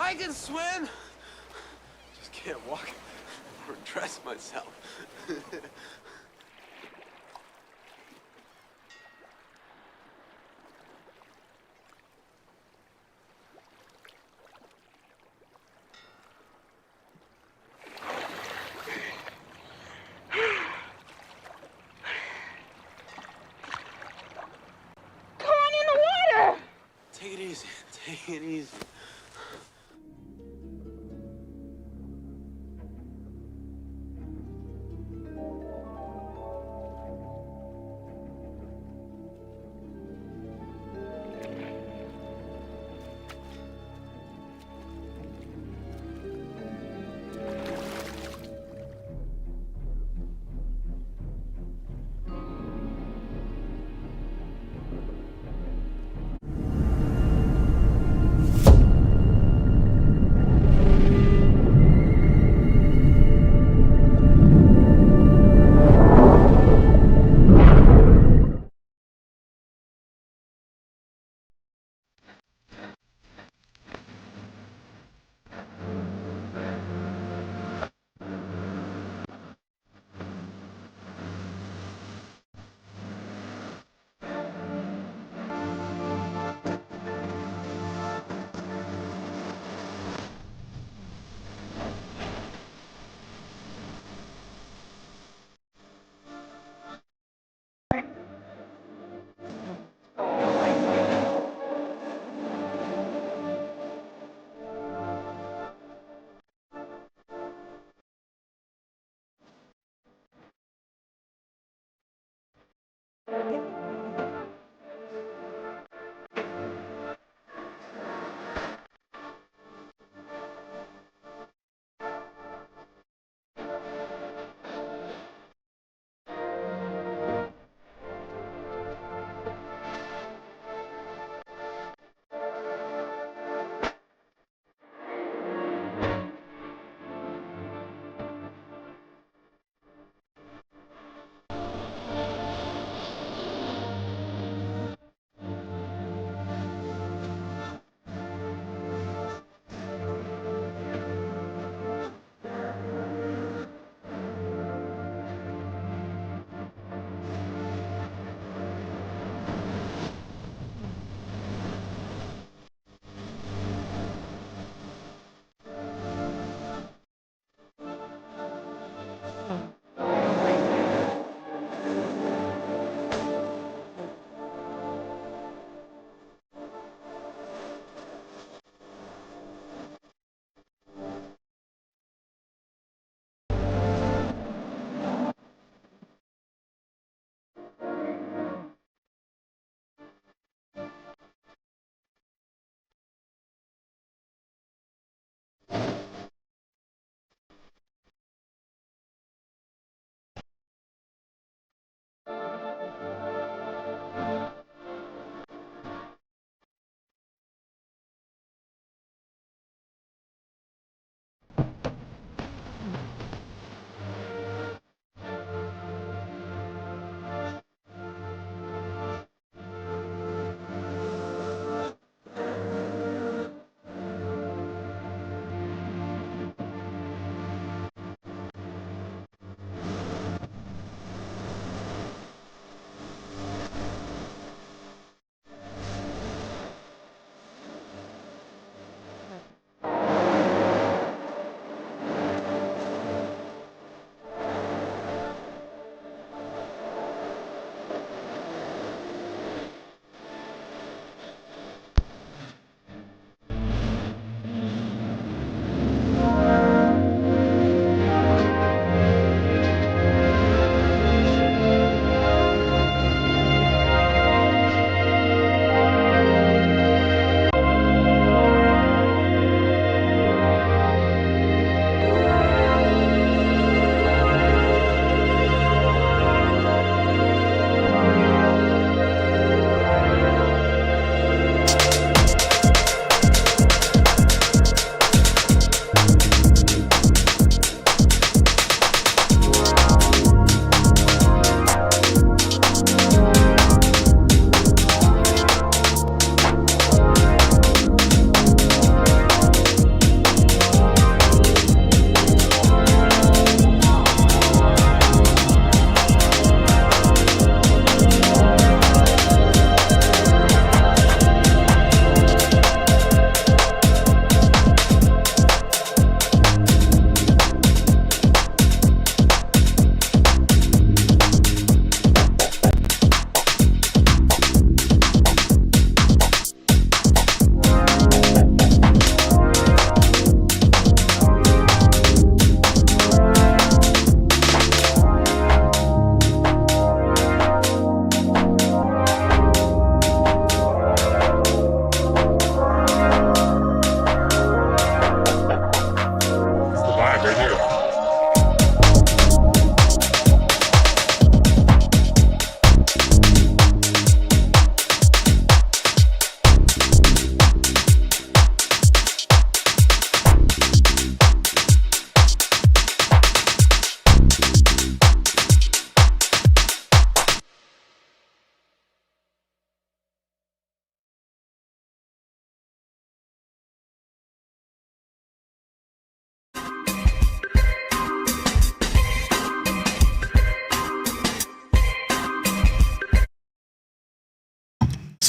I can swim. Just can't walk or dress myself. Take it easy. Take it easy.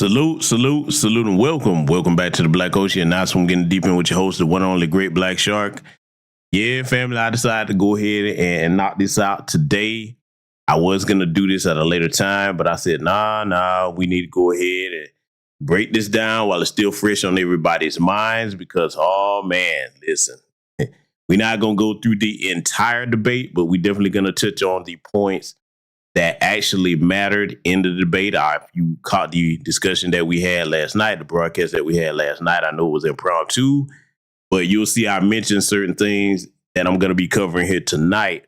Salute, and welcome. Welcome back to the Black Ocean. Now, so I'm getting deep in with your host, the one and only Great Black Shark. Yeah, family, I decided to go ahead and knock this out today. I was going to do this at a later time, but I said, nah, we need to go ahead and break this down while it's still fresh on everybody's minds because, oh, man, listen, we're not going to go through the entire debate, but we're definitely going to touch on the points that actually mattered in the debate. If you caught the discussion that we had last night, the broadcast that we had last night, I know it was impromptu, but you'll see I mentioned certain things that I'm going to be covering here tonight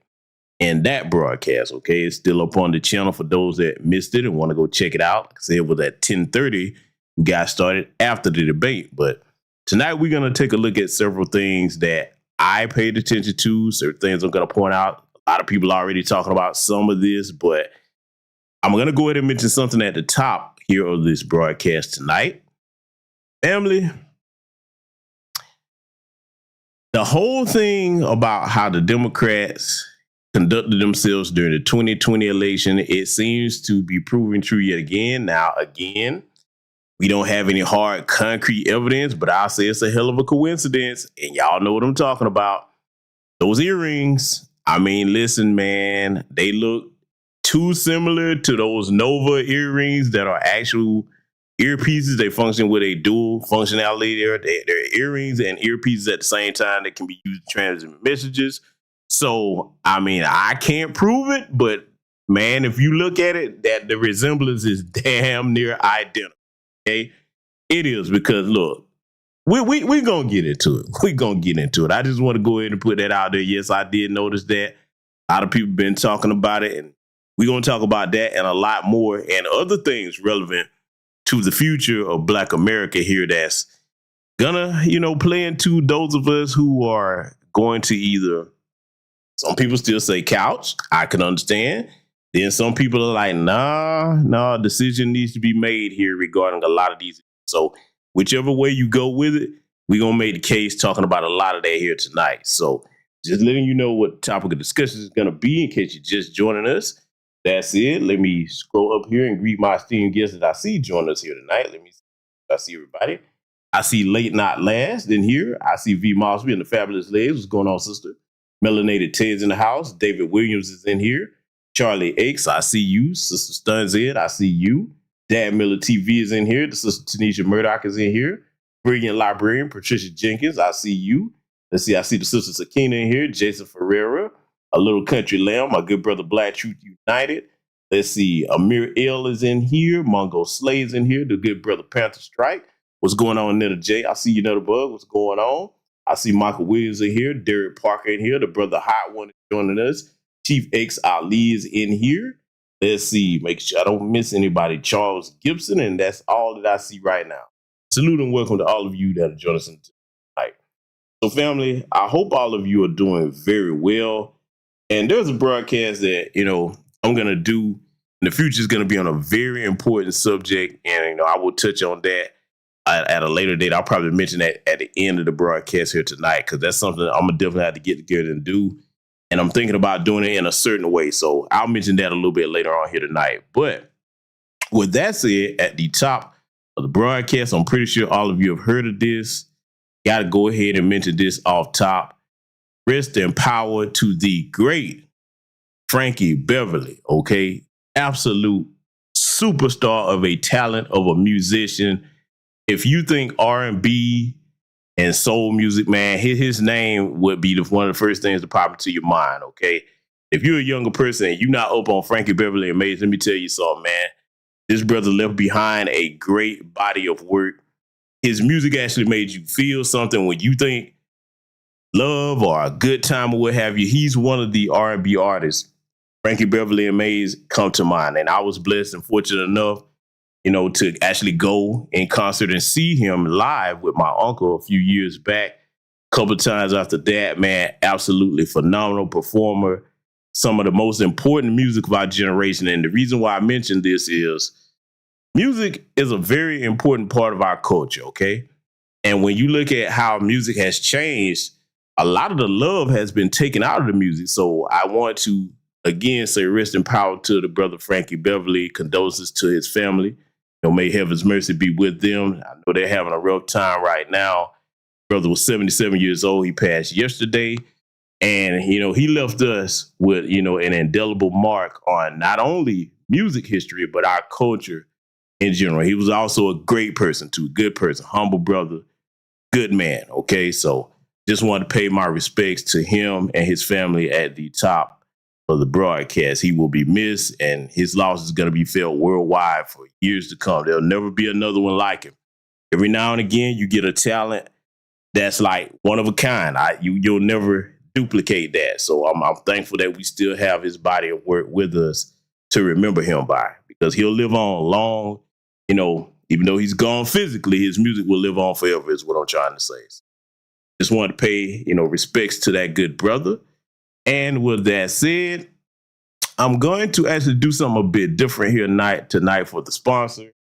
in that broadcast, okay? It's still up on the channel for those that missed it and want to go check it out. Like I said, it was at 10:30. We got started after the debate, but tonight we're going to take a look at several things that I paid attention to, certain things I'm going to point out. A lot of people are already talking about some of this, but I'm going to go ahead and mention something at the top here of this broadcast tonight. Family, the whole thing about how the Democrats conducted themselves during the 2020 election, it seems to be proven true yet again. Now, again, we don't have any hard, concrete evidence, but I'll say it's a hell of a coincidence, and y'all know what I'm talking about. Those earrings, I mean, listen, man, they look too similar to those Nova earrings that are actual earpieces. They function with a dual functionality. They're earrings and earpieces at the same time that can be used to transmit messages. So, I mean, I can't prove it, but man, if you look at it, that the resemblance is damn near identical. Okay, it is because look, we gonna get into it. We gonna get into it. I just want to go ahead and put that out there. Yes, I did notice that. A lot of people been talking about it, and we're gonna talk about that and a lot more and other things relevant to the future of Black America here. That's gonna, play into those of us who are going to either. Some people still say couch. I can understand. Then some people are like, nah, decision needs to be made here regarding a lot of these. So whichever way you go with it, we're going to make the case talking about a lot of that here tonight. So just letting you know what the topic of discussion is going to be in case you're just joining us. That's it. Let me scroll up here and greet my esteemed guests that I see joining us here tonight. Let me see. I see everybody. I see Late Not Last in here. I see V Mosby and the Fabulous Legs. What's going on, sister? Melanated Ted's in the house. David Williams is in here. Charlie Aches, I see you. Sister Stuns Ed, I see you. Dad Miller TV is in here. The sister Tanisha Murdoch is in here. Brilliant librarian Patricia Jenkins, I see you. Let's see, I see the sister Sakina in here. Jason Ferreira, a little country lamb. My good brother Black Truth United. Let's see, Amir L is in here. Mongo Slade's in here. The good brother Panther Strike. What's going on, Netta J? I see you, Netta Bug. What's going on? I see Michael Williams in here. Derek Parker in here. The brother Hot One is joining us. Chief X Ali is in here. Let's see. Make sure I don't miss anybody. Charles Gibson, and that's all that I see right now. Salute and welcome to all of you that are joining us tonight. So, family, I hope all of you are doing very well. And there's a broadcast that, I'm going to do in the future is going to be on a very important subject. And, I will touch on that at a later date. I'll probably mention that at the end of the broadcast here tonight because that's something I'm going to definitely have to get together and do. And I'm thinking about doing it in a certain way. So I'll mention that a little bit later on here tonight. But with that said, at the top of the broadcast, I'm pretty sure all of you have heard of this. Got to go ahead and mention this off top. Rest and power to the great Frankie Beverly, okay? Absolute superstar of a talent, of a musician. If you think R&B and soul music, man, his name would be one of the first things to pop into your mind, okay? If you're a younger person and you're not up on Frankie Beverly and Maze, let me tell you something, man. This brother left behind a great body of work. His music actually made you feel something when you think love or a good time or what have you. He's one of the R&B artists. Frankie Beverly and Maze come to mind. And I was blessed and fortunate enough to actually go in concert and see him live with my uncle a few years back. A couple of times after that, man, absolutely phenomenal performer. Some of the most important music of our generation. And the reason why I mention this is music is a very important part of our culture, okay? And when you look at how music has changed, a lot of the love has been taken out of the music. So I want to, again, say rest in power to the brother Frankie Beverly. Condolences to his family. may heaven's mercy be with them. I know they're having a rough time right now. Brother was 77 years old. He passed yesterday. And, he left us with, an indelible mark on not only music history, but our culture in general. He was also a great person, too, good person, humble brother, good man. Okay, so just wanted to pay my respects to him and his family at the top of the broadcast. He will be missed, and his loss is going to be felt worldwide for years to come. There'll never be another one like him. Every now and again, you get a talent that's like one of a kind. You'll never duplicate that. So I'm thankful that we still have his body of work with us to remember him by, because he'll live on long, even though he's gone physically, his music will live on forever is what I'm trying to say. Just wanted to pay, respects to that good brother. And with that said, I'm going to actually do something a bit different here tonight for the sponsor.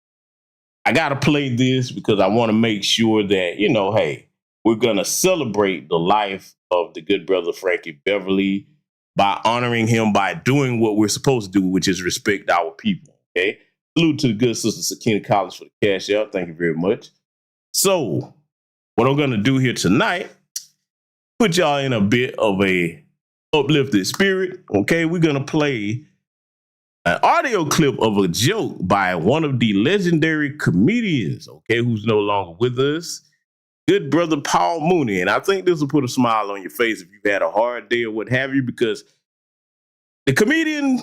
I got to play this because I want to make sure that, hey, we're going to celebrate the life of the good brother Frankie Beverly by honoring him by doing what we're supposed to do, which is respect our people. Okay. Salute to the good sister Sakina Collins for the cash out. Thank you very much. So what I'm going to do here tonight, put y'all in a bit of a uplifted spirit. Okay. We're going to play an audio clip of a joke by one of the legendary comedians, okay, who's no longer with us. Good brother Paul Mooney. And I think this will put a smile on your face if you've had a hard day or what have you, because the comedian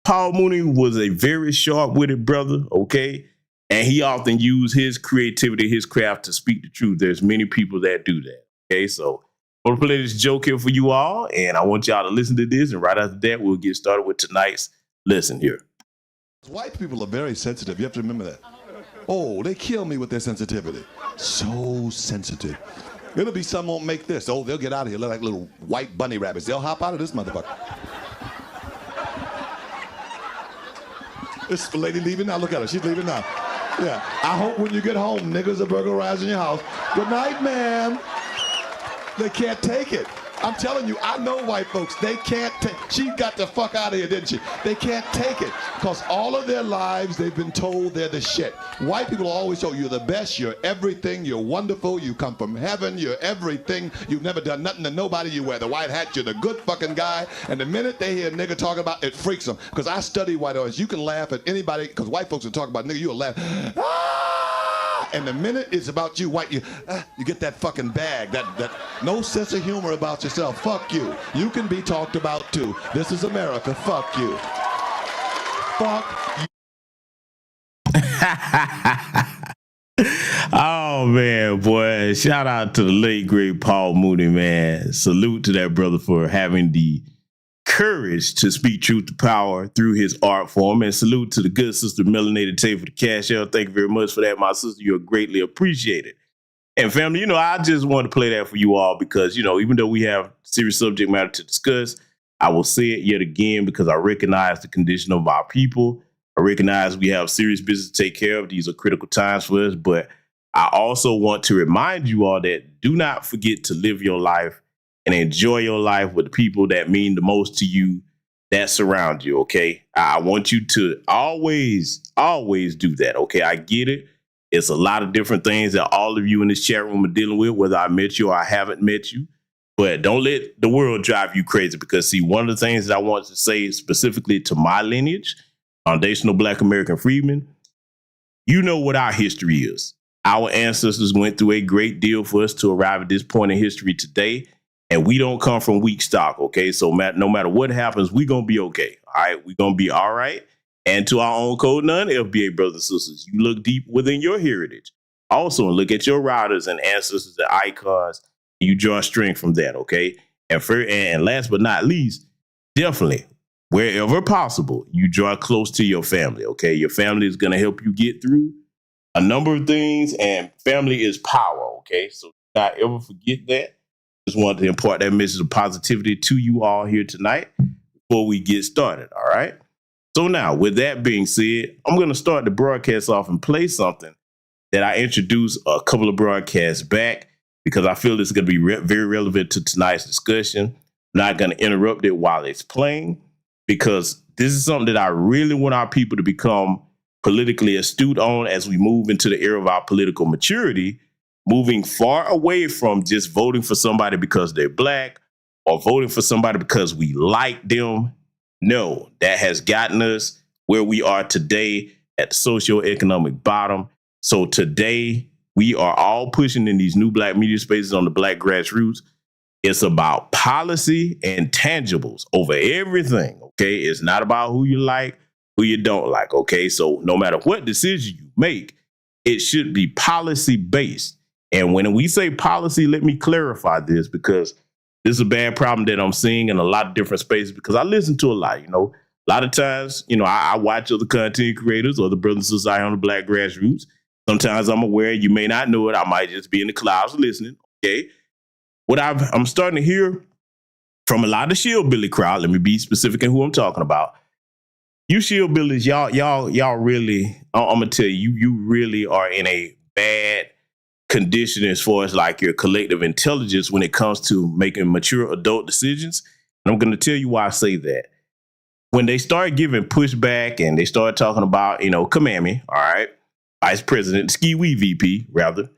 Paul Mooney was a very sharp-witted brother, okay? And he often used his creativity, his craft to speak the truth. There's many people that do that, okay? So I'm going to play this joke here for you all, and I want y'all to listen to this, and right after that, we'll get started with tonight's lesson here. White people are very sensitive. You have to remember that. Oh, they kill me with their sensitivity. So sensitive. It'll be some won't make this. Oh, they'll get out of here. Look like little white bunny rabbits. They'll hop out of this motherfucker. This lady leaving now. Look at her. She's leaving now. Yeah. I hope when you get home, niggas are burglarizing your house. Good night, ma'am. They can't take it. I'm telling you, I know white folks. They can't take. She got the fuck out of here, didn't she? They can't take it because all of their lives they've been told they're the shit. White people always tell you you're the best, you're everything, you're wonderful, you come from heaven, you're everything. You've never done nothing to nobody. You wear the white hat, you're the good fucking guy. And the minute they hear a nigga talking about it, freaks them. Because I study white audience. You can laugh at anybody because white folks will talk about nigga. You'll laugh. Ah! And the minute it's about you, white, you get that fucking bag, that no sense of humor about yourself. Fuck you. You can be talked about too. This is America. Fuck you. Fuck you. Oh, man, boy. Shout out to the late, great Paul Mooney, man. Salute to that brother for having the courage to speak truth to power through his art form. And salute to the good sister Melanated Tay for the cash out. Thank you very much for that, my sister. You're greatly appreciated. And family, I just want to play that for you all because, even though we have serious subject matter to discuss, I will say it yet again because I recognize the condition of our people. I recognize we have serious business to take care of. These are critical times for us. But I also want to remind you all that do not forget to live your life and enjoy your life with the people that mean the most to you, that surround you, okay? I want you to always do that, okay? I get it. It's a lot of different things that all of you in this chat room are dealing with, whether I met you or I haven't met you. But don't let the world drive you crazy because, see, one of the things that I want to say specifically to my lineage, foundational Black American freedmen, you know what our history is. Our ancestors went through a great deal for us to arrive at this point in history today. And we don't come from weak stock, okay? So no matter what happens, we're going to be okay, all right? We're going to be all right. And to our own code, non-FBA brothers and sisters, you look deep within your heritage. Also, look at your riders and ancestors and icons. And you draw strength from that, okay? And last but not least, definitely, wherever possible, you draw close to your family, okay? Your family is going to help you get through a number of things, and family is power, okay? So do not ever forget that. Just wanted to impart that message of positivity to you all here tonight before we get started, all right? So now, with that being said, I'm going to start the broadcast off and play something that I introduced a couple of broadcasts back because I feel it's going to be very relevant to tonight's discussion. I'm not going to interrupt it while it's playing because this is something that I really want our people to become politically astute on as we move into the era of our political maturity, moving far away from just voting for somebody because they're black or voting for somebody because we like them. No, that has gotten us where we are today at the socioeconomic bottom. So today, we are all pushing in these new black media spaces on the black grassroots. It's about policy and tangibles over everything, okay? It's not about who you like, who you don't like, okay? So no matter what decision you make, it should be policy-based. And when we say policy, let me clarify this, because this is a bad problem that I'm seeing in a lot of different spaces, because I listen to a lot, a lot of times, I watch other content creators or the brothers and sisters on the black grassroots. Sometimes I'm aware, you may not know it. I might just be in the clouds listening, okay? What I'm starting to hear from a lot of Shillbilly crowd, let me be specific in who I'm talking about. You Shillbillies, y'all really, I'm gonna tell you, you really are in a bad condition as far as like your collective intelligence when it comes to making mature adult decisions. And I'm gonna tell you why I say that. When they start giving pushback and they start talking about, Kamami, all right, Vice President, Ski-Wee VP, rather,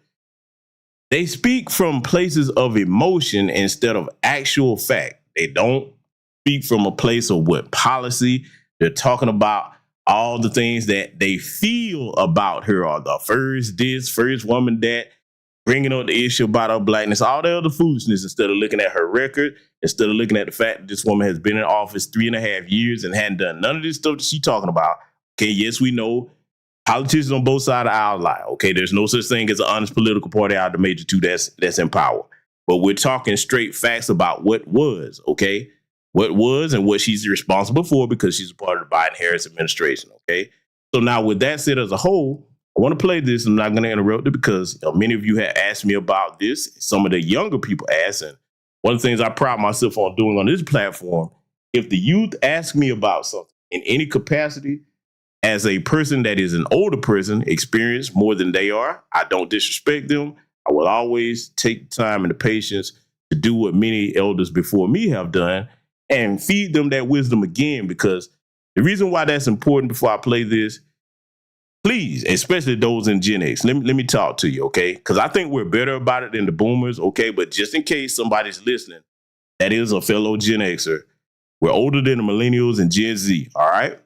they speak from places of emotion instead of actual fact. They don't speak from a place of what policy. They're talking about all the things that they feel about her, or the first this, first woman that, bringing up the issue about her blackness, all the other foolishness, instead of looking at her record, instead of looking at the fact that this woman has been in office 3.5 years and hadn't done none of this stuff that she's talking about. Okay, yes, we know politicians on both sides of the aisle lie. Okay, there's no such thing as an honest political party out of the major two that's in power. But we're talking straight facts about what was, okay? What was and what she's responsible for, because she's a part of the Biden-Harris administration, okay? So now with that said as a whole, I want to play this. I'm not going to interrupt it because many of you have asked me about this. Some of the younger people ask, and one of the things I pride myself on doing on this platform, if the youth ask me about something in any capacity, as a person that is an older person, experienced more than they are, I don't disrespect them. I will always take the time and the patience to do what many elders before me have done and feed them that wisdom again, because the reason why that's important before I play this, please, especially those in Gen X, let me talk to you, okay? Because I think we're better about it than the boomers, okay? But just in case somebody's listening that is a fellow Gen Xer, we're older than the millennials and Gen Z, all right?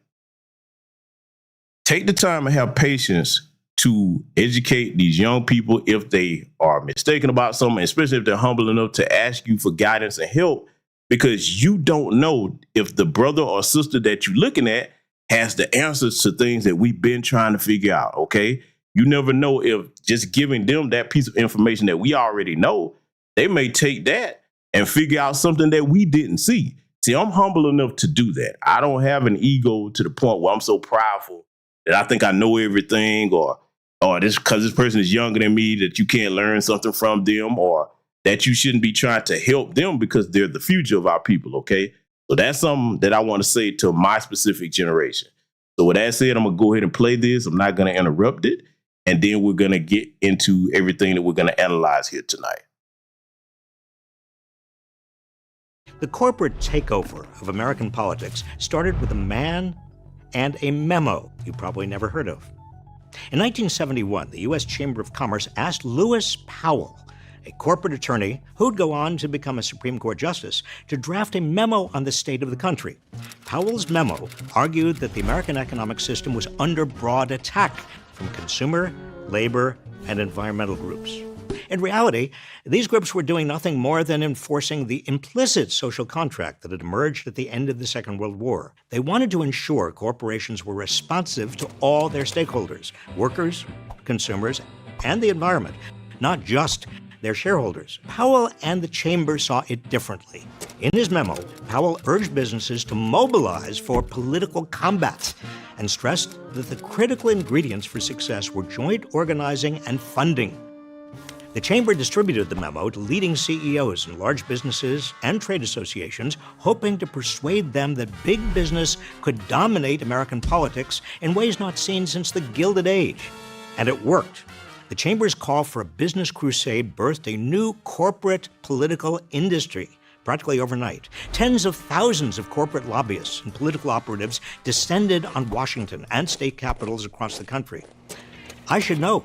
Take the time and have patience to educate these young people if they are mistaken about something, especially if they're humble enough to ask you for guidance and help, because you don't know if the brother or sister that you're looking at has the answers to things that we've been trying to figure out, okay? You never know if just giving them that piece of information that we already know, they may take that and figure out something that we didn't see. See, I'm humble enough to do that. I don't have an ego to the point where I'm so prideful that I think I know everything, or this because this person is younger than me that you can't learn something from them, or that you shouldn't be trying to help them because they're the future of our people, okay? So that's something that I want to say to my specific generation. So with that said, I'm going to go ahead and play this. I'm not going to interrupt it. And then we're going to get into everything that we're going to analyze here tonight. The corporate takeover of American politics started with a man and a memo you probably never heard of. In 1971, the U.S. Chamber of Commerce asked Lewis Powell, a corporate attorney who'd go on to become a Supreme Court justice, to draft a memo on the state of the country. Powell's memo argued that the American economic system was under broad attack from consumer, labor, and environmental groups. In reality, these groups were doing nothing more than enforcing the implicit social contract that had emerged at the end of the Second World War. They wanted to ensure corporations were responsive to all their stakeholders, workers, consumers, and the environment, not just their shareholders. Powell and the chamber saw it differently. In his memo, Powell urged businesses to mobilize for political combat and stressed that the critical ingredients for success were joint organizing and funding. The chamber distributed the memo to leading CEOs in large businesses and trade associations, hoping to persuade them that big business could dominate American politics in ways not seen since the Gilded Age. And it worked. The chamber's call for a business crusade birthed a new corporate political industry, practically overnight. Tens of thousands of corporate lobbyists and political operatives descended on Washington and state capitals across the country. I should know.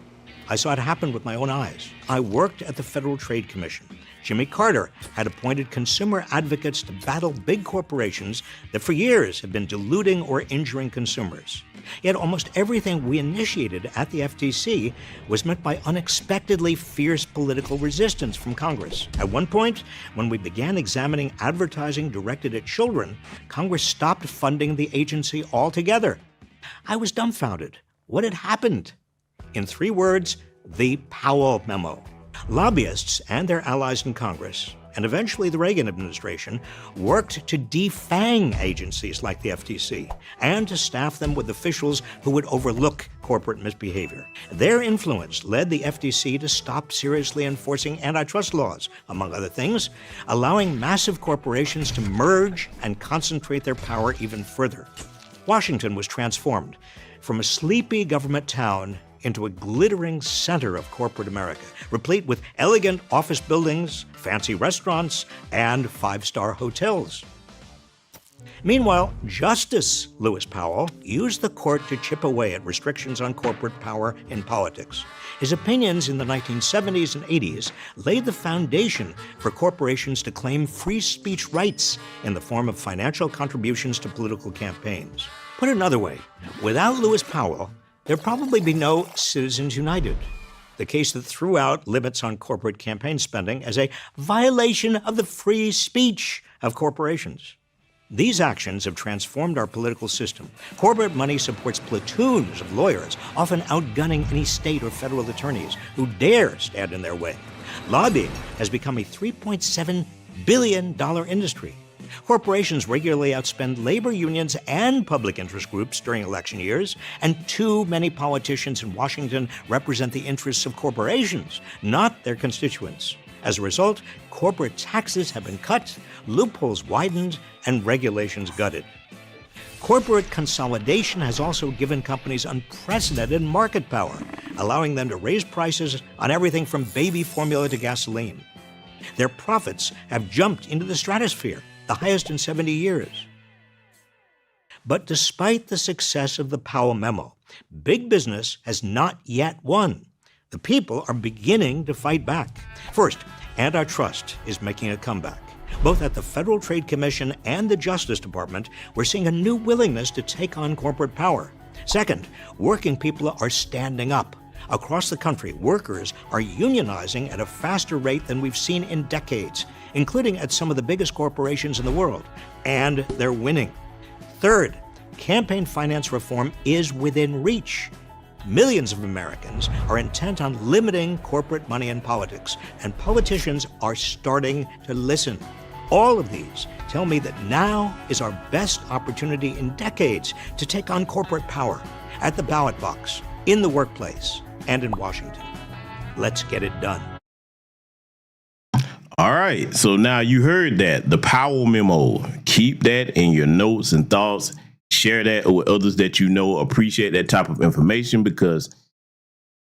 I saw it happen with my own eyes. I worked at the Federal Trade Commission. Jimmy Carter had appointed consumer advocates to battle big corporations that for years had been diluting or injuring consumers. Yet almost everything we initiated at the FTC was met by unexpectedly fierce political resistance from Congress. At one point, when we began examining advertising directed at children, Congress stopped funding the agency altogether. I was dumbfounded. What had happened? In 3 words, the Powell Memo. Lobbyists and their allies in Congress, and eventually the Reagan administration, worked to defang agencies like the FTC and to staff them with officials who would overlook corporate misbehavior. Their influence led the FTC to stop seriously enforcing antitrust laws, among other things, allowing massive corporations to merge and concentrate their power even further. Washington was transformed from a sleepy government town into a glittering center of corporate America, replete with elegant office buildings, fancy restaurants, and 5-star hotels. Meanwhile, Justice Lewis Powell used the court to chip away at restrictions on corporate power in politics. His opinions in the 1970s and 80s laid the foundation for corporations to claim free speech rights in the form of financial contributions to political campaigns. Put another way, without Lewis Powell, there'd probably be no Citizens United, the case that threw out limits on corporate campaign spending as a violation of the free speech of corporations. These actions have transformed our political system. Corporate money supports platoons of lawyers, often outgunning any state or federal attorneys who dare stand in their way. Lobbying has become a $3.7 billion industry. Corporations regularly outspend labor unions and public interest groups during election years, and too many politicians in Washington represent the interests of corporations, not their constituents. As a result, corporate taxes have been cut, loopholes widened, and regulations gutted. Corporate consolidation has also given companies unprecedented market power, allowing them to raise prices on everything from baby formula to gasoline. Their profits have jumped into the stratosphere, the highest in 70 years. But despite the success of the Powell Memo, big business has not yet won. The people are beginning to fight back. First, antitrust is making a comeback. Both at the Federal Trade Commission and the Justice Department, we're seeing a new willingness to take on corporate power. Second, working people are standing up. Across the country, workers are unionizing at a faster rate than we've seen in decades, including at some of the biggest corporations in the world, and they're winning. Third, campaign finance reform is within reach. Millions of Americans are intent on limiting corporate money in politics, and politicians are starting to listen. All of these tell me that now is our best opportunity in decades to take on corporate power at the ballot box, in the workplace, and in Washington. Let's get it done. All right. So now you heard that, the Powell Memo. Keep that in your notes and thoughts. Share that with others that you know appreciate that type of information, because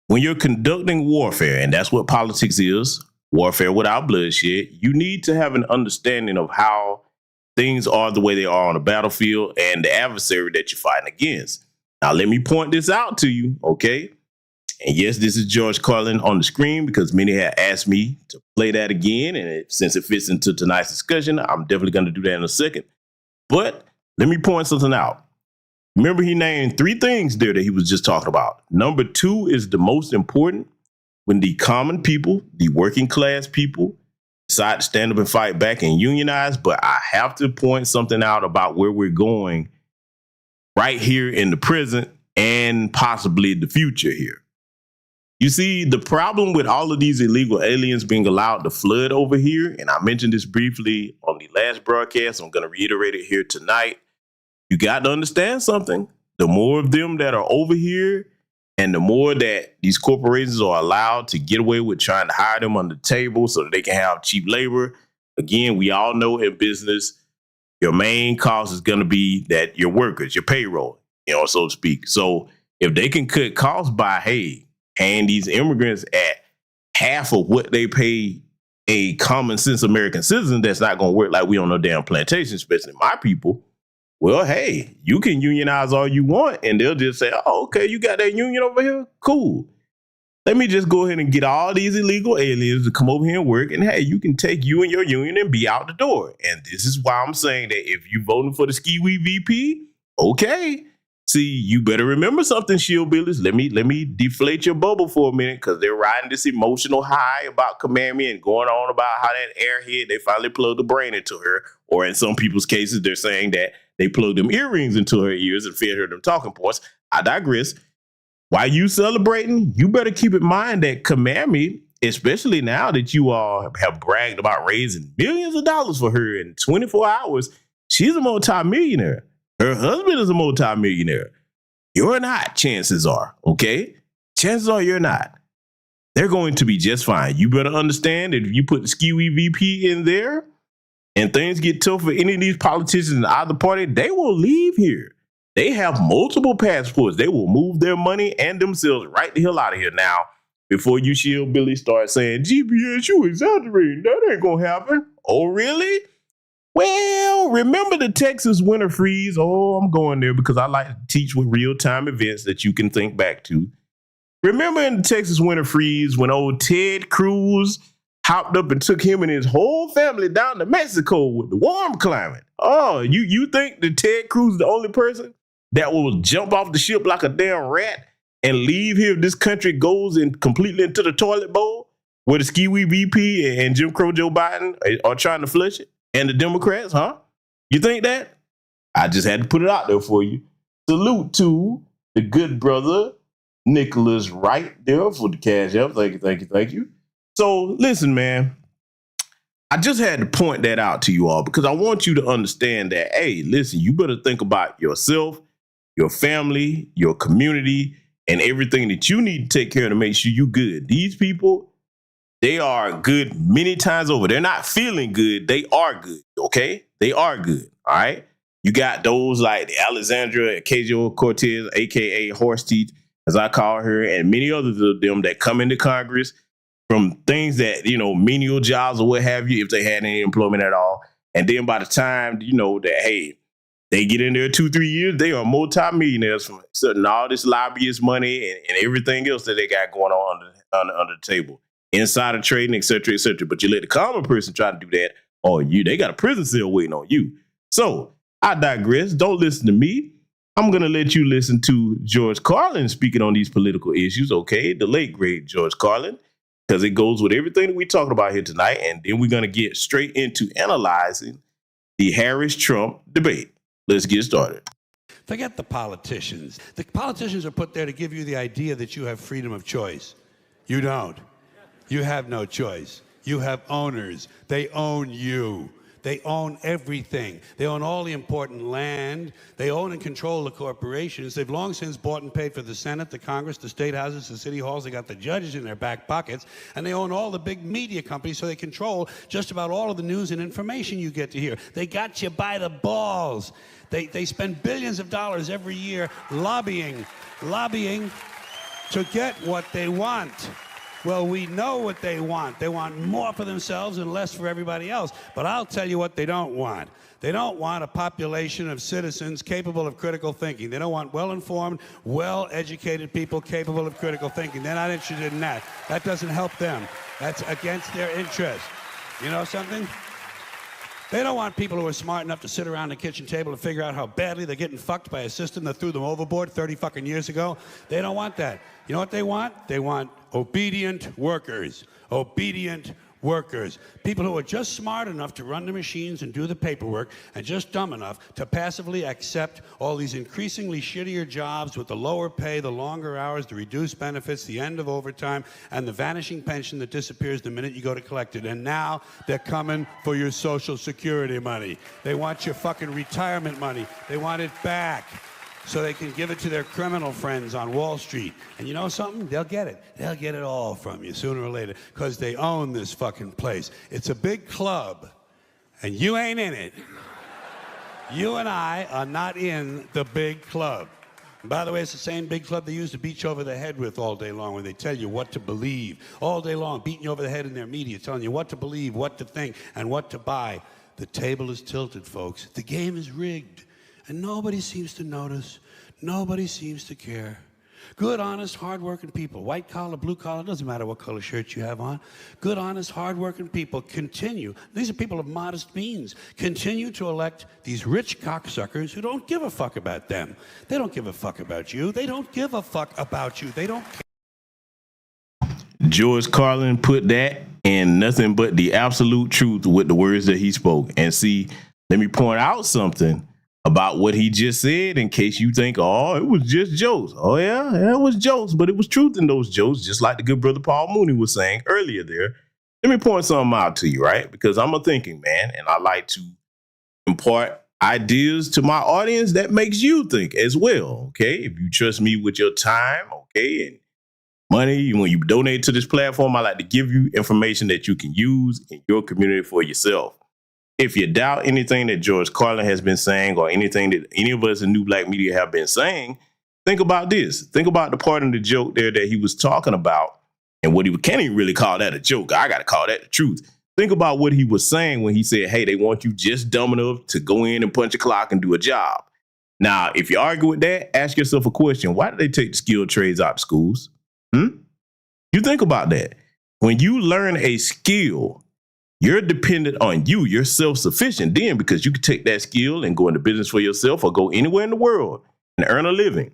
when you're conducting warfare, and that's what politics is, warfare without bloodshed, you need to have an understanding of how things are the way they are on the battlefield and the adversary that you're fighting against. Now, let me point this out to you, okay? And yes, this is George Carlin on the screen, because many have asked me to play that again. And since it fits into tonight's discussion, I'm definitely going to do that in a second. But let me point something out. Remember, he named 3 things there that he was just talking about. Number 2 is the most important. When the common people, the working class people, decide to stand up and fight back and unionize. But I have to point something out about where we're going right here in the present and possibly the future here. You see, the problem with all of these illegal aliens being allowed to flood over here, and I mentioned this briefly on the last broadcast, I'm going to reiterate it here tonight. You got to understand something. The more of them that are over here, and the more that these corporations are allowed to get away with trying to hire them on the table so that they can have cheap labor. Again, we all know in business, your main cost is going to be that your workers, your payroll, so to speak. So if they can cut costs by, hey, paying these immigrants at half of what they pay a common sense American citizen that's not going to work like we on no damn plantation, especially my people, well, hey, you can unionize all you want, and they'll just say, oh, okay, you got that union over here? Cool. Let me just go ahead and get all these illegal aliens to come over here and work, and hey, you can take you and your union and be out the door. And this is why I'm saying that if you're voting for the Ski-Wee VP, okay. See, you better remember something, Shillbillies. Let me deflate your bubble for a minute, because they're riding this emotional high about Kamala and going on about how that airhead, they finally plugged the brain into her. Or in some people's cases, they're saying that they plugged them earrings into her ears and fed her them talking points. I digress. While you celebrating, you better keep in mind that Kamala, especially now that you all have bragged about raising millions of dollars for her in 24 hours, she's a multimillionaire. Her husband is a multimillionaire. You're not, chances are, okay? Chances are you're not. They're going to be just fine. You better understand that if you put the Ski-Wee VP in there and things get tough for any of these politicians in either party, they will leave here. They have multiple passports. They will move their money and themselves right the hell out of here now before you Billy start saying, GPS, you exaggerating. That ain't going to happen. Oh, really? Well, remember the Texas winter freeze? Oh, I'm going there because I like to teach with real-time events that you can think back to. Remember in the Texas winter freeze when old Ted Cruz hopped up and took him and his whole family down to Mexico with the warm climate? Oh, you think that Ted Cruz is the only person that will jump off the ship like a damn rat and leave here if this country goes in completely into the toilet bowl where the Ski-Wee VP and Jim Crow Joe Biden are trying to flush it? And the Democrats, huh? You think that? I just had to put it out there for you. Salute to the good brother, Nicholas Wright, there for the cash up. Thank you. So listen, man, I just had to point that out to you all because I want you to understand that, hey, listen, you better think about yourself, your family, your community, and everything that you need to take care of to make sure you're good. These people, they are good many times over. They're not feeling good. They are good, okay? They are good, all right? You got those like the Alexandra Ocasio-Cortez, a.k.a. Horse Teeth, as I call her, and many others of them that come into Congress from things that, menial jobs or what have you, if they had any employment at all. And then by the time, that, hey, they get in there 2-3 years, they are multimillionaires from certain all this lobbyist money and everything else that they got going on under the table. Insider trading, et cetera, et cetera. But you let the common person try to do that, they got a prison cell waiting on you. So I digress. Don't listen to me. I'm going to let you listen to George Carlin speaking on these political issues, okay? The late, great George Carlin, because it goes with everything that we talked about here tonight. And then we're going to get straight into analyzing the Harris-Trump debate. Let's get started. Forget the politicians. The politicians are put there to give you the idea that you have freedom of choice. You don't. You have no choice. You have owners. They own you. They own everything. They own all the important land. They own and control the corporations. They've long since bought and paid for the Senate, the Congress, the state houses, the city halls. They got the judges in their back pockets. And they own all the big media companies, so they control just about all of the news and information you get to hear. They got you by the balls. They spend billions of dollars every year lobbying to get what they want. Well, we know what they want. They want more for themselves and less for everybody else. But I'll tell you what they don't want. They don't want a population of citizens capable of critical thinking. They don't want well-informed, well-educated people capable of critical thinking. They're not interested in that. That doesn't help them. That's against their interest. You know something? They don't want people who are smart enough to sit around the kitchen table and figure out how badly they're getting fucked by a system that threw them overboard 30 fucking years ago. They don't want that. You know what they want? They want obedient workers. Obedient workers. People who are just smart enough to run the machines and do the paperwork and just dumb enough to passively accept all these increasingly shittier jobs with the lower pay, the longer hours, the reduced benefits, the end of overtime, and the vanishing pension that disappears the minute you go to collect it. And now they're coming for your Social Security money. They want your fucking retirement money. They want it back so they can give it to their criminal friends on Wall Street. And you know something? They'll get it. They'll get it all from you sooner or later because they own this fucking place. It's a big club, and you ain't in it. You and I are not in the big club. And by the way, it's the same big club they used to beat you over the head with all day long when they tell you what to believe. All day long, beating you over the head in their media, telling you what to believe, what to think, and what to buy. The table is tilted, folks. The game is rigged. And nobody seems to notice. Nobody seems to care. Good, honest, hard-working people, white collar, blue collar, doesn't matter what color shirt you have on. Good, honest, hard-working people continue. These are people of modest means. Continue to elect these rich cocksuckers who don't give a fuck about them. They don't give a fuck about you. They don't give a fuck about you. They don't care. George Carlin put that in nothing but the absolute truth with the words that he spoke. And see, let me point out something about what he just said in case you think, oh, it was just jokes. Oh, yeah, it was jokes, but it was truth in those jokes, just like the good brother Paul Mooney was saying earlier there. Let me point something out to you, right? Because I'm a thinking man, and I like to impart ideas to my audience that makes you think as well, okay? If you trust me with your time, okay, and money, when you donate to this platform, I like to give you information that you can use in your community for yourself. If you doubt anything that George Carlin has been saying or anything that any of us in New Black Media have been saying, think about this. Think about the part in the joke there that he was talking about and what he can't even really call that a joke. I got to call that the truth. Think about what he was saying when he said, hey, they want you just dumb enough to go in and punch a clock and do a job. Now, if you argue with that, ask yourself a question. Why did they take the skilled trades out of schools? You think about that. When you learn a skill, you're dependent on you. You're self-sufficient then because you can take that skill and go into business for yourself or go anywhere in the world and earn a living.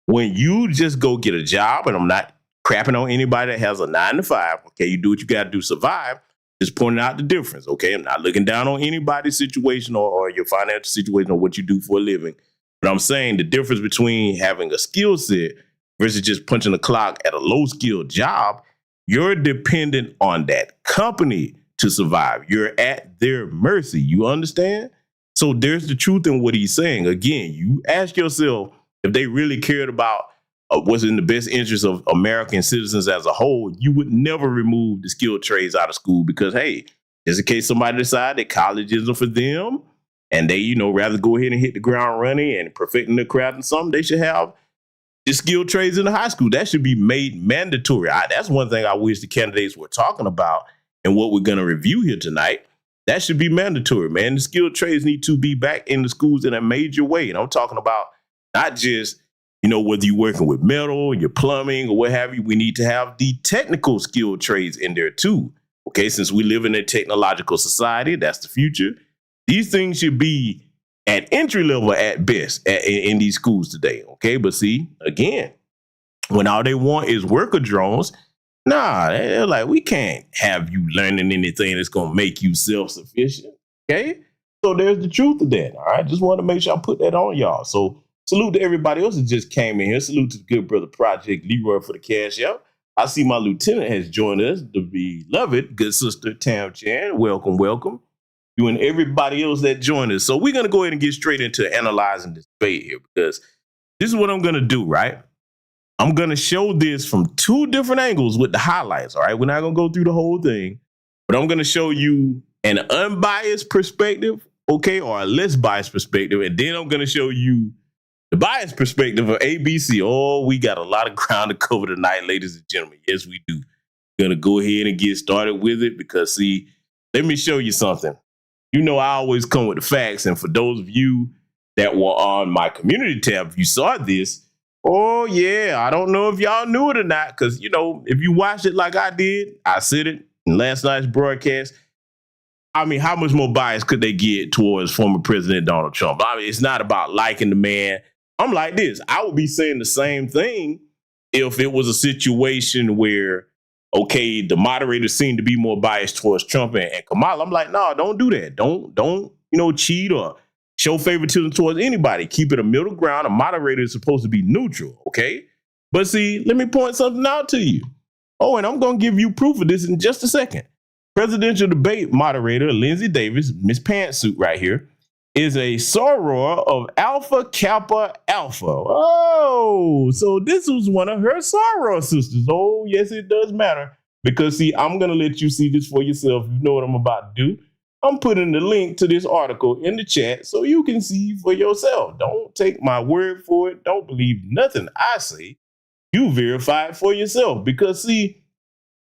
When you just go get a job, and I'm not crapping on anybody that has a 9-to-5, okay, you do what you got to do to survive, just pointing out the difference, okay? I'm not looking down on anybody's situation or your financial situation or what you do for a living, but I'm saying the difference between having a skill set versus just punching a clock at a low-skilled job, you're dependent on that company to survive. You're at their mercy. You understand? So there's the truth in what he's saying. Again, you ask yourself if they really cared about what's in the best interest of American citizens as a whole, you would never remove the skilled trades out of school because, hey, just in case somebody decide that college isn't for them and they, rather go ahead and hit the ground running and perfecting their craft and something, they should have the skilled trades in the high school. That should be made mandatory. That's one thing I wish the candidates were talking about. And what we're going to review here tonight, that should be mandatory, man. The skilled trades need to be back in the schools in a major way. And I'm talking about not just, whether you're working with metal, your plumbing or what have you, we need to have the technical skilled trades in there too. Okay, since we live in a technological society, that's the future. These things should be at entry level at best in these schools today. Okay, but see, again, when all they want is worker drones, nah, they're like, we can't have you learning anything that's going to make you self-sufficient, okay? So there's the truth of that, all right? Just want to make sure I put that on y'all. So salute to everybody else that just came in here. Salute to the good brother Project Leroy for the cash out. I see my lieutenant has joined us, the beloved good sister Tam Chan. Welcome, welcome. You and everybody else that joined us. So we're going to go ahead and get straight into analyzing this debate here because this is what I'm going to do, right? I'm going to show this from two different angles with the highlights, all right? We're not going to go through the whole thing, but I'm going to show you an unbiased perspective, okay, or a less biased perspective, and then I'm going to show you the biased perspective of ABC. Oh, we got a lot of ground to cover tonight, ladies and gentlemen. Yes, we do. Going to go ahead and get started with it because, see, let me show you something. I always come with the facts, and for those of you that were on my community tab, if you saw this, oh, yeah, I don't know if y'all knew it or not, because, if you watched it like I did, I said it in last night's broadcast. I mean, how much more bias could they get towards former President Donald Trump? I mean, it's not about liking the man. I'm like this. I would be saying the same thing if it was a situation where, okay, the moderators seem to be more biased towards Trump and Kamala. I'm like, no, don't do that. Don't cheat or show favoritism towards anybody. Keep it a middle ground. A moderator is supposed to be neutral, okay? But see, let me point something out to you. Oh, and I'm going to give you proof of this in just a second. Presidential debate moderator Lindsey Davis, Miss Pantsuit right here, is a soror of Alpha Kappa Alpha. Oh, so this was one of her soror sisters. Oh, yes, it does matter. Because, see, I'm going to let you see this for yourself. You know what I'm about to do. I'm putting the link to this article in the chat so you can see for yourself. Don't take my word for it. Don't believe nothing I say. You verify it for yourself. Because, see,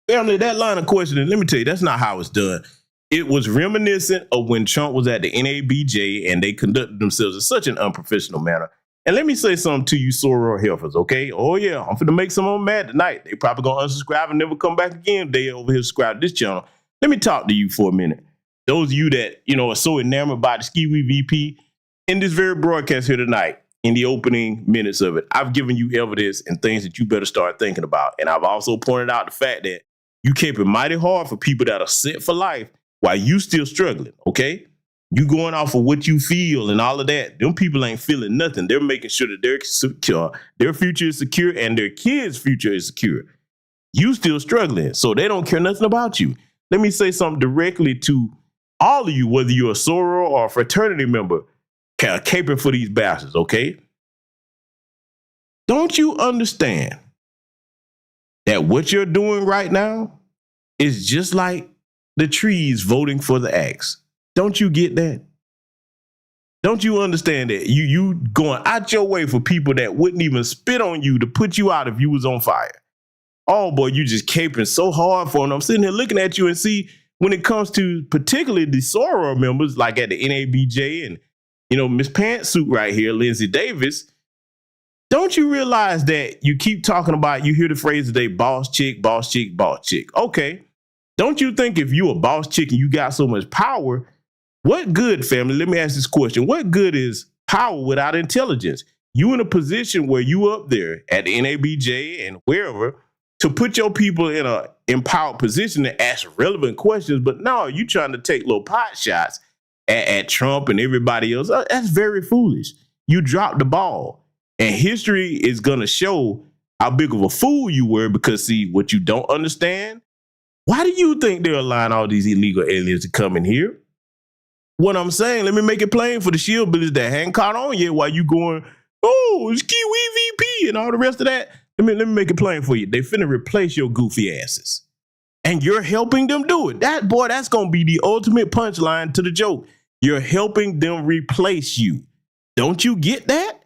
family, that line of questioning, let me tell you, that's not how it's done. It was reminiscent of when Trump was at the NABJ and they conducted themselves in such an unprofessional manner. And let me say something to you soror heifers, okay? Oh, yeah, I'm finna make some of them mad tonight. They probably gonna unsubscribe and never come back again. They over here subscribe to this channel. Let me talk to you for a minute. Those of you that, are so enamored by the Ski-Wee VP, in this very broadcast here tonight, in the opening minutes of it, I've given you evidence and things that you better start thinking about. And I've also pointed out the fact that you keep it mighty hard for people that are set for life while you still struggling, okay? You going off of what you feel and all of that. Them people ain't feeling nothing. They're making sure that they're secure, their future is secure, and their kids' future is secure. You still struggling, so they don't care nothing about you. Let me say something directly to all of you, whether you're a soror or a fraternity member, caping for these bastards, okay? Don't you understand that what you're doing right now is just like the trees voting for the axe? Don't you get that? Don't you understand that you going out your way for people that wouldn't even spit on you to put you out if you was on fire? Oh boy, you just caping so hard for them. I'm sitting here looking at you and see when it comes to particularly the soror members, like at the NABJ and Miss Pantsuit right here, Lindsay Davis. Don't you realize that you keep talking about, you hear the phrase today, boss chick, boss chick, boss chick. Okay. Don't you think if you a boss chick and you got so much power, what good, family? Let me ask this question. What good is power without intelligence? You in a position where you up there at the NABJ and wherever to put your people in a empowered position to ask relevant questions, but no, you trying to take little pot shots at Trump and everybody else. That's very foolish. You dropped the ball. And history is going to show how big of a fool you were because, see, what you don't understand, why do you think they're allowing all these illegal aliens to come in here? What I'm saying, let me make it plain for the shield builders that hadn't caught on yet while you going, oh, it's Ski-Wee VP and all the rest of that. Let me make it plain for you. They finna replace your goofy asses. And you're helping them do it. That's going to be the ultimate punchline to the joke. You're helping them replace you. Don't you get that?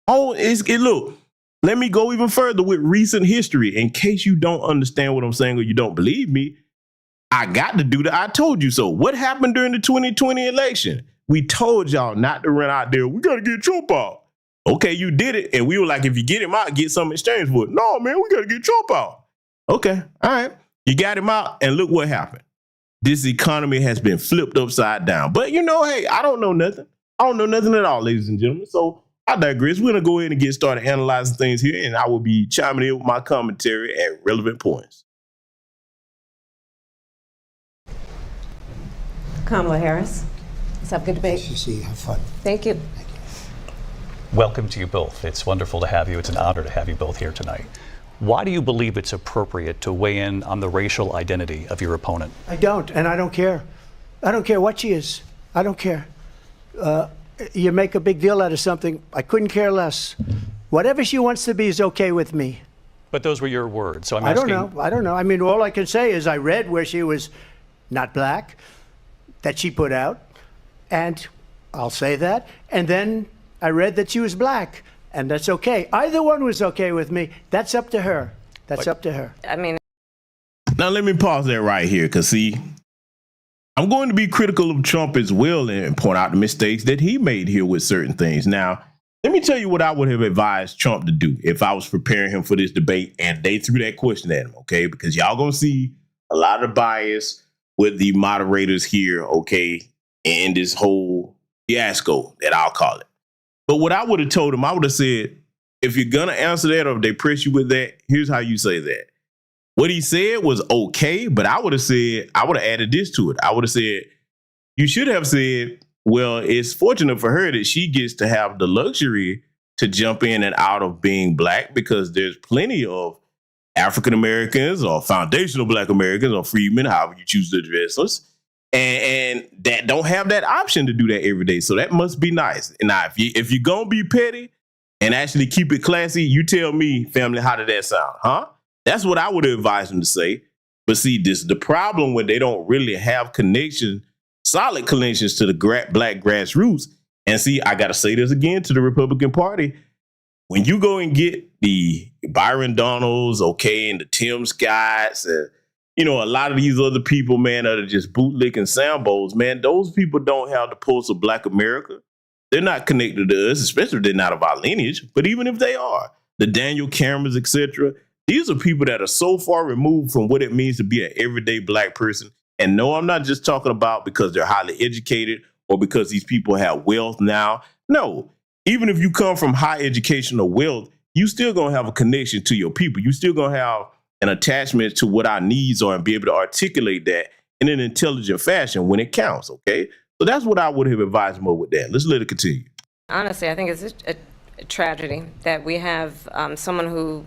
Oh, look, let me go even further with recent history. In case you don't understand what I'm saying or you don't believe me, I got to do the I told you so. What happened during the 2020 election? We told y'all not to run out there. We got to get Trump out. Okay, you did it. And we were like, if you get him out, get some exchange for it. No, man, we got to get Trump out. Okay, all right. You got him out, and look what happened. This economy has been flipped upside down. But, hey, I don't know nothing. I don't know nothing at all, ladies and gentlemen. So I digress. We're going to go ahead and get started analyzing things here, and I will be chiming in with my commentary at relevant points. Kamala Harris. Let's have a good debate. Nice to see you. Have fun. Thank you. Welcome to you both. It's wonderful to have you. It's an honor to have you both here tonight. Why do you believe it's appropriate to weigh in on the racial identity of your opponent? I don't, and I don't care. I don't care what she is. I don't care. You make a big deal out of something. I couldn't care less. Whatever she wants to be is okay with me. But those were your words, so I'm asking. asking. I don't know. I mean, all I can say is I read where she was not black, that she put out, and I'll say that. And then I read that she was black, and that's okay. Either one was okay with me. That's up to her. That's up to her. I mean, now let me pause that right here, because see, I'm going to be critical of Trump as well and point out the mistakes that he made here with certain things. Now, let me tell you what I would have advised Trump to do if I was preparing him for this debate and they threw that question at him, okay? Because y'all going to see a lot of bias with the moderators here, okay, in this whole fiasco that I'll call it. But what I would have told him, I would have said, if you're going to answer that or if they press you with that, here's how you say that. What he said was okay, but I would have added this to it. I would have said, you should have said, well, it's fortunate for her that she gets to have the luxury to jump in and out of being black, because there's plenty of African Americans or foundational black Americans or freedmen, however you choose to address us, and that don't have that option to do that every day. So that must be nice. And now, if you're going to be petty and actually keep it classy, you tell me, family, how did that sound? Huh? That's what I would advise them to say. But see, this is the problem when they don't really have connection solid connections to the black grassroots. And see, I got to say this again to the Republican Party. When you go and get the Byron Donalds, okay, and the Tim Scotts, and, you know, a lot of these other people, man, that are just bootlicking Sambos, man, those people don't have the pulse of Black America. They're not connected to us, especially if they're not of our lineage. But even if they are, the Daniel Camerons, etc., these are people that are so far removed from what it means to be an everyday Black person. And no, I'm not just talking about because they're highly educated or because these people have wealth now. No, even if you come from high education or wealth, you still going to have a connection to your people. You still going to have an attachment to what our needs are and be able to articulate that in an intelligent fashion when it counts, okay? So that's what I would have advised more with that. Let's let it continue. Honestly, I think it's a tragedy that we have someone who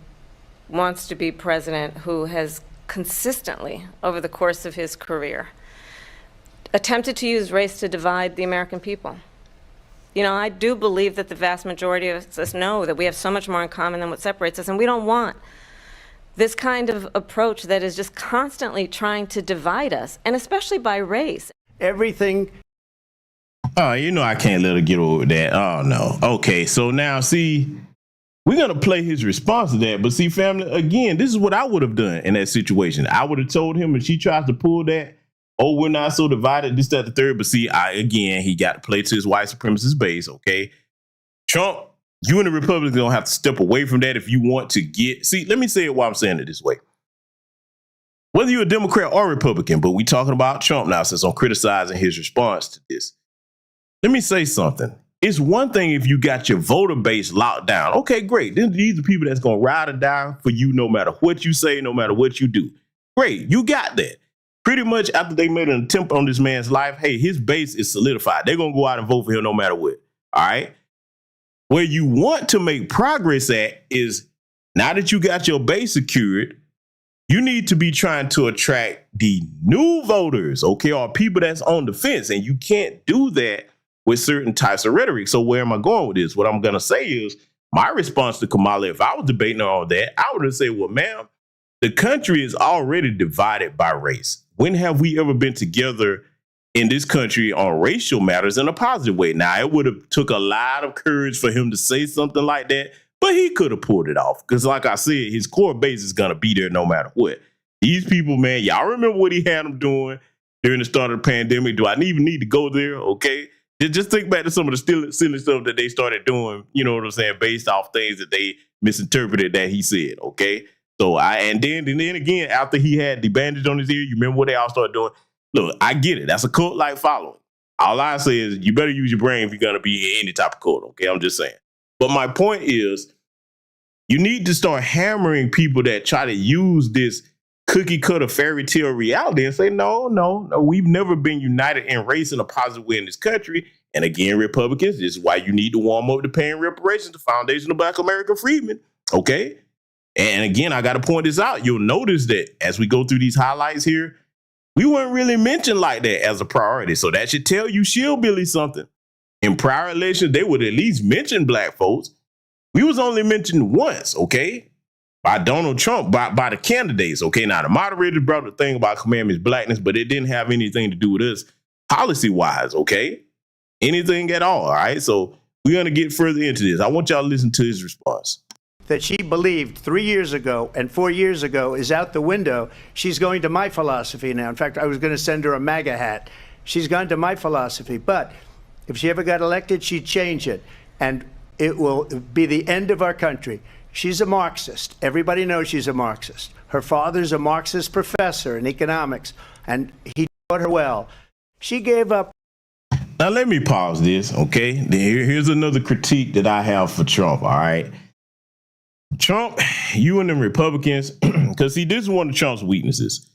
wants to be president who has consistently, over the course of his career, attempted to use race to divide the American people. You know, I do believe that the vast majority of us know that we have so much more in common than what separates us, and we don't want this kind of approach that is just constantly trying to divide us, and especially by race. Everything. Oh, you know I can't let her get over that. Oh, no. Okay, so now, see, we're going to play his response to that. But see, family, again, this is what I would have done in that situation. I would have told him if she tries to pull that, oh, we're not so divided, this, that, the third. But see, again, he got to play to his white supremacist base, okay? Trump, you and the Republicans don't have to step away from that if you want to get... See, let me say it while I'm saying it this way. Whether you're a Democrat or Republican, but we talking about Trump now since I'm criticizing his response to this. Let me say something. It's one thing if you got your voter base locked down. Okay, great. These are people that's going to ride or die for you no matter what you say, no matter what you do. Great, you got that. Pretty much after they made an attempt on this man's life, hey, his base is solidified. They're going to go out and vote for him no matter what. All right? Where you want to make progress at is now that you got your base secured, you need to be trying to attract the new voters, okay, or people that's on the fence. And you can't do that with certain types of rhetoric. So where am I going with this? What I'm going to say is my response to Kamala, if I was debating all that, I would have said, well, ma'am, the country is already divided by race. When have we ever been together in this country on racial matters in a positive way? Now, it would have took a lot of courage for him to say something like that, but he could have pulled it off. Because like I said, his core base is going to be there no matter what. These people, man, y'all remember what he had them doing during the start of the pandemic? Do I even need to go there? Okay. Just think back to some of the silly stuff that they started doing, you know what I'm saying, based off things that they misinterpreted that he said, okay? So and then again, after he had the bandage on his ear, you remember what they all started doing? Look, I get it. That's a cult-like following. All I say is you better use your brain if you're going to be in any type of cult, okay? I'm just saying. But my point is you need to start hammering people that try to use this cookie-cutter fairy tale reality and say, no, we've never been united in race in a positive way in this country. And again, Republicans, this is why you need to warm up to paying reparations to Foundation of Black American Freedmen, okay? And again, I got to point this out. You'll notice that as we go through these highlights here, we weren't really mentioned like that as a priority. So that should tell you Billy something. In prior elections, they would at least mention Black folks. We was only mentioned once, okay? By Donald Trump, by the candidates, okay? Now, the moderators brought the thing about commandments blackness, but it didn't have anything to do with us policy-wise, okay? Anything at all right? So we're going to get further into this. I want y'all to listen to his response. That she believed 3 years ago and 4 years ago is out the window. She's going to my philosophy now. In fact, I was going to send her a MAGA hat. She's gone to my philosophy. But if she ever got elected, she'd change it. And it will be the end of our country. She's a Marxist. Everybody knows she's a Marxist. Her father's a Marxist professor in economics, and he taught her well. She gave up. Now, let me pause this, okay? Here's another critique that I have for Trump, all right? Trump, you and the Republicans, because see, this is one of Trump's weaknesses.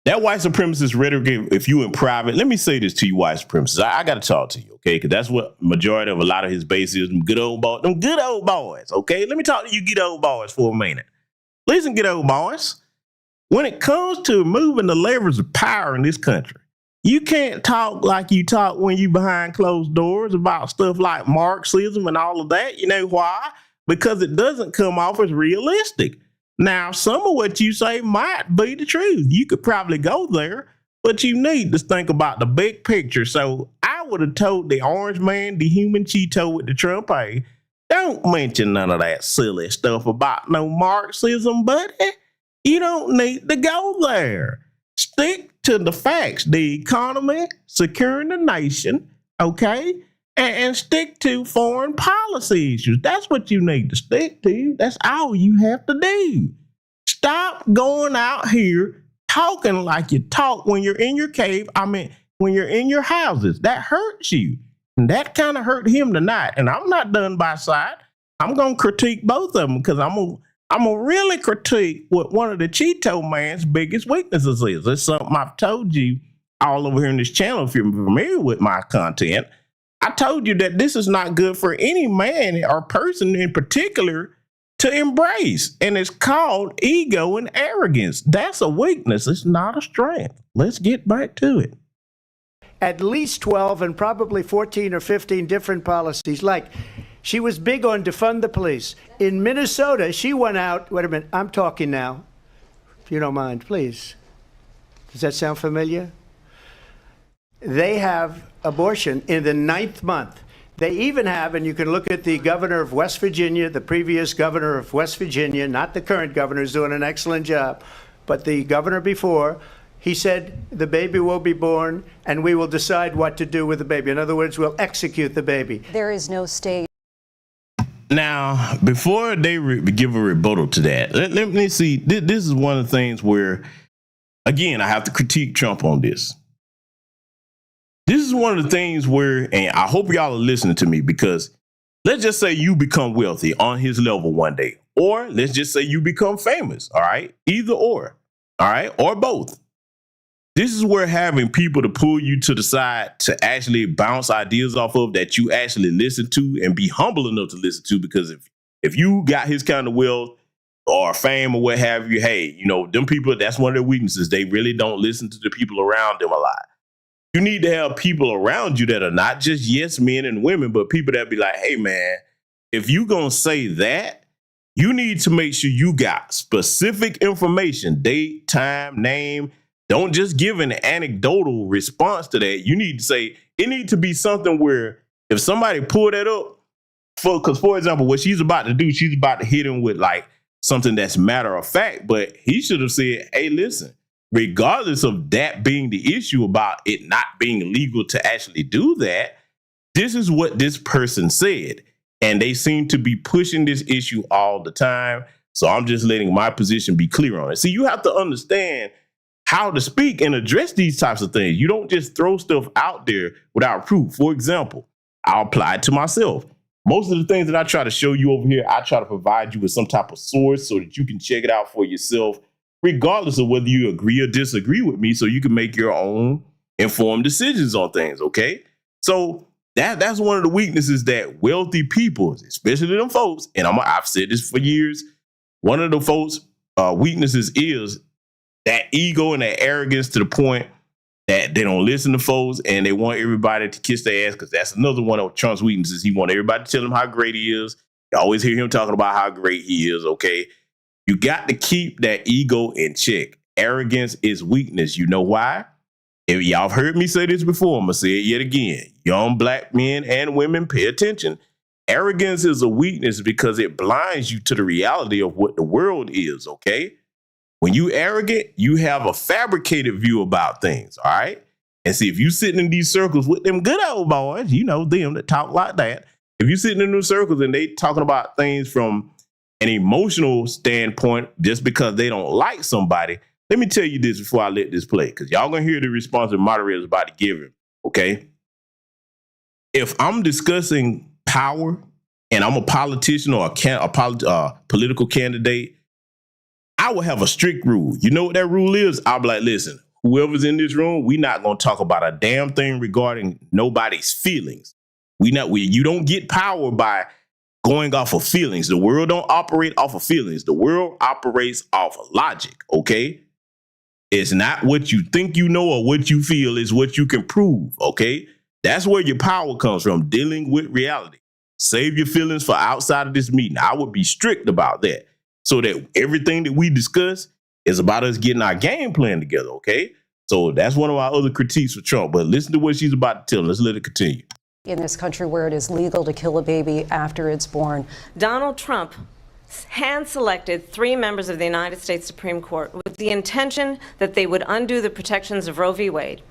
That white supremacist rhetoric, if you in private, let me say this to you, white supremacists. I got to talk to you, okay? Because that's what majority of a lot of his base is, them good old boys, okay? Let me talk to you good old boys for a minute. Listen, good old boys. When it comes to moving the levers of power in this country, you can't talk like you talk when you behind closed doors about stuff like Marxism and all of that. You know why? Because it doesn't come off as realistic. Now, some of what you say might be the truth. You could probably go there, But you need to think about the big picture. So I would have told the orange man, the human Cheeto with the Trump, hey, don't mention none of that silly stuff about no Marxism, buddy. You don't need to go there. Stick to the facts, the economy, securing the nation, okay? And stick to foreign policy issues. That's what you need to stick to. That's all you have to do. Stop going out here talking like you talk when you're in your cave. I mean, when you're in your houses. That hurts you. And that kind of hurt him tonight. And I'm not done by side. I'm going to critique both of them because I'm going to really critique what one of the Cheeto man's biggest weaknesses is. It's something I've told you all over here in this channel if you're familiar with my content. I told you that this is not good for any man or person in particular to embrace. And it's called ego and arrogance. That's a weakness. It's not a strength. Let's get back to it. At least 12 and probably 14 or 15 different policies. Like, she was big on defund the police. In Minnesota, she went out. Wait a minute. I'm talking now. If you don't mind, please. Does that sound familiar? They have abortion in the 9th month. They even have, and you can look at the governor of West Virginia, the previous governor of West Virginia, not the current governor, who's doing an excellent job, but the governor before, he said the baby will be born and we will decide what to do with the baby. In other words, we'll execute the baby. There is no state. Now, before they give a rebuttal to that, let me see. This is one of the things where, again, I have to critique Trump on this. This is one of the things where, and I hope y'all are listening to me, because let's just say you become wealthy on his level one day, or let's just say you become famous, all right? Either or, all right? Or both. This is where having people to pull you to the side to actually bounce ideas off of that you actually listen to and be humble enough to listen to, because if you got his kind of wealth or fame or what have you, hey, you know, them people, that's one of their weaknesses. They really don't listen to the people around them a lot. You need to have people around you that are not just yes men and women, but people that be like, hey, man, if you going to say that, you need to make sure you got specific information, date, time, name. Don't just give an anecdotal response to that. You need to say, it needs to be something where if somebody pull that up, because for example, what she's about to do, she's about to hit him with like something that's matter of fact, but he should have said, hey, listen, regardless of that being the issue about it not being legal to actually do that, this is what this person said. And they seem to be pushing this issue all the time. So I'm just letting my position be clear on it. See, you have to understand how to speak and address these types of things. You don't just throw stuff out there without proof. For example, I'll apply it to myself. Most of the things that I try to show you over here, I try to provide you with some type of source so that you can check it out for yourself, regardless of whether you agree or disagree with me, so you can make your own informed decisions on things, okay? So that's one of the weaknesses that wealthy people, especially them folks, and I've said this for years, one of the folks' weaknesses is that ego and that arrogance to the point that they don't listen to folks and they want everybody to kiss their ass, because that's another one of Trump's weaknesses. He wants everybody to tell him how great he is. You always hear him talking about how great he is, okay? You got to keep that ego in check. Arrogance is weakness. You know why? If y'all have heard me say this before, I'm going to say it yet again. Young black men and women, pay attention. Arrogance is a weakness because it blinds you to the reality of what the world is, okay? When you arrogant, you have a fabricated view about things, all right? And see, if you sitting in these circles with them good old boys, you know, them that talk like that, if you sitting in those circles and they talking about things from an emotional standpoint just because they don't like somebody, let me tell you this before I let this play, because y'all gonna hear the response the moderator's about to give him, okay? If I'm discussing power and I'm a politician or a political candidate, I will have a strict rule. You know what that rule is? I'll be like, listen, whoever's in this room, we're not going to talk about a damn thing regarding nobody's feelings. You don't get power by going off of feelings. The world don't operate off of feelings. The world operates off of logic, okay? It's not what you think you know or what you feel, it's what you can prove, okay? That's where your power comes from, dealing with reality. Save your feelings for outside of this meeting. I would be strict about that, so that everything that we discuss is about us getting our game plan together, okay? So that's one of our other critiques for Trump. But listen to what she's about to tell. Let's let it continue. In this country where it is legal to kill a baby after it's born. Donald Trump hand-selected 3 members of the United States Supreme Court with the intention that they would undo the protections of Roe v. Wade.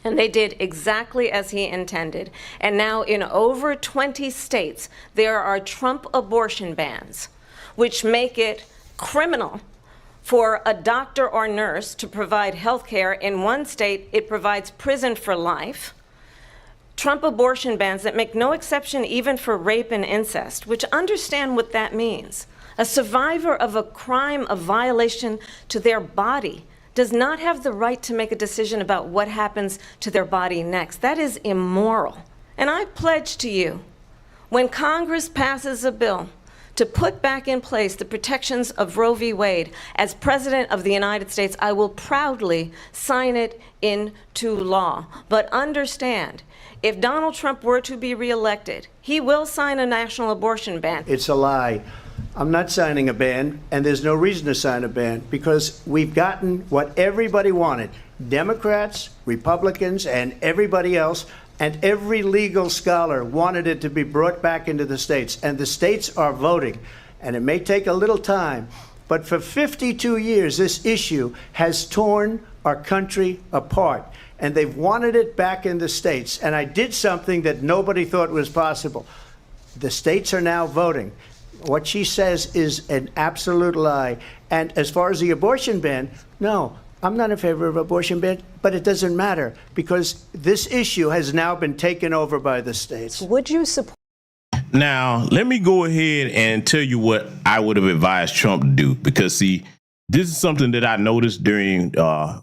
And they did exactly as he intended. And now in over 20 states, there are Trump abortion bans, which make it criminal for a doctor or nurse to provide health care. In one state, it provides prison for life. Trump abortion bans that make no exception even for rape and incest, which understand what that means. A survivor of a crime of violation to their body does not have the right to make a decision about what happens to their body next. That is immoral. And I pledge to you, when Congress passes a bill to put back in place the protections of Roe v. Wade, as President of the United States, I will proudly sign it into law. But understand, if Donald Trump were to be reelected, he will sign a national abortion ban. It's a lie. I'm not signing a ban, and there's no reason to sign a ban because we've gotten what everybody wanted. Democrats, Republicans, and everybody else, and every legal scholar wanted it to be brought back into the states, and the states are voting. And it may take a little time, but for 52 years, this issue has torn our country apart, and they've wanted it back in the states. And I did something that nobody thought was possible. The states are now voting. What she says is an absolute lie. And as far as the abortion ban, no, I'm not in favor of abortion ban, but it doesn't matter because this issue has now been taken over by the states. Would you support? Now, let me go ahead and tell you what I would have advised Trump to do, because, see, this is something that I noticed during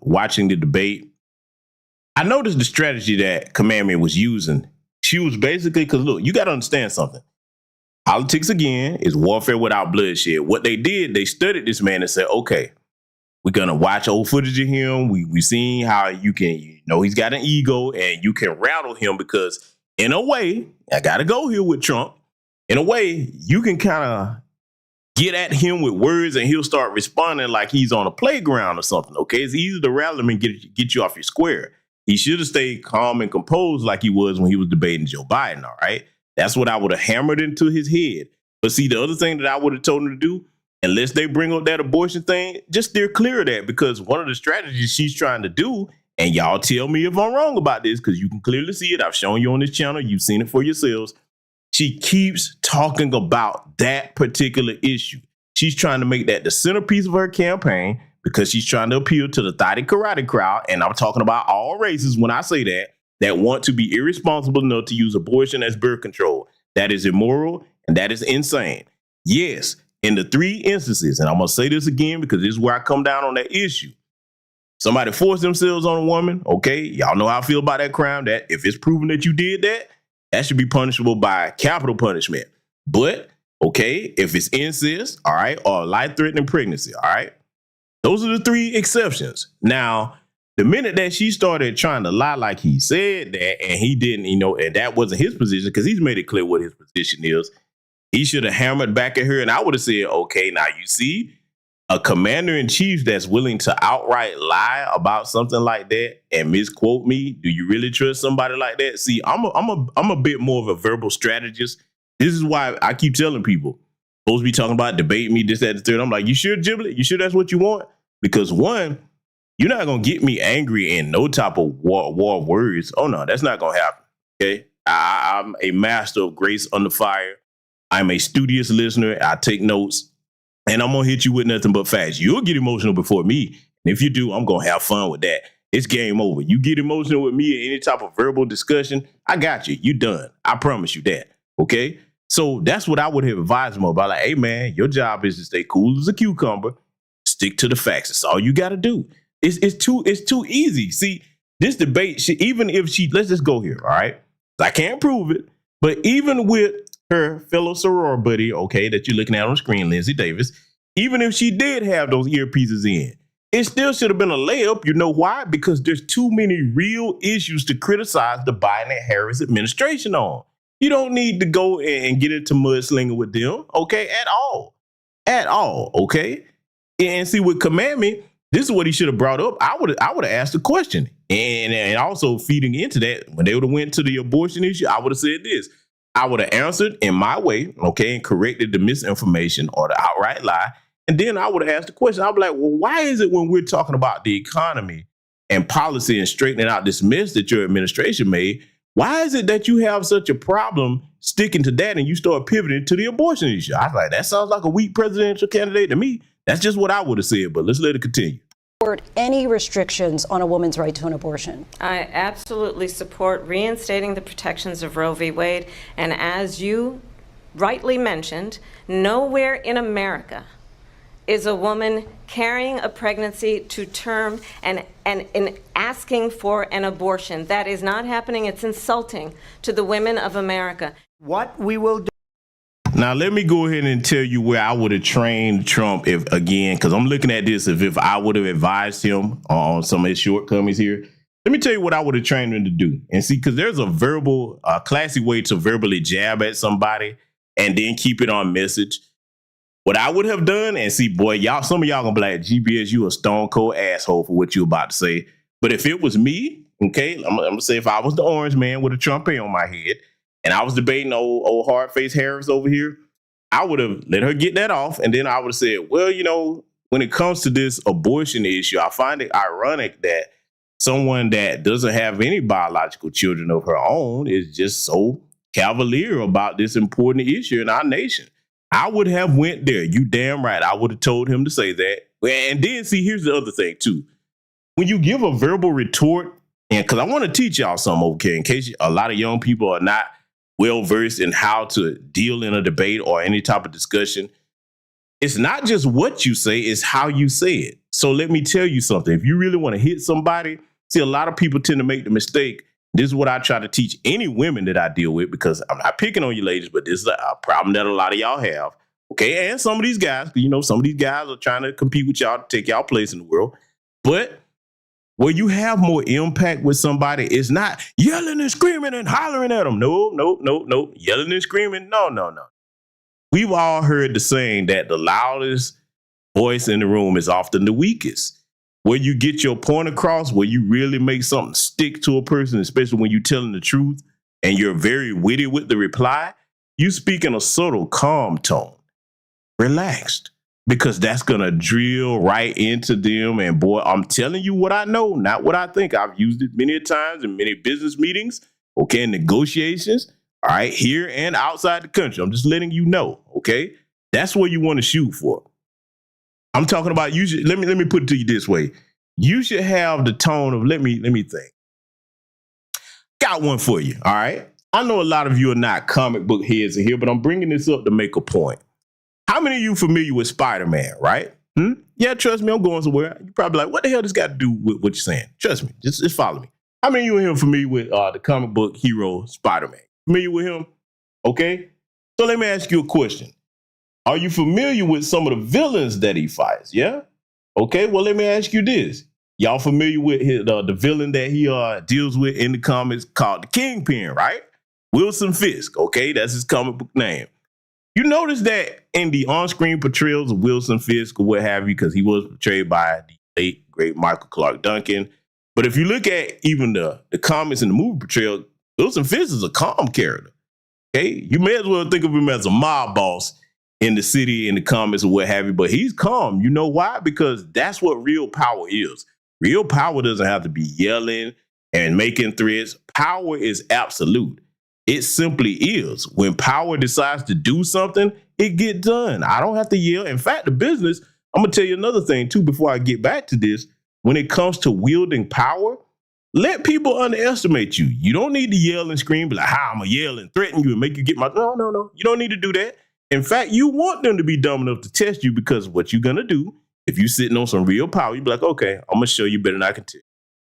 watching the debate. I noticed the strategy that Kamala was using. She was basically, because, look, you got to understand something. Politics, again, is warfare without bloodshed. What they did, they studied this man and said, okay, we're going to watch old footage of him. We've seen how you can, he's got an ego and you can rattle him because, in a way, I got to go here with Trump. In a way, you can kind of get at him with words and he'll start responding like he's on a playground or something, okay? It's easy to rattle him and get you off your square. He should have stayed calm and composed like he was when he was debating Joe Biden, all right? That's what I would have hammered into his head. But see, the other thing that I would have told him to do, unless they bring up that abortion thing, just steer clear of that, because one of the strategies she's trying to do, and y'all tell me if I'm wrong about this, because you can clearly see it. I've shown you on this channel. You've seen it for yourselves. She keeps talking about that particular issue. She's trying to make that the centerpiece of her campaign because she's trying to appeal to the thotty karate crowd. And I'm talking about all races when I say that want to be irresponsible enough to use abortion as birth control. That is immoral and that is insane. Yes, in the 3 instances, and I'm going to say this again because this is where I come down on that issue. Somebody forced themselves on a woman, okay? Y'all know how I feel about that crime, that if it's proven that you did that, that should be punishable by capital punishment. But, okay, if it's incest, all right, or life-threatening pregnancy, all right? Those are the 3 exceptions. Now, the minute that she started trying to lie like he said that and he didn't, and that wasn't his position, because he's made it clear what his position is, he should have hammered back at her. And I would have said, okay, now you see a commander-in-chief that's willing to outright lie about something like that and misquote me. Do you really trust somebody like that? See, I'm a bit more of a verbal strategist. This is why I keep telling people, supposed to be talking about debate me, this, that, the third. I'm like, you sure, Giblet? You sure that's what you want? Because one, you're not going to get me angry in no type of war of words. Oh, no, that's not going to happen, okay? I'm a master of grace under fire. I'm a studious listener. I take notes, and I'm going to hit you with nothing but facts. You'll get emotional before me, and if you do, I'm going to have fun with that. It's game over. You get emotional with me in any type of verbal discussion, I got you. You done. I promise you that, okay? So that's what I would have advised him about. Like, hey, man, your job is to stay cool as a cucumber. Stick to the facts. That's all you got to do. It's too easy. See, this debate, even if let's just go here, all right? I can't prove it, but even with her fellow soror buddy, okay, that you're looking at on the screen, Lindsey Davis, even if she did have those earpieces in, it still should have been a layup. You know why? Because there's too many real issues to criticize the Biden and Harris administration on. You don't need to go and get into mudslinging with them, okay, at all, okay? And see, with Kamala, This is what he should have brought up. I would have asked the question. And also feeding into that, when they would have went to the abortion issue, I would have said this. I would have answered in my way, okay, and corrected the misinformation or the outright lie. And then I would have asked the question. I'd be like, well, why is it when we're talking about the economy and policy and straightening out this mess that your administration made, why is it that you have such a problem sticking to that and you start pivoting to the abortion issue? I was like, that sounds like a weak presidential candidate to me. That's just what I would have said, but let's let it continue. Any restrictions on a woman's right to an abortion? I absolutely support reinstating the protections of Roe v. Wade. And as you rightly mentioned, nowhere in America is a woman carrying a pregnancy to term and asking for an abortion. That is not happening. It's insulting to the women of America. What we will do. Now, let me go ahead and tell you where I would have trained Trump because I'm looking at this if I would have advised him on some of his shortcomings here. Let me tell you what I would have trained him to do. And see, because there's a classy way to verbally jab at somebody and then keep it on message. What I would have done, and see, boy, some of y'all gonna be like, GBS, you a stone cold asshole for what you about to say. But if it was me, okay, I'm gonna say if I was the orange man with a Trump on my head, and I was debating old hard-faced Harris over here, I would have let her get that off. And then I would have said, well, when it comes to this abortion issue, I find it ironic that someone that doesn't have any biological children of her own is just so cavalier about this important issue in our nation. I would have went there. You damn right. I would have told him to say that. And then, see, here's the other thing, too. When you give a verbal retort, and because I want to teach y'all something, okay, in case a lot of young people are not well-versed in how to deal in a debate or any type of discussion. It's not just what you say, it's how you say it. So let me tell you something. If you really want to hit somebody, see, a lot of people tend to make the mistake. This is what I try to teach any women that I deal with, because I'm not picking on you ladies, but this is a problem that a lot of y'all have. Okay, and some of these guys, some of these guys are trying to compete with y'all to take y'all place in the world. But where you have more impact with somebody is not yelling and screaming and hollering at them. No. Yelling and screaming, no. We've all heard the saying that the loudest voice in the room is often the weakest. Where you get your point across, where you really make something stick to a person, especially when you're telling the truth and you're very witty with the reply, you speak in a subtle, calm tone, relaxed. Because that's going to drill right into them. And boy, I'm telling you what I know, not what I think. I've used it many times in many business meetings, okay, negotiations, all right, here and outside the country. I'm just letting you know, okay? That's what you want to shoot for. I'm talking about let me put it to you this way. You should have the tone of, let me think. Got one for you, all right? I know a lot of you are not comic book heads in here, but I'm bringing this up to make a point. How many of you familiar with Spider-Man, right? Yeah, trust me, I'm going somewhere. You're probably like, what the hell does this got to do with what you're saying? Trust me, just follow me. How many of you in here are familiar with the comic book hero Spider-Man? Familiar with him? Okay. So let me ask you a question. Are you familiar with some of the villains that he fights? Yeah? Okay, well, let me ask you this. Y'all familiar with the villain that he deals with in the comics called the Kingpin, right? Wilson Fisk, okay? That's his comic book name. You notice that in the on-screen portrayals of Wilson Fisk or what have you, because he was portrayed by the late, great Michael Clark Duncan. But if you look at even the comics and the movie portrayal, Wilson Fisk is a calm character. Okay, you may as well think of him as a mob boss in the city, in the comics or what have you, but he's calm. You know why? Because that's what real power is. Real power doesn't have to be yelling and making threats. Power is absolute. It simply is. When power decides to do something, it gets done. I don't have to yell. In fact, the business, I'm going to tell you another thing too before I get back to this. When it comes to wielding power, let people underestimate you. You don't need to yell and scream, be like, how I'm going to yell and threaten you and make you get my... No. You don't need to do that. In fact, you want them to be dumb enough to test you, because what you're going to do, if you're sitting on some real power, you'll be like, okay, I'm going to show you better than I can tell.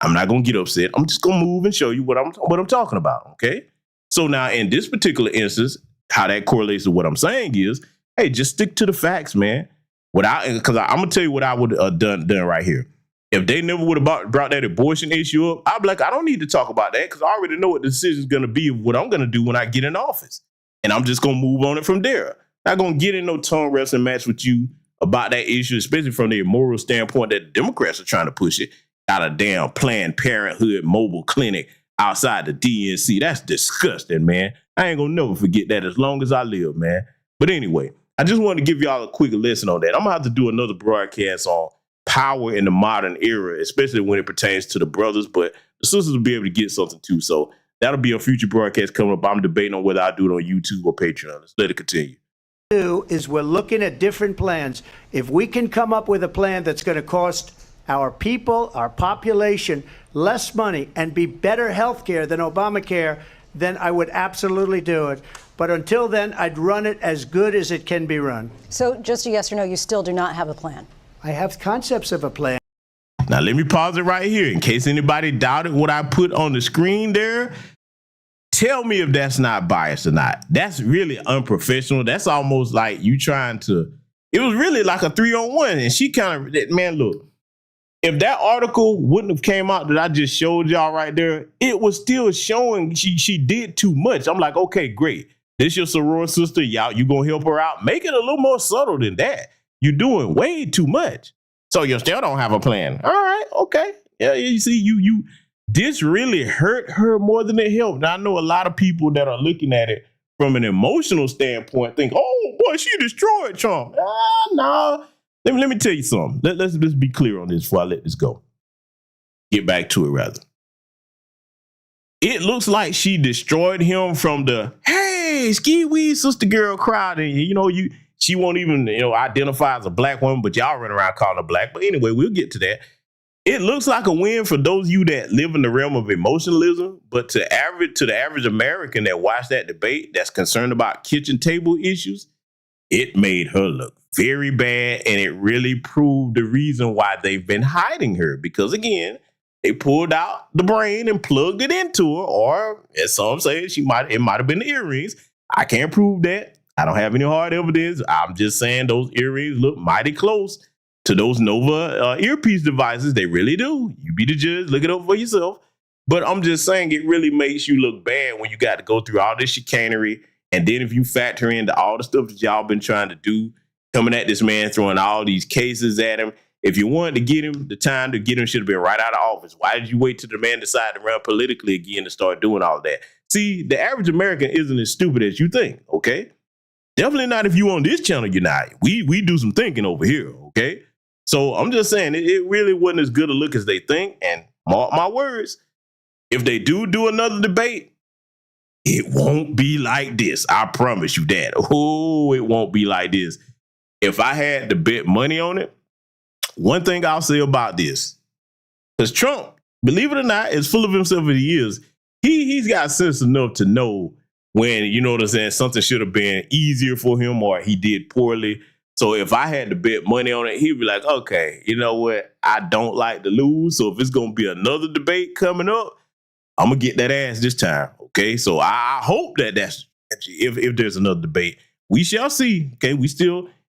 I'm not going to get upset. I'm just going to move and show you what I'm talking about, okay? So now in this particular instance, how that correlates to what I'm saying is, hey, just stick to the facts, man. Because I'm going to tell you what I would have done right here. If they never would have brought that abortion issue up, I'd be like, I don't need to talk about that, because I already know what the decision is going to be of what I'm going to do when I get in office. And I'm just going to move on it from there. Not going to get in no tongue wrestling match with you about that issue, especially from the moral standpoint that the Democrats are trying to push it. Got a damn Planned Parenthood mobile clinic outside the DNC. That's disgusting, man. I ain't gonna never forget that as long as I live, man. But anyway, I just want to give y'all a quick lesson on that. I'm gonna have to do another broadcast on power in the modern era, especially when it pertains to the brothers, but the sisters will be able to get something too. So that'll be a future broadcast coming up. I'm debating on whether I do it on YouTube or Patreon. Let's let it continue. Is we're looking at different plans. If we can come up with a plan that's going to cost our people, our population, less money and be better health care than Obamacare, then I would absolutely do it. But until then, I'd run it as good as it can be run. So just a yes or no, you still do not have a plan? I have concepts of a plan. Now, let me pause it right here in case anybody doubted what I put on the screen there. Tell me if that's not biased or not. That's really unprofessional. That's almost like you trying to, it was really like a 3-on-1. And she kind of, man, look, if that article wouldn't have came out that I just showed y'all right there, it was still showing she did too much. I'm like, okay, great. This your sorority sister. Y'all, you gonna help her out? Make it a little more subtle than that. You're doing way too much. So you still don't have a plan. All right, okay. Yeah, you see, you this really hurt her more than it helped. Now, I know a lot of people that are looking at it from an emotional standpoint think, oh boy, she destroyed Trump. No. Let me tell you something. Let's be clear on this before I let this go. Get back to it, rather. It looks like she destroyed him from the, hey, ski wee sister girl crowd. And, she won't even, identify as a black woman, but y'all run around calling her black. But anyway, we'll get to that. It looks like a win for those of you that live in the realm of emotionalism, but to the average American that watched that debate that's concerned about kitchen table issues, it made her look very bad, and it really proved the reason why they've been hiding her. Because again, they pulled out the brain and plugged it into her, or as some say, it might have been the earrings. I can't prove that. I don't have any hard evidence. I'm just saying those earrings look mighty close to those Nova earpiece devices. They really do. You be the judge. Look it up for yourself. But I'm just saying it really makes you look bad when you got to go through all this chicanery. And then if you factor into all the stuff that y'all been trying to do, coming at this man, throwing all these cases at him. If you wanted to get him, the time to get him should have been right out of office. Why did you wait till the man decided to run politically again to start doing all that? See, the average American isn't as stupid as you think, okay? Definitely not if you on this channel, you're not. We do some thinking over here, okay? So I'm just saying, it really wasn't as good a look as they think. And mark my words, if they do another debate, it won't be like this. I promise you that. Oh, it won't be like this. If I had to bet money on it, one thing I'll say about this, because Trump, believe it or not, as full of himself as he is, he's got sense enough to know when, you know what I'm saying, something should have been easier for him or he did poorly. So if I had to bet money on it, he'd be like, okay, you know what? I don't like to lose. So if it's going to be another debate coming up, I'm going to get that ass this time. Okay. So I hope that's if there's another debate, we shall see. Okay.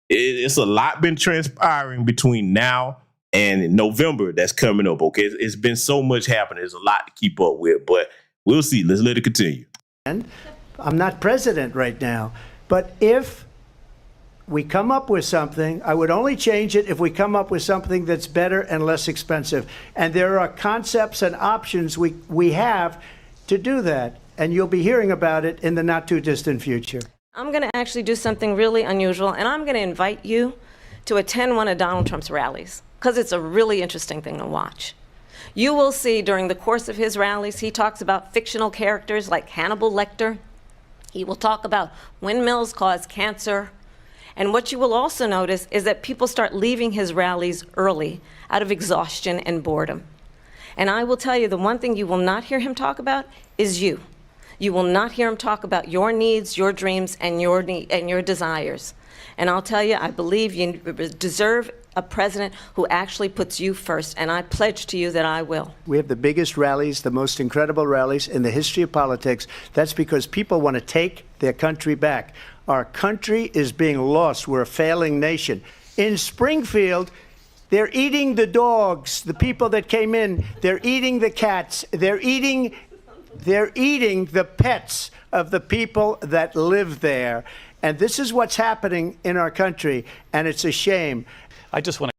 It's a lot been transpiring between now and November that's coming up. Okay. It's been so much happening. There's a lot to keep up with, but we'll see. Let's let it continue. I'm not president right now, but if we come up with something, I would only change it if we come up with something that's better and less expensive. And there are concepts and options we have to do that. And you'll be hearing about it in the not too distant future. I'm going to actually do something really unusual, and I'm going to invite you to attend one of Donald Trump's rallies, because it's a really interesting thing to watch. You will see during the course of his rallies, he talks about fictional characters like Hannibal Lecter. He will talk about windmills cause cancer. And what you will also notice is that people start leaving his rallies early out of exhaustion and boredom. And I will tell you, the one thing you will not hear him talk about is you. You will not hear him talk about your needs, your dreams, and your desires. And I'll tell you, I believe you deserve a president who actually puts you first, and I pledge to you that I will. We have the biggest rallies, the most incredible rallies in the history of politics. That's because people want to take their country back. Our country is being lost. We're a failing nation. In Springfield, they're eating the dogs, the people that came in. They're eating the cats. They're eating the pets of the people that live there. And this is what's happening in our country, and it's a shame. I just want to.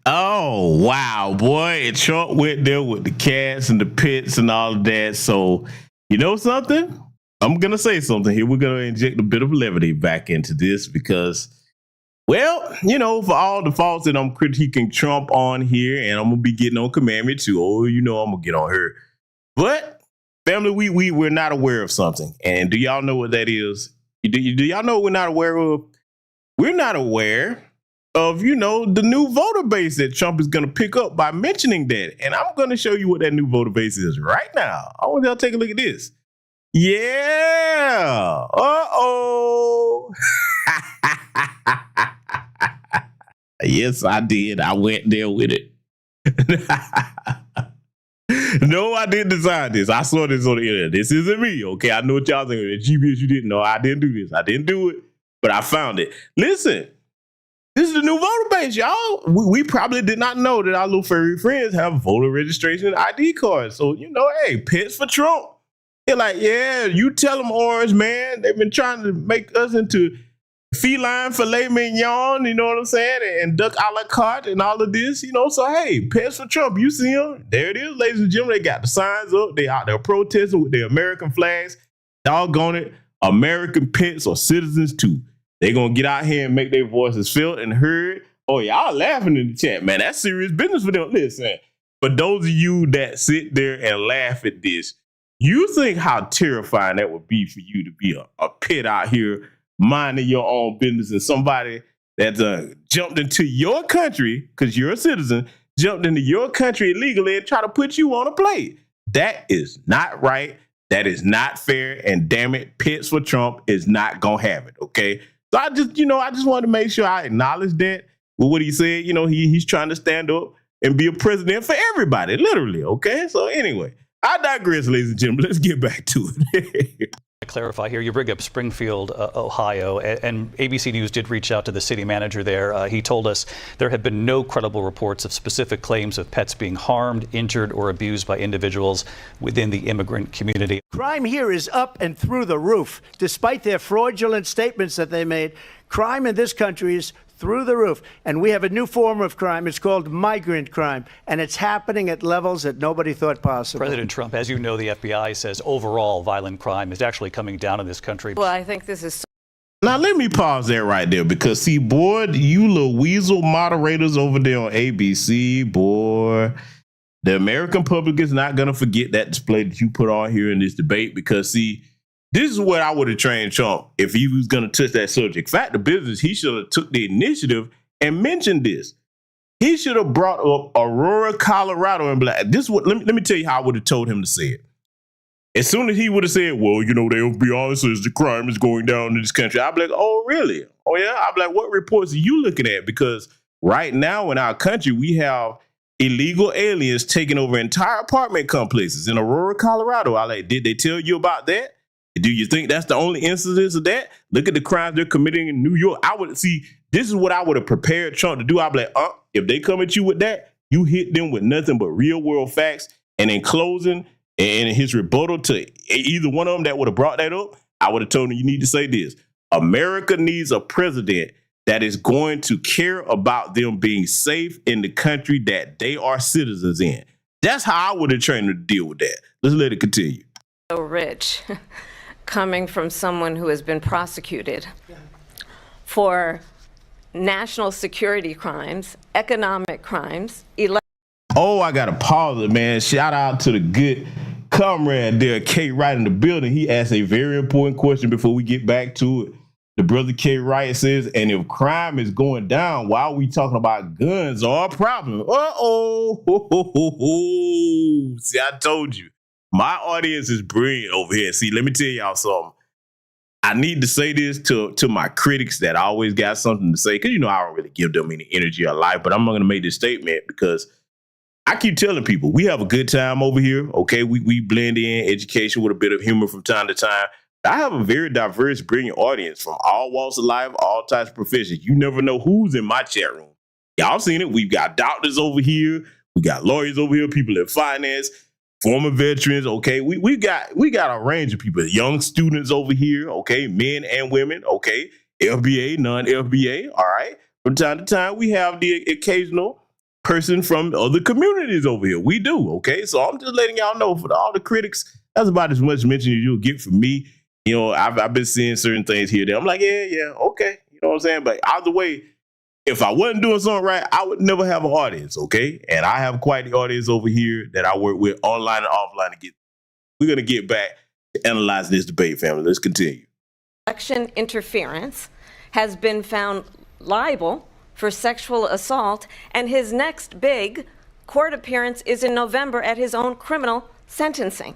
Oh, wow, boy. And Trump went there with the cats and the pits and all of that. So, you know something? I'm going to say something here. We're going to inject a bit of levity back into this because, well, you know, for all the faults that I'm critiquing Trump on here, and I'm going to be getting on Commandment too. Oh, you know I'm going to get on her. But, family, we're not aware of something. And do y'all know what that is? Do y'all know what we're not aware of? We're not aware of, you know, the new voter base that Trump is going to pick up by mentioning that. And I'm going to show you what that new voter base is right now. I want y'all to take a look at this. Yeah. Uh-oh. Yes, I did. I went there with it. No, I didn't design this. I saw this on the internet. This isn't me, okay? I know what y'all thinking. GBS, you didn't know. I didn't do this. I didn't do it, but I found it. Listen. This is the new voter base, y'all. We probably did not know that our little furry friends have voter registration and ID cards. So, you know, hey, pets for Trump. They're like, yeah, you tell them, Orange, man. They've been trying to make us into feline filet mignon, you know what I'm saying? And duck a la carte and all of this, you know. So, hey, pets for Trump. You see them? There it is, ladies and gentlemen. They got the signs up. They out there protesting with their American flags. Doggone it. American pets or citizens, too. They're going to get out here and make their voices felt and heard. Oh, y'all laughing in the chat, man. That's serious business for them. Listen, for those of you that sit there and laugh at this, you think how terrifying that would be for you to be a pet out here minding your own business and somebody that jumped into your country, because you're a citizen, jumped into your country illegally and try to put you on a plate. That is not right. That is not fair. And damn it, pets for Trump is not going to have it, okay? So I just wanted to make sure I acknowledge that with what he said. You know, he's trying to stand up and be a president for everybody, literally. Okay. So anyway, I digress, ladies and gentlemen. Let's get back to it. Clarify here. You bring up Springfield, Ohio, and ABC News did reach out to the city manager there. He told us there have been no credible reports of specific claims of pets being harmed, injured, or abused by individuals within the immigrant community. Crime here is up and through the roof. Despite their fraudulent statements that they made, crime in this country is through the roof. And we have a new form of crime. It's called migrant crime. And it's happening at levels that nobody thought possible. President Trump, as you know, the FBI says overall violent crime is actually coming down in this country. Well, I think this is. Now, let me pause there right there because, see, boy, you little weasel moderators over there on ABC, boy, the American public is not going to forget that display that you put on here in this debate because, see, this is what I would have trained Trump if he was going to touch that subject. Fact of business, he should have took the initiative and mentioned this. He should have brought up Aurora, Colorado, and black. This what let me tell you how I would have told him to say it. As soon as he would have said, well, you know, the FBI says the crime is going down in this country, I'd be like, oh, really? Oh, yeah? I'd be like, what reports are you looking at? Because right now in our country, we have illegal aliens taking over entire apartment complexes in Aurora, Colorado. I like, did they tell you about that? Do you think that's the only incidence of that? Look at the crimes they're committing in New York. I would see, this is what I would have prepared Trump to do. I'd be like, if they come at you with that, you hit them with nothing but real world facts. And in closing, and his rebuttal to either one of them that would have brought that up, I would have told him, you need to say this. America needs a president that is going to care about them being safe in the country that they are citizens in. That's how I would have trained him to deal with that. Let's let it continue. So rich. Coming from someone who has been prosecuted for national security crimes, economic crimes. Oh, I got to pause it, man. Shout out to the good comrade there, K. Wright in the building. He asked a very important question before we get back to it. The brother K. Wright says, and if crime is going down, why are we talking about guns are a problem? Uh-oh. See, I told you. My audience is brilliant over here. See, let me tell y'all something. I need to say this to my critics that always got something to say, because, you know, I don't really give them any energy or life, but I'm going to make this statement because I keep telling people we have a good time over here. Okay, we blend in education with a bit of humor from time to time. I have a very diverse, brilliant audience from all walks of life, all types of professions. You never know who's in my chat room. Y'all seen it. We've got doctors over here. We got lawyers over here, people in finance, former veterans, okay? We got a range of people, young students over here, okay, men and women, okay, FBA, non-FBA, all right? From time to time, we have the occasional person from other communities over here. We do, okay? So I'm just letting y'all know, for all the critics, that's about as much mention as you'll get from me. You know, I've been seeing certain things here and there. I'm like, yeah, okay. You know what I'm saying? But either way, if I wasn't doing something right, I would never have an audience, okay? And I have quite the audience over here that I work with online and offline to get. We're going to get back to analyze this debate, family. Let's continue. Election interference, has been found liable for sexual assault, and his next big court appearance is in November at his own criminal sentencing.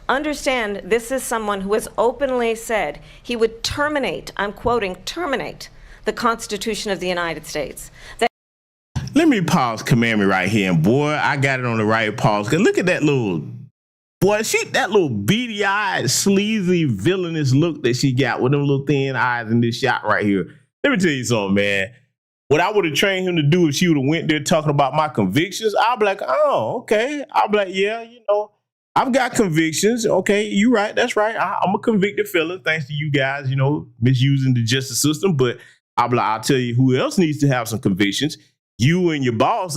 Understand, this is someone who has openly said he would terminate, I'm quoting, terminate the Constitution of the United States. Let me pause Command right here, and boy, I got it on the right pause. Cause look at that little boy, that little beady-eyed, sleazy, villainous look that she got with them little thin eyes in this shot right here. Let me tell you something, man. What I would have trained him to do if she would have went there talking about my convictions, I'd be like, oh, okay. I'd be like, yeah, you know, I've got convictions. Okay, you right. That's right. I'm a convicted felon, thanks to you guys, you know, misusing the justice system. But I'll tell you who else needs to have some convictions. You and your boss,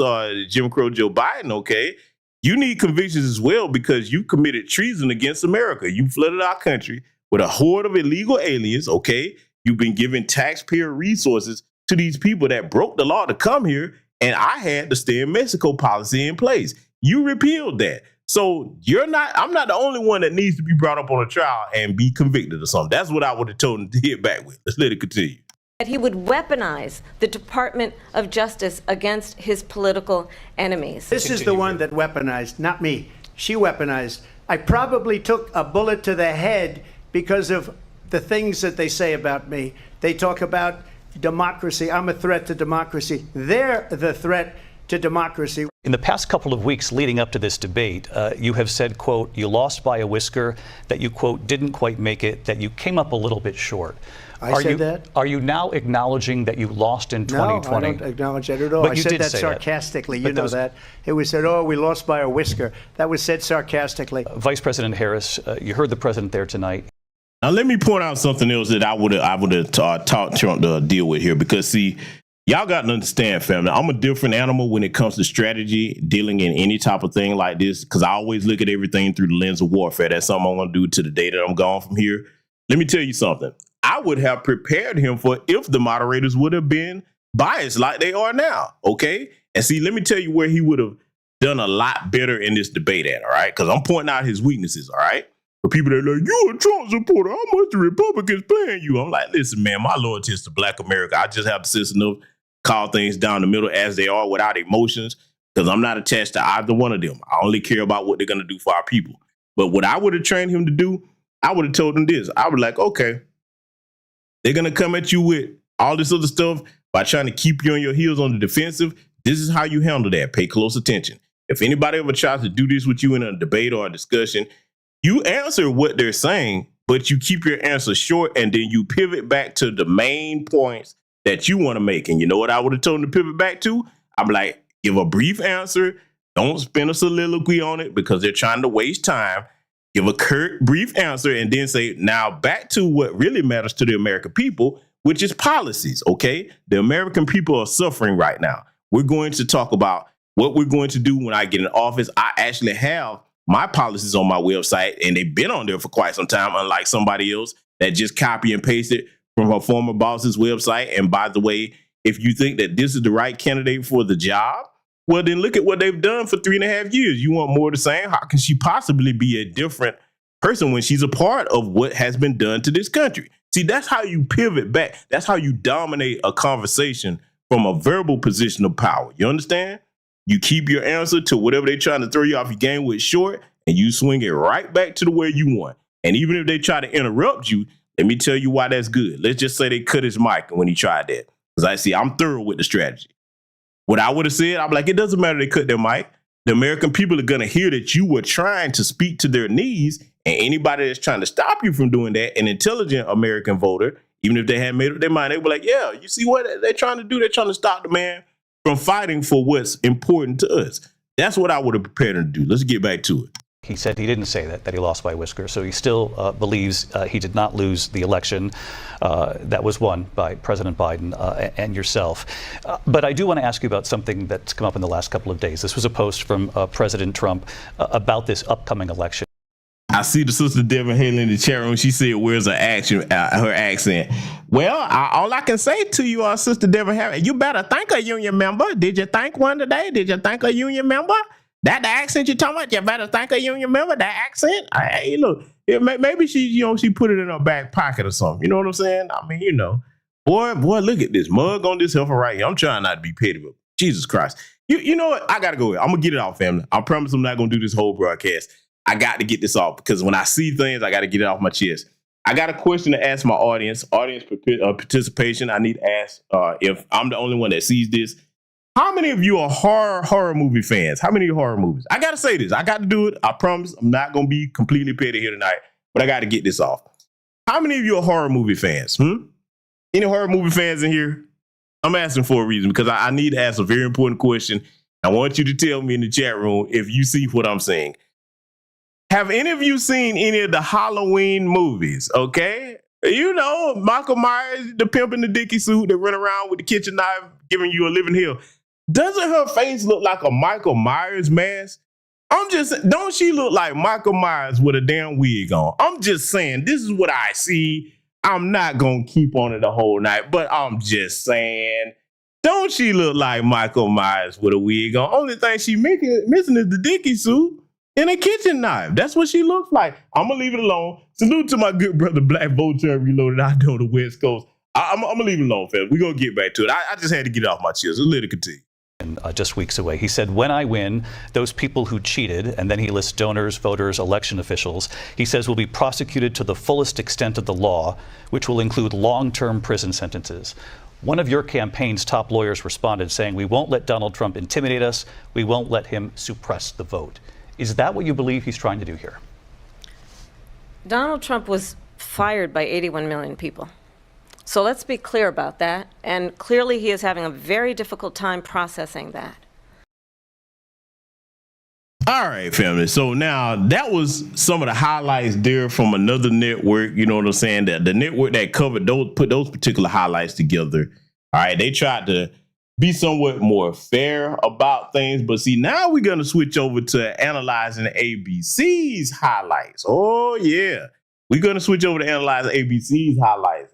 Jim Crow Joe Biden, okay? You need convictions as well because you committed treason against America. You flooded our country with a horde of illegal aliens, okay? You've been giving taxpayer resources to these people that broke the law to come here, and I had the stay in Mexico policy in place. You repealed that. So I'm not the only one that needs to be brought up on a trial and be convicted or something. That's what I would have told him to hit back with. Let's let it continue. That he would weaponize the Department of Justice against his political enemies. This is the one that weaponized, not me. She weaponized. I probably took a bullet to the head because of the things that they say about me. They talk about democracy. I'm a threat to democracy. They're the threat to democracy. In the past couple of weeks leading up to this debate, you have said, quote, you lost by a whisker, that you, quote, didn't quite make it, that you came up a little bit short. I said that? Are you now acknowledging that you lost in 2020? No, I don't acknowledge that at all. But I you said did that say sarcastically. That. You know that. It was said, oh, we lost by a whisker. That was said sarcastically. Vice President Harris, you heard the president there tonight. Now, let me point out something else that I would have taught Trump to deal with here, because, see, y'all got to understand, family, I'm a different animal when it comes to strategy, dealing in any type of thing like this, because I always look at everything through the lens of warfare. That's something I'm going to do to the day that I'm gone from here. Let me tell you something. I would have prepared him for if the moderators would have been biased like they are now, okay? And see, let me tell you where he would have done a lot better in this debate at, all right? Because I'm pointing out his weaknesses, all right? For people that are like, you a Trump supporter, how much the Republicans paying you? I'm like, listen, man, my loyalty is to Black America. I just have the sense enough to call things down the middle as they are without emotions, because I'm not attached to either one of them. I only care about what they're going to do for our people. But what I would have trained him to do, I would have told him this. I would like, okay, they're going to come at you with all this other stuff by trying to keep you on your heels on the defensive. This is how you handle that. Pay close attention. If anybody ever tries to do this with you in a debate or a discussion, you answer what they're saying, but you keep your answer short, and then you pivot back to the main points that you want to make. And you know what I would have told them to pivot back to? I'm like, give a brief answer. Don't spend a soliloquy on it because they're trying to waste time. Give a curt, brief answer, and then say, now back to what really matters to the American people, which is policies, okay? The American people are suffering right now. We're going to talk about what we're going to do when I get in office. I actually have my policies on my website, and they've been on there for quite some time, unlike somebody else that just copy and paste it from her former boss's website. And by the way, if you think that this is the right candidate for the job, well, then look at what they've done for 3.5 years. You want more of the same? How can she possibly be a different person when she's a part of what has been done to this country? See, that's how you pivot back. That's how you dominate a conversation from a verbal position of power. You understand? You keep your answer to whatever they're trying to throw you off your game with short, and you swing it right back to the way you want. And even if they try to interrupt you, let me tell you why that's good. Let's just say they cut his mic when he tried that. Because I'm thorough with the strategy. What I would have said, I'm like, it doesn't matter they cut their mic. The American people are going to hear that you were trying to speak to their needs, and anybody that's trying to stop you from doing that, an intelligent American voter, even if they hadn't made up their mind, they were like, yeah, you see what they're trying to do? They're trying to stop the man from fighting for what's important to us. That's what I would have prepared him to do. Let's get back to it. He said he didn't say that he lost by a whisker. So he still believes he did not lose the election that was won by President Biden and yourself. But I do want to ask you about something that's come up in the last couple of days. This was a post from President Trump about this upcoming election. I see the sister Devin Haley in the chat room. She said, "Where's her accent?" Well, all I can say to you, Sister Devin Haley, you better thank a union member. Did you thank one today? Did you thank a union member? That the accent you're talking about? You better thank a union member. That accent? Look, maybe she put it in her back pocket or something. You know what I'm saying? I mean, boy, look at this mug on this heifer right here. I'm trying not to be petty, but Jesus Christ. You know what? I gotta go. I'm gonna get it off, family. I promise I'm not gonna do this whole broadcast. I got to get this off because when I see things, I got to get it off my chest. I got a question to ask my audience participation. I need to ask if I'm the only one that sees this. How many of you are horror movie fans? How many horror movies? I got to say this. I got to do it. I promise I'm not going to be completely petty here tonight, but I got to get this off. How many of you are horror movie fans? Any horror movie fans in here? I'm asking for a reason because I need to ask a very important question. I want you to tell me in the chat room if you see what I'm saying. Have any of you seen any of the Halloween movies? Okay. Michael Myers, the pimp in the dicky suit that run around with the kitchen knife, giving you a living hell. Doesn't her face look like a Michael Myers mask? Don't she look like Michael Myers with a damn wig on? I'm just saying, this is what I see. I'm not going to keep on it the whole night, but I'm just saying, don't she look like Michael Myers with a wig on? Only thing she missing is the dicky suit and a kitchen knife. That's what she looks like. I'm going to leave it alone. Salute to my good brother, Black Vulture Reloaded. I know the West Coast. I'm going to leave it alone, fam. We're going to get back to it. I just had to get it off my chest. Let it continue. Just weeks away. He said, when I win, those people who cheated, and then he lists donors, voters, election officials, he says will be prosecuted to the fullest extent of the law, which will include long-term prison sentences. One of your campaign's top lawyers responded saying, we won't let Donald Trump intimidate us. We won't let him suppress the vote. Is that what you believe he's trying to do here? Donald Trump was fired by 81 million people. So let's be clear about that. And clearly he is having a very difficult time processing that. All right, family. So now that was some of the highlights there from another network. You know what I'm saying? The network that put those particular highlights together. All right. They tried to be somewhat more fair about things. But see, now we're going to switch over to analyzing ABC's highlights. Oh, yeah. We're going to switch over to analyzing ABC's highlights.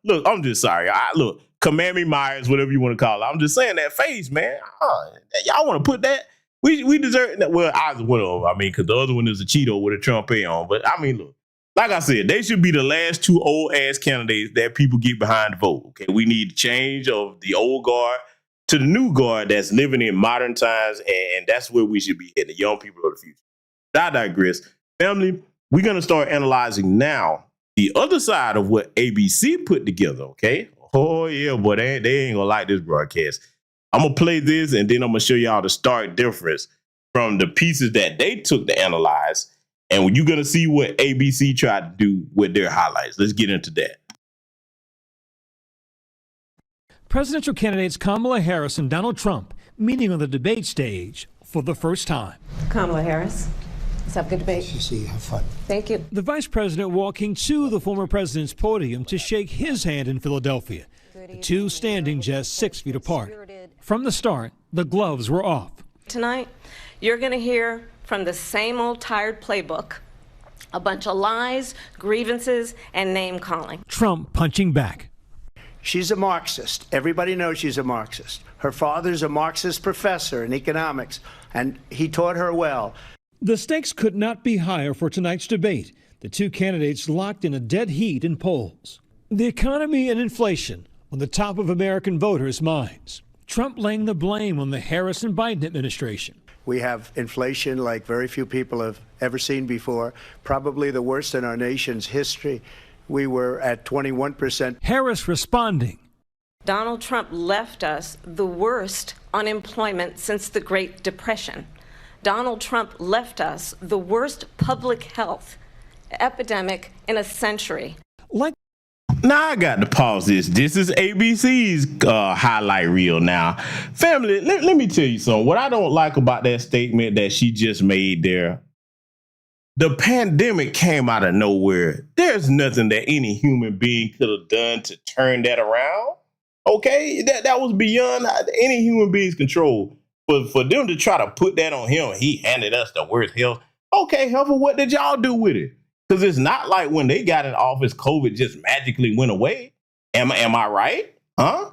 Look, I'm just sorry. Look, Kamala Myers, whatever you want to call it. I'm just saying that face, man. Y'all want to put that? We deserve that. Well, I was one of them. I mean, because the other one is a Cheeto with a Trump A on. But I mean, look, like I said, they should be the last two old ass candidates that people get behind to vote. Okay, we need a change of the old guard to the new guard that's living in modern times, and that's where we should be heading, the young people of the future. I digress. Family, we're going to start analyzing now the other side of what ABC put together, okay? Oh, yeah, boy, they ain't going to like this broadcast. I'm going to play this, and then I'm going to show y'all the stark difference from the pieces that they took to analyze, and you're going to see what ABC tried to do with their highlights. Let's get into that. Presidential candidates Kamala Harris and Donald Trump meeting on the debate stage for the first time. Kamala Harris, let's have a good debate. See, have fun. Thank you. The vice president walking to the former president's podium to shake his hand in Philadelphia, the two standing just 6 feet apart. From the start, the gloves were off. Tonight, you're going to hear from the same old tired playbook, a bunch of lies, grievances, and name-calling. Trump punching back. She's a Marxist. Everybody knows she's a Marxist. Her father's a Marxist professor in economics, and he taught her well. The stakes could not be higher for tonight's debate. The two candidates locked in a dead heat in polls. The economy and inflation on the top of American voters' minds. Trump laying the blame on the Harris and Biden administration. We have inflation like very few people have ever seen before, probably the worst in our nation's history. We were at 21%. Harris responding. Donald Trump left us the worst unemployment since the Great Depression. Donald Trump left us the worst public health epidemic in a century. Now I got to pause this. This is ABC's highlight reel now. Family, let me tell you something. What I don't like about that statement that she just made there, The pandemic came out of nowhere. There's nothing that any human being could have done to turn that around. Okay, that was beyond any human being's control. But for them to try to put that on him, he handed us the worst health. Okay, Helfer, what did y'all do with it? Because it's not like when they got in office, COVID just magically went away. Am I right? Huh?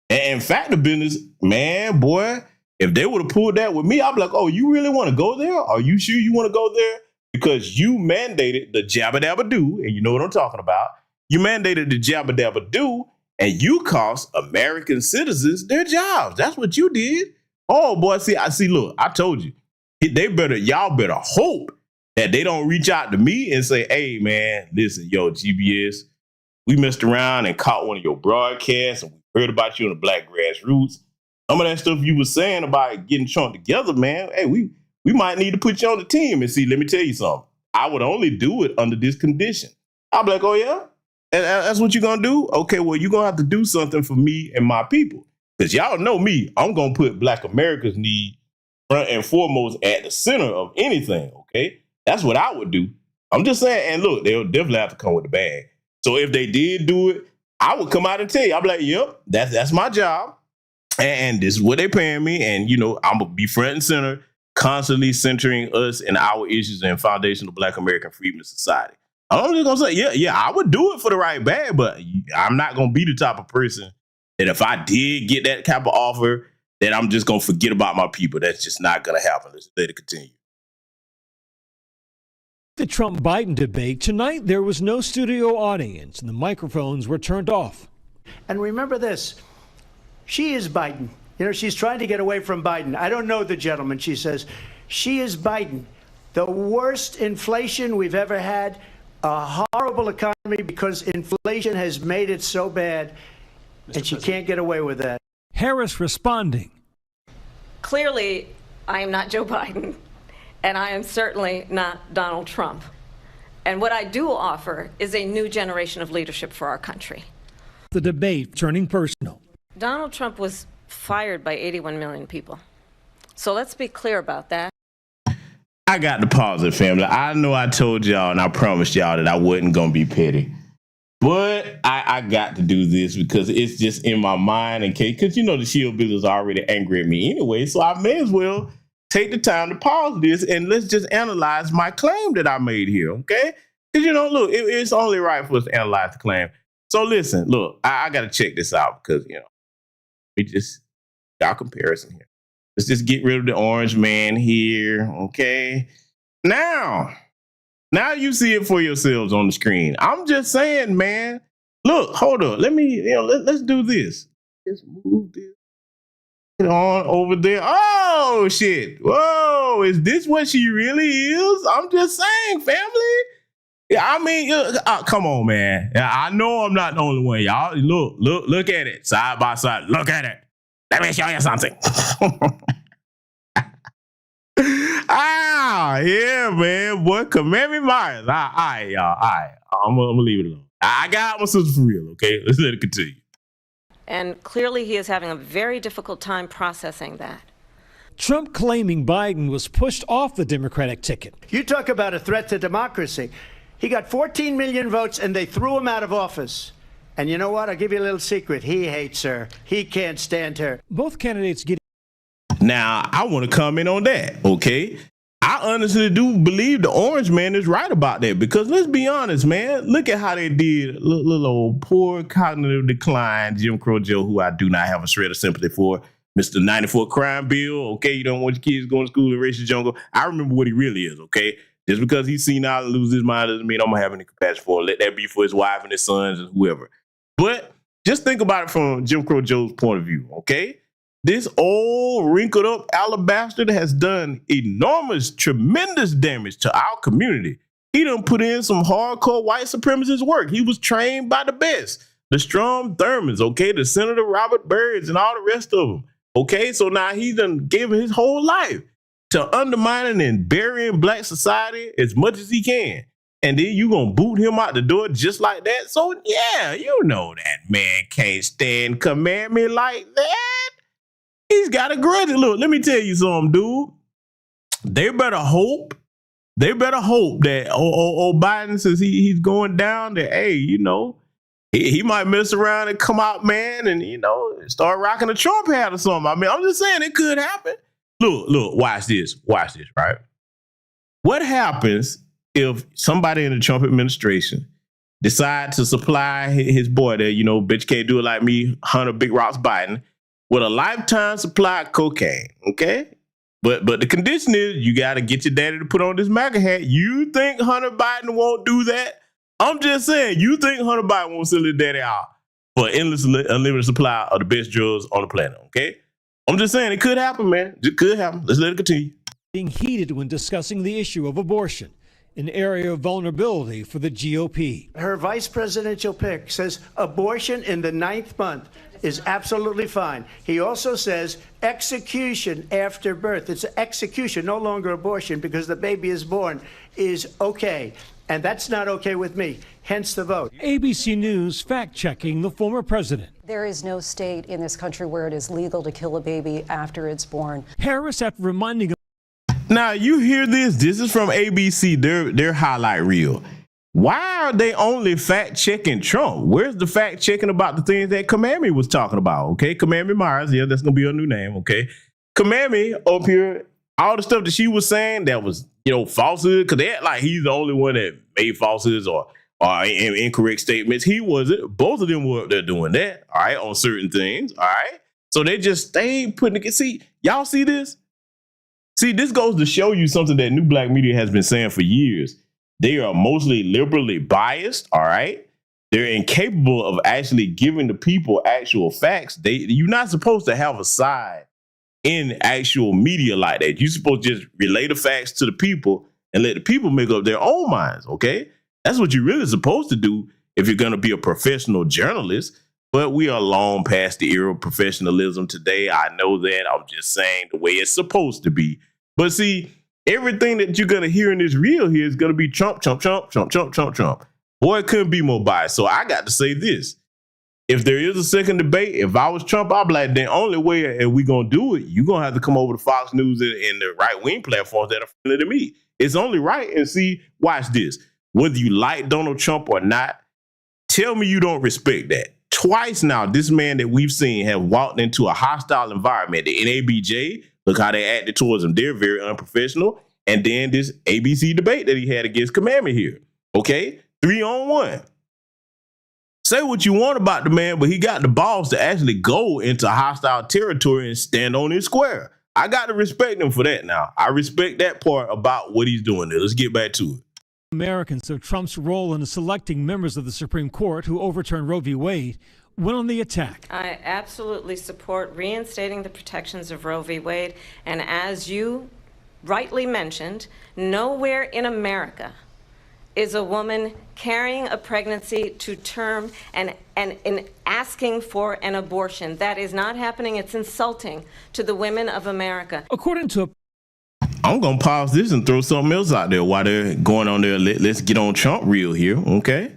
And in fact, the business, man, boy, if they would have pulled that with me, I'd be like, oh, you really want to go there? Are you sure you want to go there? Because you mandated the jabba dabba do, and you know what I'm talking about. You mandated the jabba dabba do, and you cost American citizens their jobs. That's what you did. Oh boy, look, I told you. Y'all better hope that they don't reach out to me and say, hey man, listen, yo, GBS, we messed around and caught one of your broadcasts and we heard about you in the black grassroots. Some of that stuff you were saying about getting Trump together, man, hey, we might need to put you on the team. And see, let me tell you something. I would only do it under this condition. I'll be like, oh yeah? And that's what you're going to do? Okay, well, you're going to have to do something for me and my people. Because y'all know me, I'm going to put Black America's need front and foremost at the center of anything, okay? That's what I would do. I'm just saying, and look, they'll definitely have to come with the bag. So if they did do it, I would come out and tell you. I'd be like, yep, that's my job. And this is what they're paying me. And, you know, I'm going to be front and center, constantly centering us and our issues and foundation of Black American Freedmen Society. I'm just going to say, yeah, I would do it for the right bag, but I'm not going to be the type of person that if I did get that type of offer, that I'm just going to forget about my people. That's just not going to happen. Let's let it continue. The Trump-Biden debate, tonight there was no studio audience and the microphones were turned off. And remember this, she is Biden. You know, she's trying to get away from Biden. I don't know the gentleman, she says. She is Biden. The worst inflation we've ever had, a horrible economy because inflation has made it so bad, and she can't get away with that. Harris responding. Clearly, I am not Joe Biden, and I am certainly not Donald Trump. And what I do offer is a new generation of leadership for our country. The debate turning personal. Donald Trump was fired by 81 million people. So let's be clear about that. I got to pause it, family. I know I told y'all and I promised y'all that I wasn't going to be petty. But I got to do this because it's just in my mind, because you know the Shield Bill is already angry at me anyway, so I may as well take the time to pause this and let's just analyze my claim that I made here, okay? Because, you know, look, it's only right for us to analyze the claim. So listen, look, I got to check this out because, you know, we just got comparison here. Let's just get rid of the orange man here, okay? Now you see it for yourselves on the screen. I'm just saying, man. Look, hold on. Let's do this. Let's move this on over there. Oh, shit. Whoa, is this what she really is? I'm just saying, family. Yeah, I mean, come on, man. I know I'm not the only one. Y'all, look at it. Side by side. Look at it. Let me show you something. Yeah, man. Boy, command me Myers. All right, y'all. All right. I'm going to leave it alone. I got my sister for real, okay? Let's let it continue. And clearly he is having a very difficult time processing that. Trump claiming Biden was pushed off the Democratic ticket. You talk about a threat to democracy. He got 14 million votes and they threw him out of office. And you know what? I'll give you a little secret. He hates her. He can't stand her. Both candidates get. Now, I want to comment on that, okay? I honestly do believe the orange man is right about that because let's be honest, man. Look at how they did little old poor cognitive decline Jim Crow Joe, who I do not have a shred of sympathy for. Mr. 94 crime bill, okay? You don't want your kids going to school in racist jungle. I remember what he really is, okay? Just because he's seen out and lose his mind doesn't mean I'm going to have any compassion for him. Let that be for his wife and his sons and whoever. But just think about it from Jim Crow Joe's point of view, okay? This old wrinkled up alabaster has done enormous, tremendous damage to our community. He done put in some hardcore white supremacist work. He was trained by the best, the Strom Thurmans, okay, the Senator Robert Byrds and all the rest of them. Okay, so now he done given his whole life to undermining and burying Black society as much as he can. And then you gonna boot him out the door just like that? So yeah, you know that man can't stand command me like that. He's got a grudge. Look, let me tell you something, dude. They better hope they better hope that Biden, since he's going down there, hey, you know, he might mess around and come out, man, and, you know, start rocking a Trump hat or something. I mean, I'm just saying it could happen. Look, watch this, right? What happens if somebody in the Trump administration decide to supply his boy there, you know, bitch can't do it like me, Hunter Big Rocks Biden, with a lifetime supply of cocaine, okay? But the condition is you got to get your daddy to put on this MAGA hat. You think Hunter Biden won't do that? I'm just saying, you think Hunter Biden won't sell his daddy out for endless, unlimited supply of the best drugs on the planet, okay? I'm just saying, it could happen, man. It could happen. Let's let it continue. Being heated when discussing the issue of abortion, an area of vulnerability for the GOP. Her vice presidential pick says abortion in the 9th month is absolutely fine. He also says execution after birth. It's execution, no longer abortion, because the baby is born, is okay. And that's not okay with me, hence the vote. ABC News fact-checking the former president. There is no state in this country where it is legal to kill a baby after it's born. Harris, after reminding Now, you hear this. This is from ABC, their highlight reel. Why are they only fact-checking Trump? Where's the fact-checking about the things that Kamami was talking about? Okay, Kamami Myers, yeah, that's going to be a new name, okay? Kamami up here, all the stuff that she was saying that was, you know, falsehood, because they act like he's the only one that made falsehoods or incorrect statements. He wasn't. Both of them were up there doing that, all right, on certain things, all right? So they just stayed putting it. See, y'all see this? See, this goes to show you something that New Black Media has been saying for years. They are mostly liberally biased, all right? They're incapable of actually giving the people actual facts. You're not supposed to have a side in actual media like that. You're supposed to just relay the facts to the people and let the people make up their own minds, okay? That's what you're really supposed to do if you're going to be a professional journalist. But we are long past the era of professionalism today. I know that. I'm just saying the way it's supposed to be. But see, everything that you're going to hear in this reel here is going to be Trump, Trump, Trump, Trump, Trump, Trump, Trump. Boy, it couldn't be more biased. So I got to say this. If there is a second debate, if I was Trump, I'd be like, the only way if we going to do it, you're going to have to come over to Fox News and the right-wing platforms that are friendly to me. It's only right. And see, watch this. Whether you like Donald Trump or not, tell me you don't respect that. Twice now, this man that we've seen have walked into a hostile environment. The NABJ, look how they acted towards him. They're very unprofessional. And then this ABC debate that he had against Kamami here. Okay? 3-on-1. Say what you want about the man, but he got the balls to actually go into hostile territory and stand on his square. I got to respect him for that now. I respect that part about what he's doing there. Let's get back to it. Americans of Trump's role in selecting members of the Supreme Court who overturned Roe v. Wade went on the attack. I absolutely support reinstating the protections of Roe v. Wade. And as you rightly mentioned, nowhere in America is a woman carrying a pregnancy to term and in asking for an abortion. That is not happening. It's insulting to the women of America. According to I'm going to pause this and throw something else out there while they're going on there. Let's get on Trump reel here, okay?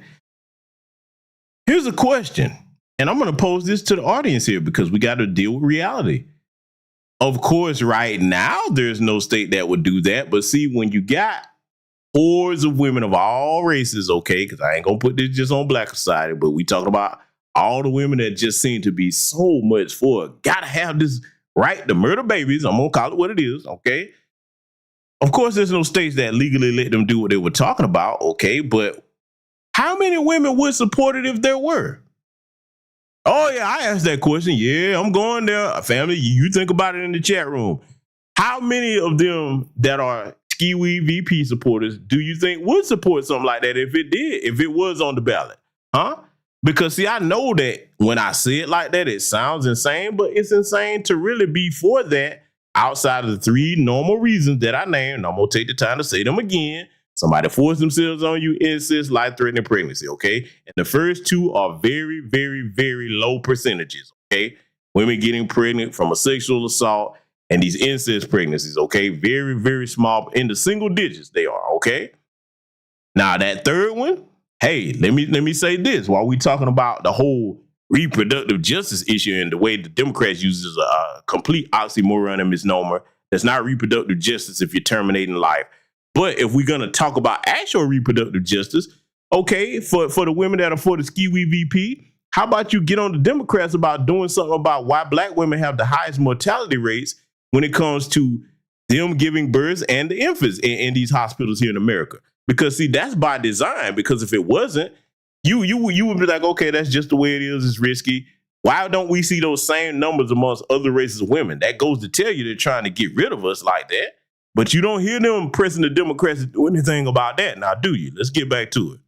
Here's a question, and I'm going to pose this to the audience here because we got to deal with reality. Of course, right now, there's no state that would do that. But see, when you got hordes of women of all races, okay, because I ain't going to put this just on Black society, but we talking about all the women that just seem to be so much for, got to have this right to murder babies. I'm going to call it what it is, okay? Of course, there's no states that legally let them do what they were talking about, okay? But how many women would support it if there were? Oh, yeah, I asked that question. Yeah, I'm going there. Family, you think about it in the chat room. How many of them that are Ski-Wee VP supporters do you think would support something like that if it did, if it was on the ballot? Huh? Because, see, I know that when I say it like that, it sounds insane, but it's insane to really be for that outside of the 3 normal reasons that I named. And I'm going to take the time to say them again. Somebody force themselves on you, incest, life-threatening pregnancy, okay? And the first 2 are very, very, very low percentages, okay? Women getting pregnant from a sexual assault and these incest pregnancies, okay? Very, very small, in the single digits they are, okay? Now, that third one, hey, let me say this while we talking about the whole reproductive justice issue and the way the Democrats uses a complete oxymoron and misnomer. That's not reproductive justice if you're terminating life. But if we're gonna talk about actual reproductive justice, okay, for the women that are for the ski-wee VP, how about you get on the Democrats about doing something about why black women have the highest mortality rates when it comes to them giving birth and the infants in these hospitals here in America? Because see, that's by design. Because if it wasn't, you would be like, okay, that's just the way it is. It's risky. Why don't we see those same numbers amongst other races of women? That goes to tell you they're trying to get rid of us like that. But you don't hear them pressing the Democrats to do anything about that. Now, do you? Let's get back to it.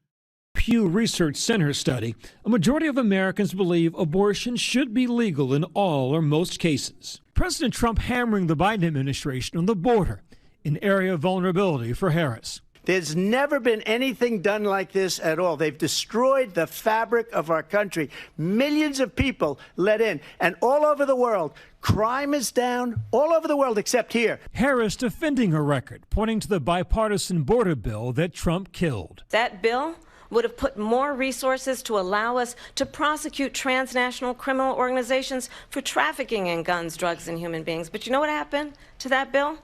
Pew Research Center study, a majority of Americans believe abortion should be legal in all or most cases. President Trump hammering the Biden administration on the border, an area of vulnerability for Harris. There's never been anything done like this at all. They've destroyed the fabric of our country. Millions of people let in. And all over the world, crime is down all over the world except here. Harris defending her record, pointing to the bipartisan border bill that Trump killed. That bill would have put more resources to allow us to prosecute transnational criminal organizations for trafficking in guns, drugs, and human beings. But you know what happened to that bill?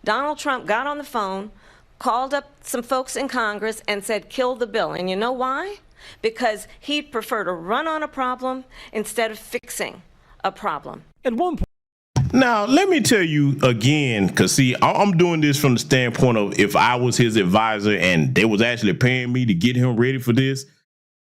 Donald Trump got on the phone, called up some folks in Congress and said, kill the bill. And you know why? Because he'd prefer to run on a problem instead of fixing a problem. At one point, now, let me tell you again, because see, I'm doing this from the standpoint of if I was his advisor and they was actually paying me to get him ready for this.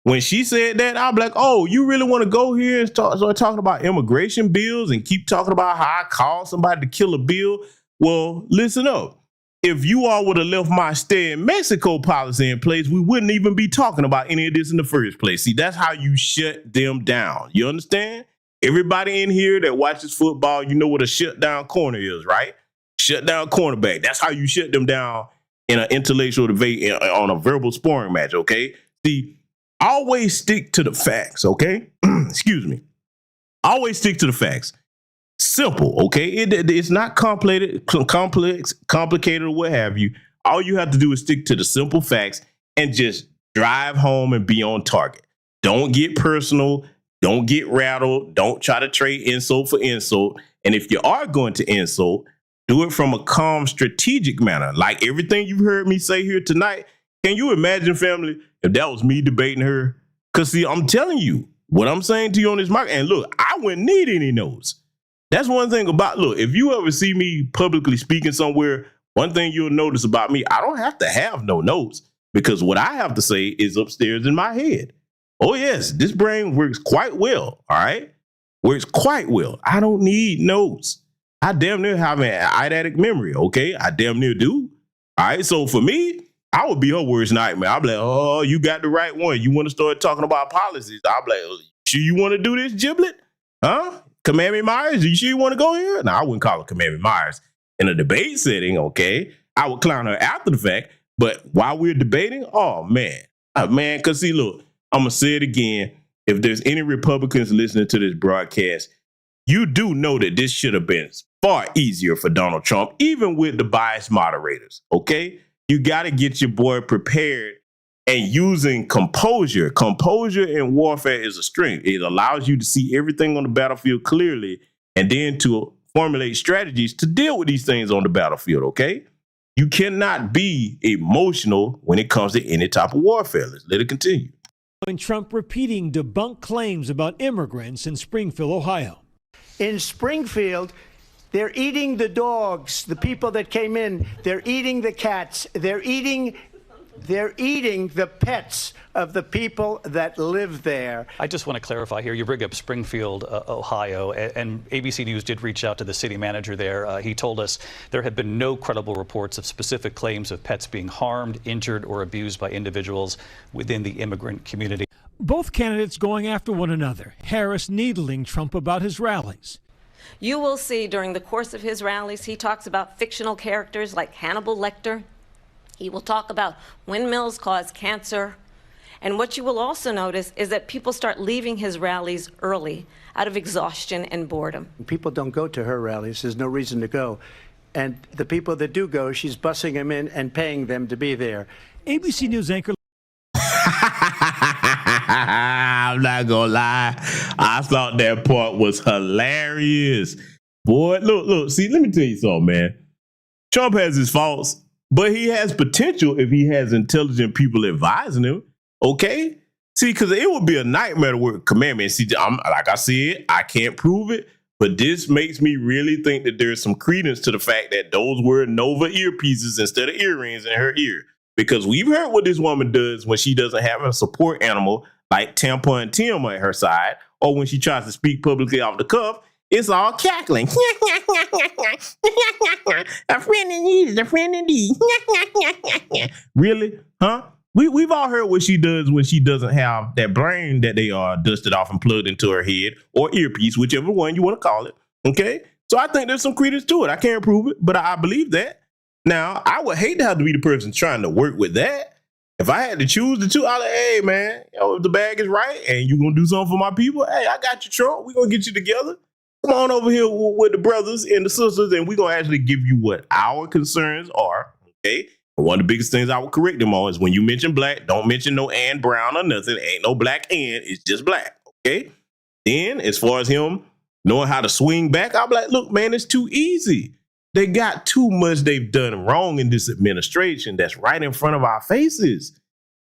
When she said that, I'm like, oh, you really want to go here and start talking about immigration bills and keep talking about how I called somebody to kill a bill? Well, listen up. If you all would have left my stay in Mexico policy in place, we wouldn't even be talking about any of this in the first place. See, that's how you shut them down. You understand? Everybody in here that watches football, you know what a shutdown corner is, right? Shutdown cornerback. That's how you shut them down in an intellectual debate, on a verbal sparring match, okay? See, always stick to the facts, okay? Excuse me. Always stick to the facts. Simple, okay? It's not complicated, complicated, or what have you. All you have to do is stick to the simple facts and just drive home and be on target. Don't get personal. Don't get rattled. Don't try to trade insult for insult. And if you are going to insult, do it from a calm, strategic manner. Like everything you've heard me say here tonight. Can you imagine, family, if that was me debating her? Because, see, I'm telling you what I'm saying to you on this mic. And look, I wouldn't need any notes. That's one thing about, look, if you ever see me publicly speaking somewhere, one thing you'll notice about me, I don't have to have no notes because what I have to say is upstairs in my head. Oh, yes, this brain works quite well, all right? Works quite well. I don't need notes. I damn near have an eidetic memory, okay? I damn near do. All right, so for me, I would be her worst nightmare. I'll be like, oh, you got the right one. You want to start talking about policies? I'll be like, sure you want to do this, Giblet? Huh? Commandment Myers, you sure you want to go here? No, I wouldn't call her Commandment Myers in a debate setting, okay? I would clown her after the fact, but while we're debating, oh, man. Man, because see, look, I'm going to say it again. If there's any Republicans listening to this broadcast, you do know that this should have been far easier for Donald Trump, even with the biased moderators, okay? You got to get your boy prepared and using composure. Composure in warfare is a strength. It allows you to see everything on the battlefield clearly and then to formulate strategies to deal with these things on the battlefield, okay? You cannot be emotional when it comes to any type of warfare. Let's let it continue. Trump repeating debunked claims about immigrants in Springfield, Ohio. In Springfield, they're eating the dogs, the people that came in. They're eating the cats. They're eating the pets of the people that live there. I just want to clarify here. You bring up Springfield, Ohio, and ABC News did reach out to the city manager there. He told us there have been no credible reports of specific claims of pets being harmed, injured, or abused by individuals within the immigrant community. Both candidates going after one another. Harris needling Trump about his rallies. You will see during the course of his rallies, he talks about fictional characters like Hannibal Lecter. He will talk about windmills cause cancer. And what you will also notice is that people start leaving his rallies early out of exhaustion and boredom. People don't go to her rallies. There's no reason to go. And the people that do go, she's bussing them in and paying them to be there. ABC News anchor. I'm not gonna lie. I thought that part was hilarious. Boy, look, see, let me tell you something, man. Trump has his faults. but he has potential if he has intelligent people advising him. Okay. See, because it would be a nightmare to work with commandment. See, like I said, I can't prove it, but this makes me really think that there's some credence to the fact that those were Nova earpieces instead of earrings in her ear. Because we've heard what this woman does when she doesn't have a support animal like Tampa and Tim at her side, or when she tries to speak publicly off the cuff, it's all cackling. A friend indeed is a friend indeed. Really? Huh? We've all heard what she does when she doesn't have that brain that they are dusted off and plugged into her head or earpiece, whichever one you want to call it. Okay? So I think there's some credence to it. I can't prove it, but I believe that. Now, I would hate to have to be the person trying to work with that. If I had to choose the two, I'd like, hey, man, if the bag is right and you're going to do something for my people, hey, I got you, Trump. We're going to get you together. Come on over here with the brothers and the sisters, and we're going to actually give you what our concerns are, okay? And one of the biggest things I would correct them on is when you mention black, don't mention no and brown or nothing. Ain't no black and, it's just black, okay? Then, as far as him knowing how to swing back, I'm like, look, man, it's too easy. They got too much they've done wrong in this administration that's right in front of our faces.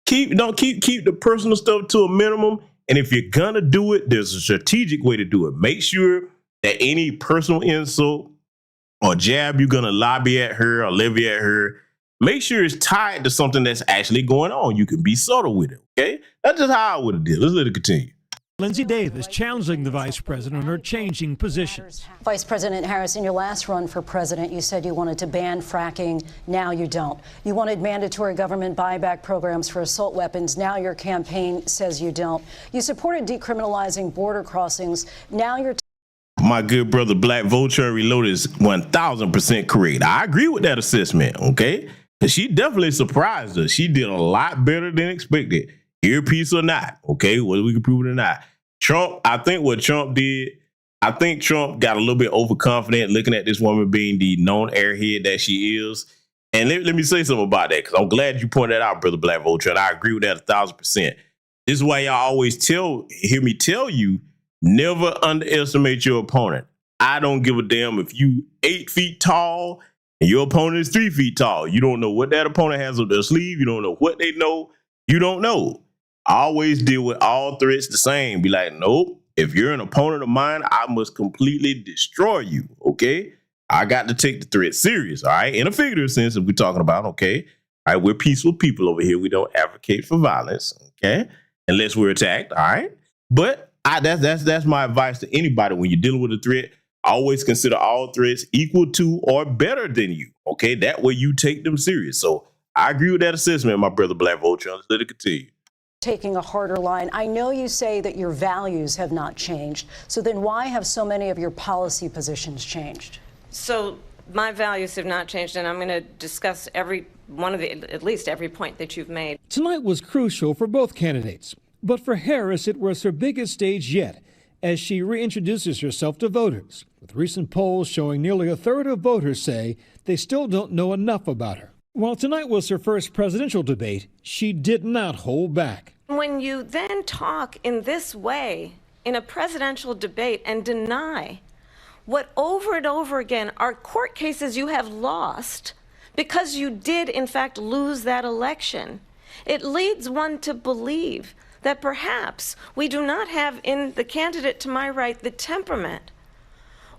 Keep the personal stuff to a minimum. And if you're gonna do it, there's a strategic way to do it. Make sure that any personal insult or jab you're gonna lobby at her or levy at her, make sure it's tied to something that's actually going on. You can be subtle with it, okay? That's just how I would have did. Let's let it continue. Lindsey Davis challenging the vice president on her changing positions. Vice President Harris, in your last run for president, you said you wanted to ban fracking. Now you don't. You wanted mandatory government buyback programs for assault weapons. Now your campaign says you don't. You supported decriminalizing border crossings. Now you're my good brother Black Vulture Reloaded is 1000% correct. I agree with that assessment, okay? Because she definitely surprised us. She did a lot better than expected. Earpiece or not, okay? Whether we can prove it or not. Trump, I think what Trump did, I think Trump got a little bit overconfident looking at this woman being the known airhead that she is. And let me say something about that, because I'm glad you pointed that out, brother Black Vulture. And I agree with that 1000%. This is why y'all always hear me tell you, never underestimate your opponent. I don't give a damn if you 8 feet tall and your opponent is 3 feet tall. You don't know what that opponent has up their sleeve. You don't know what they know. You don't know. I always deal with all threats the same. Be like, nope, if you're an opponent of mine, I must completely destroy you, okay? I got to take the threat serious, all right? In a figurative sense, if we're talking about, okay? All right, we're peaceful people over here. We don't advocate for violence, okay? Unless we're attacked, all right? But that's my advice to anybody when you're dealing with a threat. Always consider all threats equal to or better than you, okay? That way you take them serious. So I agree with that assessment, my brother Black Vulture. Let's let it continue. Taking a harder line. I know you say that your values have not changed. So then why have so many of your policy positions changed? So my values have not changed, and I'm going to discuss at least every point that you've made. Tonight was crucial for both candidates, but for Harris, it was her biggest stage yet as she reintroduces herself to voters, with recent polls showing nearly a third of voters say they still don't know enough about her. While tonight was her first presidential debate, she did not hold back. When you then talk in this way in a presidential debate and deny what over and over again are court cases you have lost because you did in fact lose that election, it leads one to believe that perhaps we do not have in the candidate to my right the temperament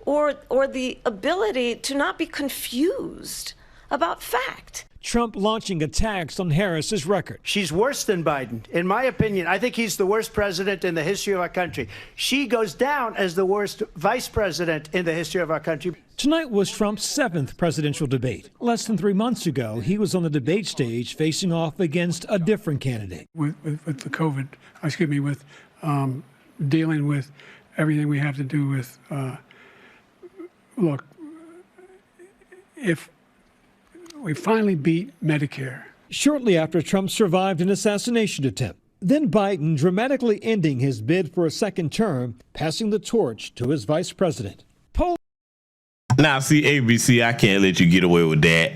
or the ability to not be confused about fact. Trump launching attacks on Harris's record. She's worse than Biden. In my opinion, I think he's the worst president in the history of our country. She goes down as the worst vice president in the history of our country. Tonight was Trump's 7th presidential debate. Less than 3 months ago, he was on the debate stage facing off against a different candidate. With the COVID, with dealing with everything we have to do with, look, if we finally beat Medicare. Shortly after Trump survived an assassination attempt. Then Biden dramatically ending his bid for a second term, passing the torch to his vice president. Now, see, ABC, I can't let you get away with that.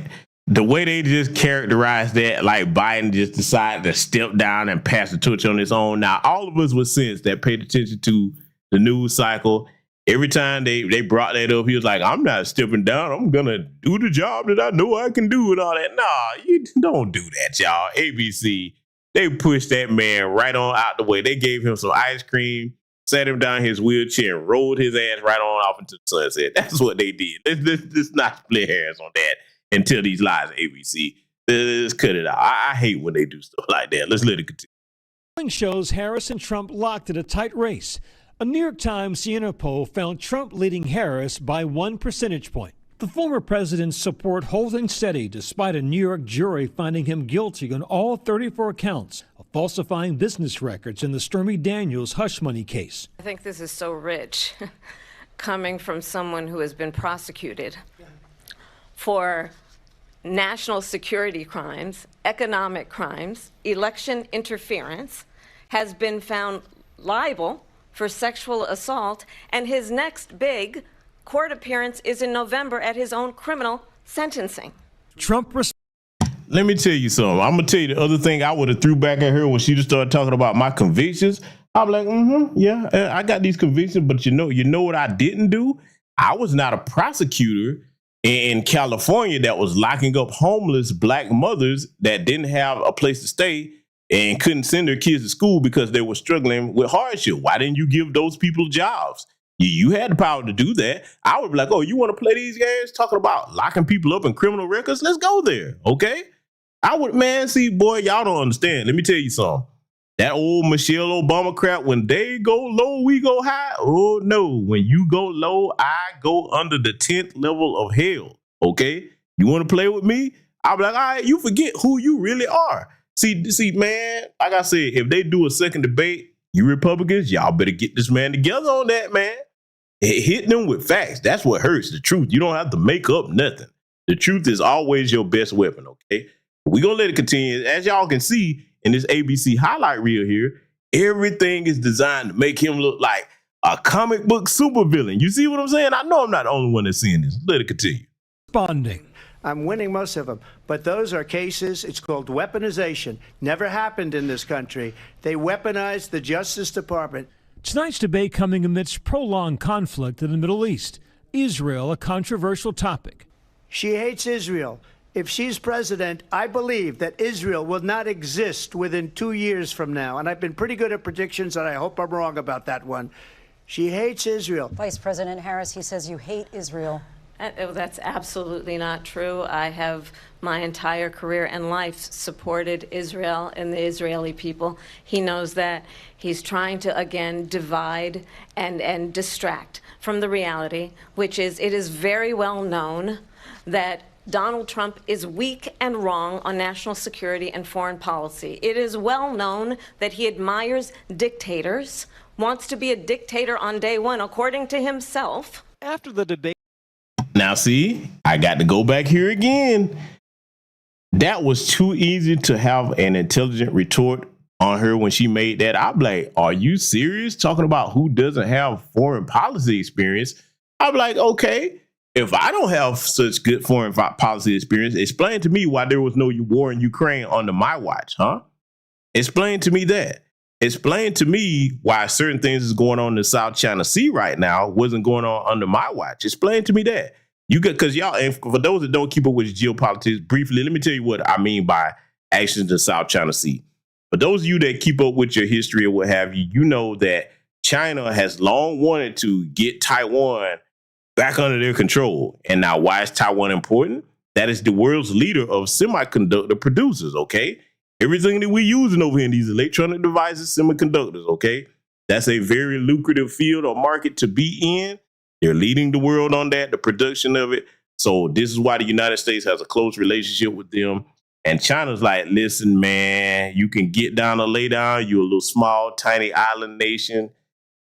The way they just characterize that, like Biden just decided to step down and pass the torch on his own. Now, all of us with sense that paid attention to the news cycle Every time they brought that up, he was like, I'm not stepping down. I'm going to do the job that I know I can do and all that. Nah, you don't do that, y'all. ABC, they pushed that man right on out the way. They gave him some ice cream, sat him down in his wheelchair, and rolled his ass right on off into the sunset. That's what they did. Let's not split hairs on that and tell these lies, ABC. Let's cut it out. I hate when they do stuff like that. Let's let it continue. Polling shows Harris and Trump locked in a tight race. A New York Times Siena poll found Trump leading Harris by 1 percentage point. The former president's support holding steady despite a New York jury finding him guilty on all 34 counts of falsifying business records in the Stormy Daniels hush money case. I think this is so rich coming from someone who has been prosecuted for national security crimes, economic crimes, election interference, has been found liable for sexual assault, and his next big court appearance is in November at his own criminal sentencing. Let me tell you something. I'm going to tell you the other thing I would have threw back at her when she just started talking about my convictions. I'm like, yeah, I got these convictions, but you know what I didn't do? I was not a prosecutor in California that was locking up homeless black mothers that didn't have a place to stay and couldn't send their kids to school because they were struggling with hardship. Why didn't you give those people jobs? You had the power to do that. I would be like, oh, you want to play these games talking about locking people up in criminal records? Let's go there, okay? I would, man, see, boy, y'all don't understand. Let me tell you something. That old Michelle Obama crap, when they go low, we go high. Oh, no. When you go low, I go under the 10th level of hell, okay? You want to play with me? I'll be like, all right, you forget who you really are. See, man, like I said, if they do a second debate, you Republicans, y'all better get this man together on that, man. Hit them with facts. That's what hurts, the truth. You don't have to make up nothing. The truth is always your best weapon, okay? We're going to let it continue. As y'all can see in this ABC highlight reel here, everything is designed to make him look like a comic book supervillain. You see what I'm saying? I know I'm not the only one that's seeing this. Let it continue. Responding. I'm winning most of them. But those are cases, it's called weaponization. Never happened in this country. They weaponized the Justice Department. Tonight's debate coming amidst prolonged conflict in the Middle East. Israel, a controversial topic. She hates Israel. If she's president, I believe that Israel will not exist within 2 years from now. And I've been pretty good at predictions, and I hope I'm wrong about that one. She hates Israel. Vice President Harris, he says you hate Israel. That's absolutely not true. I have my entire career and life supported Israel and the Israeli people. He knows that. He's trying to, again, divide and distract from the reality, which is it is very well known that Donald Trump is weak and wrong on national security and foreign policy. It is well known that he admires dictators, wants to be a dictator on day one, according to himself. After the debate. Now, see, I got to go back here again. That was too easy to have an intelligent retort on her when she made that. I'm like, are you serious? Talking about who doesn't have foreign policy experience. I'm like, okay, if I don't have such good foreign policy experience, explain to me why there was no war in Ukraine under my watch, huh? Explain to me that. Explain to me why certain things is going on in the South China Sea right now wasn't going on under my watch. Explain to me that. You got, because y'all, and for those that don't keep up with geopolitics, briefly, let me tell you what I mean by actions in the South China Sea. For those of you that keep up with your history or what have you, you know that China has long wanted to get Taiwan back under their control. And now, why is Taiwan important? That is the world's leader of semiconductor producers, okay? Everything that we're using over here in these electronic devices, semiconductors, okay? That's a very lucrative field or market to be in. They're leading the world on that, the production of it. So this is why the United States has a close relationship with them. And China's like, listen, man, you can get down or lay down. You're a little small, tiny island nation.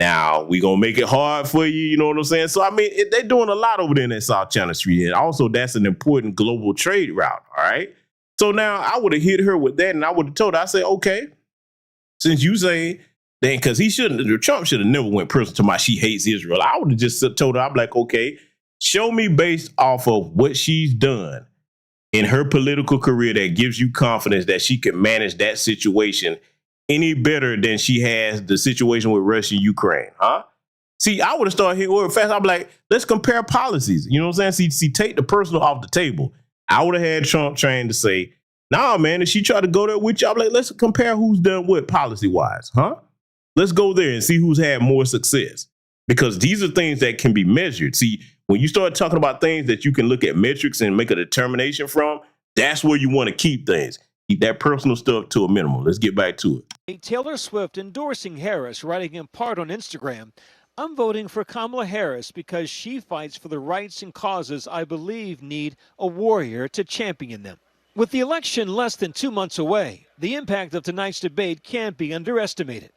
Now, we're going to make it hard for you. You know what I'm saying? So, I mean, they're doing a lot over there in that South China Sea. And also, that's an important global trade route. All right. So now I would have hit her with that. And I would have told her, I say, OK, since you say then, because Trump should have never went personal to my she hates Israel. I would have just told her, I'm like, OK, show me based off of what she's done in her political career that gives you confidence that she can manage that situation any better than she has the situation with Russia and Ukraine, huh? See, I would have started hitting word fast. I'd be like, let's compare policies. You know what I'm saying? See, take the personal off the table. I would have had Trump trained to say, nah, man, if she tried to go there with you, I'm like, let's compare who's done what policy-wise, huh? Let's go there and see who's had more success. Because these are things that can be measured. See, when you start talking about things that you can look at metrics and make a determination from, that's where you want to keep things. Keep that personal stuff to a minimum. Let's get back to it. Taylor Swift endorsing Harris, writing in part on Instagram, "I'm voting for Kamala Harris because she fights for the rights and causes I believe need a warrior to champion them." With the election less than 2 months away, the impact of tonight's debate can't be underestimated.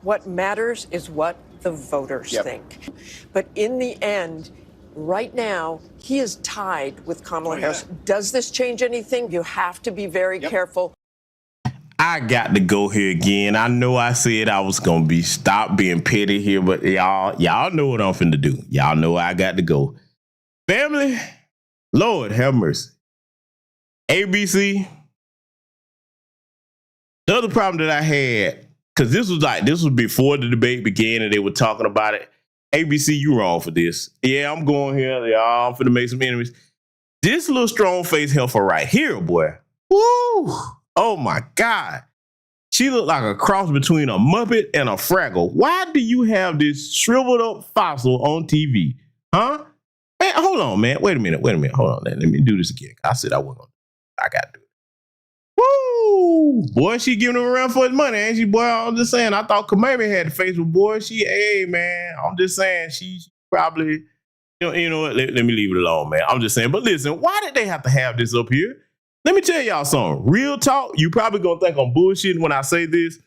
What matters is what the voters think. But in the end, right now, he is tied with Kamala Harris. Does this change anything? You have to be very careful. I got to go here again. I know I said I was going to stop being petty here, but y'all know what I'm finna do. Y'all know I got to go. Family, Lord have mercy. ABC, the other problem that I had, because this was before the debate began and they were talking about it. ABC, you wrong for this. Yeah, I'm going here. Y'all, I'm finna make some enemies. This little strong face heifer right here, boy. Woo! Oh my God. She looked like a cross between a Muppet and a Fraggle. Why do you have this shriveled up fossil on TV? Huh? Man, hold on, man. Wait a minute. Hold on. Let me do this again. I said I wasn't gonna. I gotta do it. Woo! Boy, she giving him a run for his money, ain't she, boy? I'm just saying, I thought Kamala had the face, but boy, hey, man, I'm just saying, she probably, you know what, let me leave it alone, man. I'm just saying, but listen, why did they have to have this up here? Let me tell y'all something. Real talk, you probably gonna think I'm bullshitting when I say this.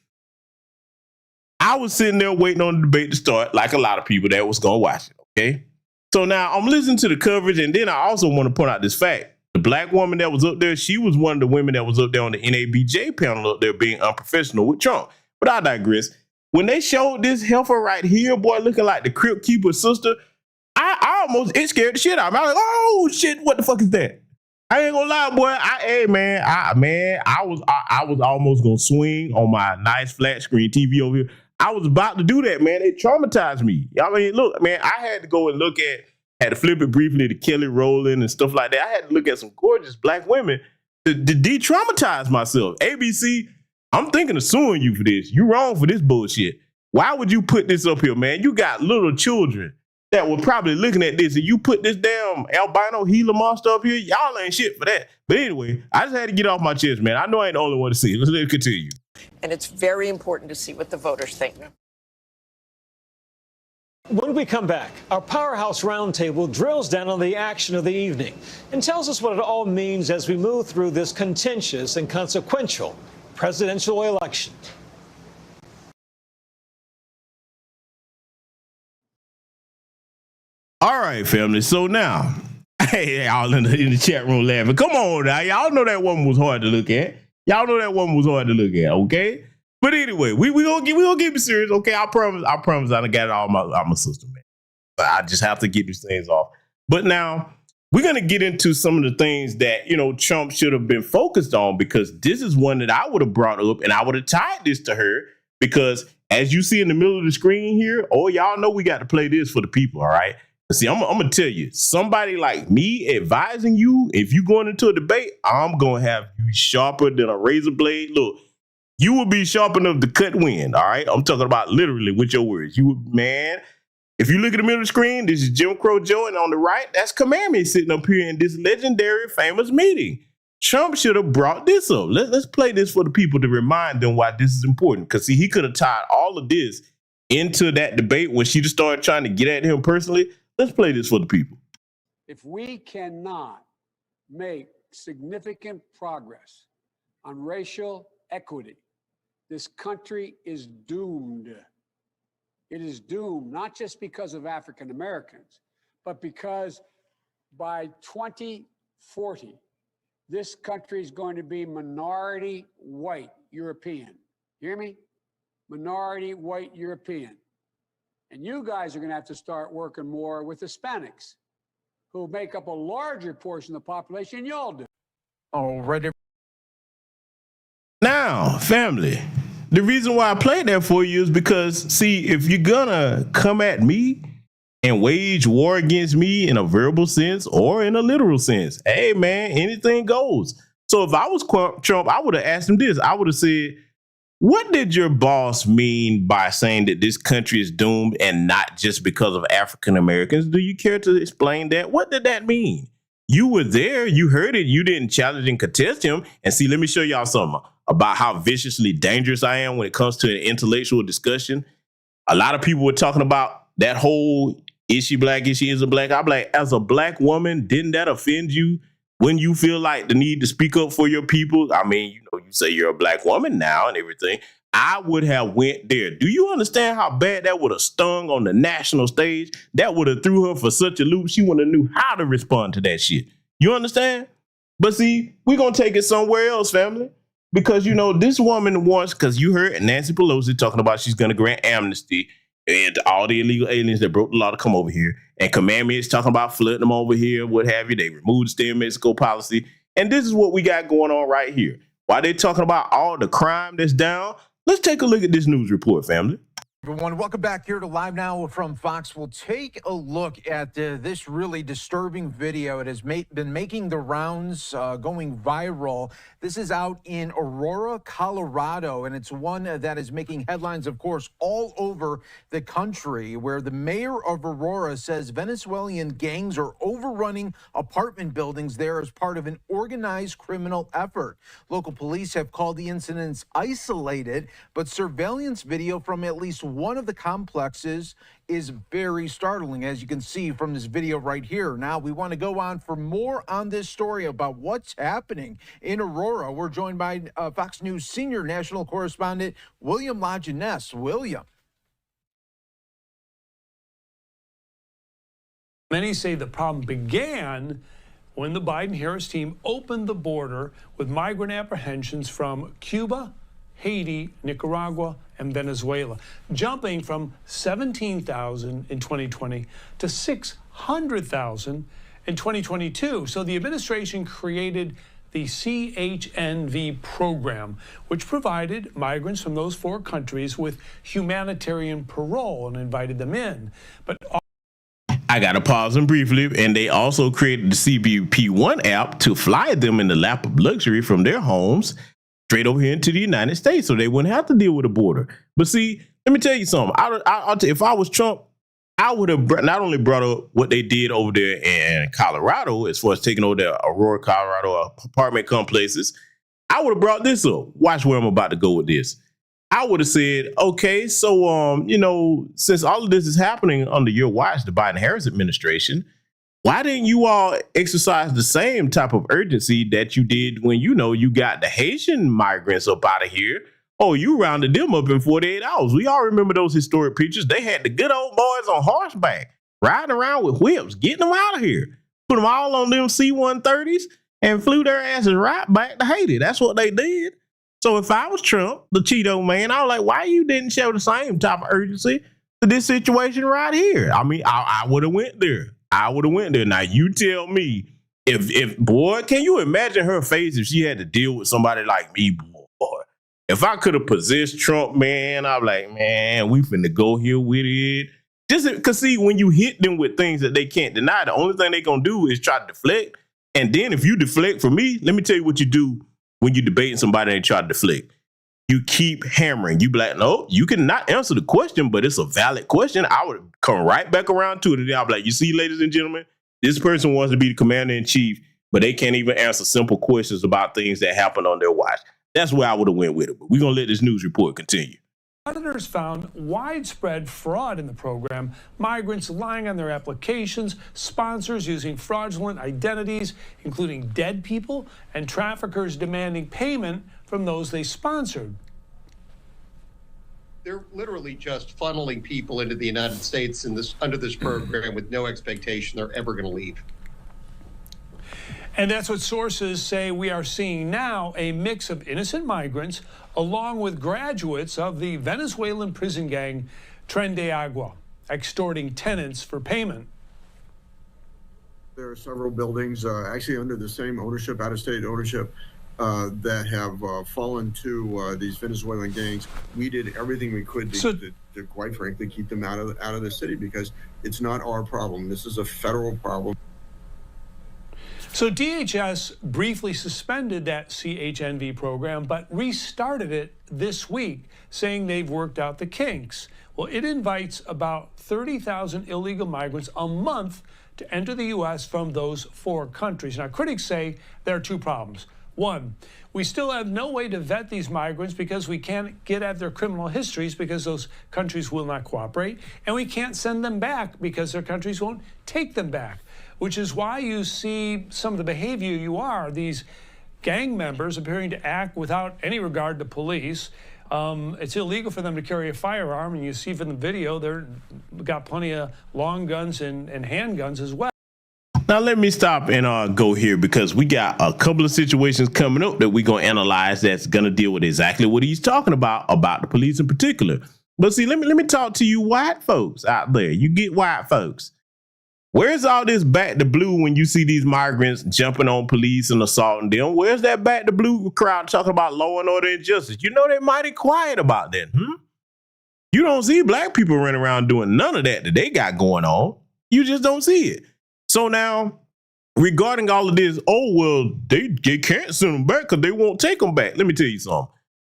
I was sitting there waiting on the debate to start, like a lot of people that was gonna watch it, okay? So now I'm listening to the coverage, and then I also want to point out this fact. The black woman that was up there, she was one of the women that was up there on the NABJ panel up there being unprofessional with Trump. But I digress. When they showed this heifer right here, boy, looking like the Crypt Keeper's sister, it scared the shit out of me. I was like, oh shit, what the fuck is that? I ain't gonna lie, boy. I was almost gonna swing on my nice flat screen TV over here. I was about to do that, man. It traumatized me. I mean, look, man, I had to go and had to flip it briefly to Kelly Rowland and stuff like that. I had to look at some gorgeous black women to de-traumatize myself. ABC, I'm thinking of suing you for this. You wrong for this bullshit. Why would you put this up here, man? You got little children that were probably looking at this, and you put this damn albino Gila monster up here. Y'all ain't shit for that. But anyway, I just had to get off my chest, man. I know I ain't the only one to see it. Let's continue. And it's very important to see what the voters think. When we come back, our Powerhouse Roundtable drills down on the action of the evening and tells us what it all means as we move through this contentious and consequential presidential election. All right, family. So now, hey, y'all in the chat room laughing. Come on now. Y'all know that woman was hard to look at. Okay? But anyway, we gonna get me serious, okay? I promise I done got it all my system, man. But I just have to get these things off. But now we're gonna get into some of the things that Trump should have been focused on, because this is one that I would have brought up and I would have tied this to her, because as you see in the middle of the screen here, y'all know we got to play this for the people, all right? See, I'm gonna tell you, somebody like me advising you, if you going into a debate, I'm gonna have you sharper than a razor blade. Look. You will be sharp enough to cut wind, all right? I'm talking about literally with your words. Man, if you look at the middle of the screen, this is Jim Crow Joe, and on the right, that's Kamala sitting up here in this legendary, famous meeting. Trump should have brought this up. Let's play this for the people to remind them why this is important. Because, see, he could have tied all of this into that debate when she just started trying to get at him personally. Let's play this for the people. If we cannot make significant progress on racial equity, this country is doomed. It is doomed, not just because of African Americans, but because by 2040, this country is going to be minority white European. You hear me? Minority white European. And you guys are going to have to start working more with Hispanics, who make up a larger portion of the population than y'all do. Already. Now, family, the reason why I played that for you is because, see, if you're gonna come at me and wage war against me in a verbal sense or in a literal sense, hey man, anything goes. So if I was Trump, I would have asked him this. I would have said, what did your boss mean by saying that this country is doomed and not just because of African Americans? Do you care to explain that? What did that mean? You were there, you heard it, you didn't challenge and contest him. And see, let me show y'all something about how viciously dangerous I am when it comes to an intellectual discussion. A lot of people were talking about that whole, is she black, is she isn't black? I'm like, as a black woman, didn't that offend you? When you feel like the need to speak up for your people, I mean, you know, you say you're a black woman now and everything. I would have went there. Do you understand how bad that would have stung on the national stage? That would have threw her for such a loop. She wouldn't have knew how to respond to that shit. You understand? But see, we're going to take it somewhere else, family. Because, you know, this woman wants, because you heard Nancy Pelosi talking about she's going to grant amnesty and all the illegal aliens that broke the law to come over here. And commandments talking about flooding them over here, what have you. They removed the stay in Mexico policy. And this is what we got going on right here. While they're talking about all the crime that's down, let's take a look at this news report, family. Everyone, welcome back here to Live Now from Fox. We'll take a look at this really disturbing video. It has been making the rounds, going viral. This is out in Aurora, Colorado, and it's one that is making headlines, of course, all over the country, where the mayor of Aurora says Venezuelan gangs are overrunning apartment buildings there as part of an organized criminal effort. Local police have called the incidents isolated, but surveillance video from at least one of the complexes is very startling, as you can see from this video right here. Now, we want to go on for more on this story about what's happening in Aurora. We're joined by Fox News senior national correspondent William Lajeunesse. William. Many say the problem began when the Biden-Harris team opened the border with migrant apprehensions from Cuba, Haiti, Nicaragua, and Venezuela, jumping from 17,000 in 2020 to 600,000 in 2022. So the administration created the CHNV program, which provided migrants from those four countries with humanitarian parole and invited them in. But I got to pause them briefly. And they also created the CBP1 app to fly them in the lap of luxury from their homes straight over here into the United States, so they wouldn't have to deal with a border. But see, let me tell you something. If I was Trump, I would have not only brought up what they did over there in Colorado, as far as taking over the Aurora, Colorado apartment complexes, I would have brought this up. Watch where I'm about to go with this. I would have said, okay, so, you know, since all of this is happening under your watch, the Biden-Harris administration, why didn't you all exercise the same type of urgency that you did when, you know, you got the Haitian migrants up out of here? Oh, you rounded them up in 48 hours. We all remember those historic pictures. They had the good old boys on horseback, riding around with whips, getting them out of here. Put them all on them C-130s and flew their asses right back to Haiti. That's what they did. So if I was Trump, the Cheeto man, I was like, why you didn't show the same type of urgency to this situation right here? I mean, I would have went there. I would have went there. Now, you tell me, if boy, can you imagine her face if she had to deal with somebody like me, boy? If I could have possessed Trump, man, I'm like, man, we finna go here with it. Just because, see, when you hit them with things that they can't deny, the only thing they gonna do is try to deflect. And then if you deflect from me, let me tell you what you do when you debating somebody and they try to deflect. You keep hammering. You be like, no, you cannot answer the question, but it's a valid question. I would come right back around to it. And I'll be like, you see, ladies and gentlemen, this person wants to be the commander-in-chief, but they can't even answer simple questions about things that happened on their watch. That's where I would have went with it. But we're going to let this news report continue. auditors found widespread fraud in the program, migrants lying on their applications, sponsors using fraudulent identities, including dead people, and traffickers demanding payment from those they sponsored. They're literally just funneling people into the United States under this program with no expectation they're ever going to leave. And that's what sources say we are seeing now, a mix of innocent migrants along with graduates of the Venezuelan prison gang Tren de Agua, extorting tenants for payment. There are several buildings actually under the same ownership, out-of-state ownership, that have fallen to these Venezuelan gangs. We did everything we could to quite frankly, keep them out of the city, because it's not our problem. This is a federal problem. So DHS briefly suspended that CHNV program, but restarted it this week, saying they've worked out the kinks. Well, it invites about 30,000 illegal migrants a month to enter the U.S. from those 4 countries. Now, critics say there are 2 problems. One, we still have no way to vet these migrants because we can't get at their criminal histories because those countries will not cooperate, and we can't send them back because their countries won't take them back, which is why you see some of the behavior these gang members appearing to act without any regard to police. It's illegal for them to carry a firearm, and you see from the video they've got plenty of long guns and handguns as well. Now, let me stop and go here, because we got a couple of situations coming up that we're going to analyze that's going to deal with exactly what he's talking about the police in particular. But see, let me talk to you white folks out there. You get white folks. Where's all this back to blue when you see these migrants jumping on police and assaulting them? Where's that back to blue crowd talking about law and order and justice? You know they're mighty quiet about that. You don't see black people running around doing none of that they got going on. You just don't see it. So now, regarding all of this, oh, well, they can't send them back because they won't take them back. Let me tell you something.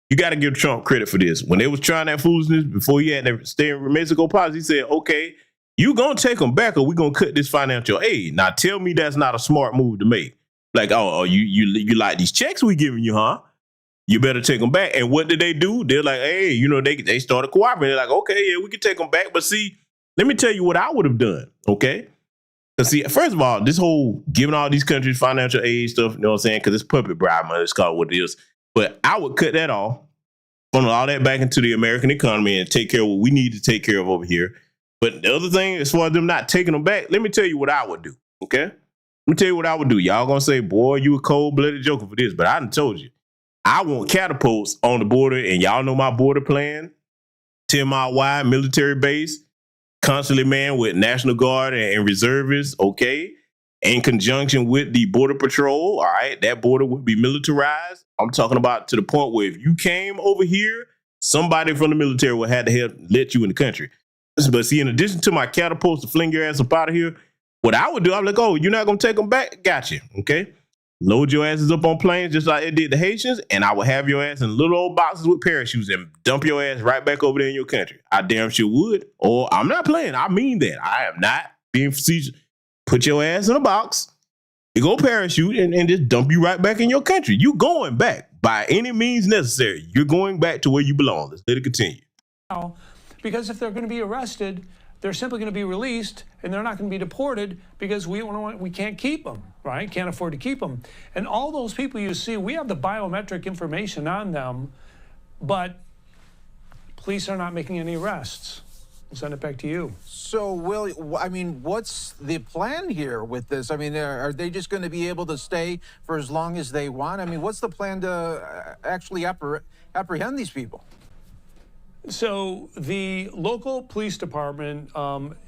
You got to give Trump credit for this. When they was trying that foolishness before he had to stay in Mexico policy, he said, okay, you going to take them back or we going to cut this financial aid. Now, tell me that's not a smart move to make. Like, oh, you like these checks we giving you, huh? You better take them back. And what did they do? They're like, hey, they started cooperating. They're like, okay, yeah, we can take them back. But see, let me tell you what I would have done, okay? Because see, first of all, this whole giving all these countries financial aid stuff, you know what I'm saying? Because it's puppet bribe money, it's called what it is. But I would cut that off, funnel all that back into the American economy and take care of what we need to take care of over here. But the other thing, as far as them not taking them back, let me tell you what I would do, okay? Let me tell you what I would do. Y'all gonna say, boy, you a cold-blooded joker for this, but I done told you. I want catapults on the border, and y'all know my border plan, 10-mile wide military base, constantly manned with National Guard and reservists, okay? In conjunction with the Border Patrol, all right? That border would be militarized. I'm talking about to the point where if you came over here, somebody from the military would have to help let you in the country. But see, in addition to my catapults to fling your ass up out of here, what I would do, I'm like, oh, you're not going to take them back? Gotcha, okay? Load your asses up on planes just like it did the Haitians, and I would have your ass in little old boxes with parachutes and dump your ass right back over there in your country. I damn sure would. Or I'm not playing. I mean that. I am not being facetious. Put your ass in a box, you go parachute, and just dump you right back in your country. You going back by any means necessary. You're going back to where you belong. Let's let it continue. Because if they're going to be arrested, they're simply going to be released, and they're not going to be deported because we can't keep them, right? Can't afford to keep them. And all those people you see, we have the biometric information on them, but police are not making any arrests. I'll send it back to you. So, Will, I mean, what's the plan here with this? I mean, are they just going to be able to stay for as long as they want? I mean, what's the plan to actually apprehend these people? So the local police department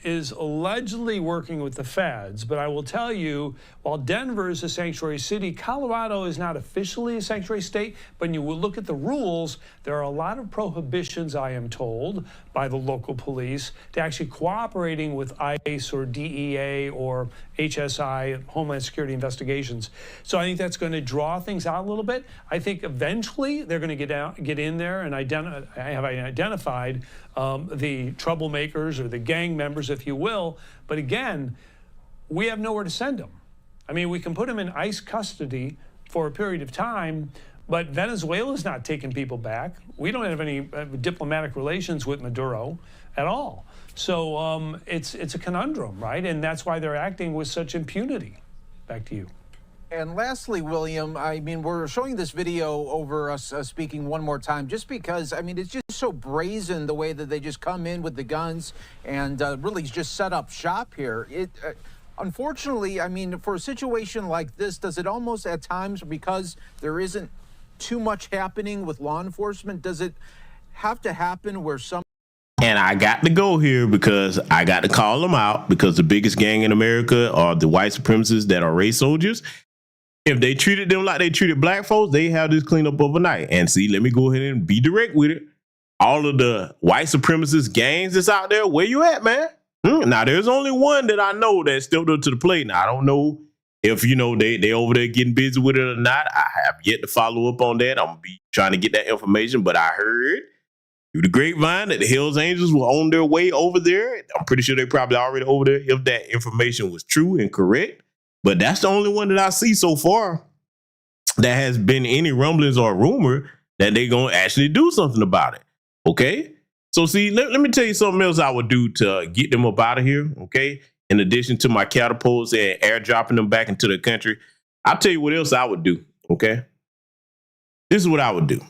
is allegedly working with the feds, but I will tell you, while Denver is a sanctuary city, Colorado is not officially a sanctuary state, but when you will look at the rules, there are a lot of prohibitions, I am told, by the local police to actually cooperating with ICE or DEA or HSI, Homeland Security investigations. So I think that's going to draw things out a little bit. I think eventually they're going to get in there and identified the troublemakers or the gang members, if you will. But again, we have nowhere to send them. I mean, we can put them in ICE custody for a period of time, but Venezuela's not taking people back. We don't have any diplomatic relations with Maduro at all. So it's a conundrum, right? And that's why they're acting with such impunity. Back to you. And lastly, William, I mean, we're showing this video over us speaking one more time just because, I mean, it's just so brazen the way that they just come in with the guns and really just set up shop here. Unfortunately, I mean, for a situation like this, does it almost at times, because there isn't too much happening with law enforcement, does it have to happen where some... And I got to go here because I got to call them out, because the biggest gang in America are the white supremacists that are race soldiers. If they treated them like they treated black folks, they have this cleanup overnight. And see, let me go ahead and be direct with it. All of the white supremacist gangs that's out there, where you at, man? Now, there's only one that I know that stepped up to the plate. Now, I don't know if, you know, they over there getting busy with it or not. I have yet to follow up on that. I'm going to be trying to get that information. But I heard through the grapevine that the Hells Angels were on their way over there. I'm pretty sure they probably already over there if that information was true and correct. But that's the only one that I see so far that has been any rumblings or rumor that they're going to actually do something about it. Okay? So see, let me tell you something else I would do to get them up out of here, okay? In addition to my catapults and airdropping them back into the country, I'll tell you what else I would do, okay? This is what I would do.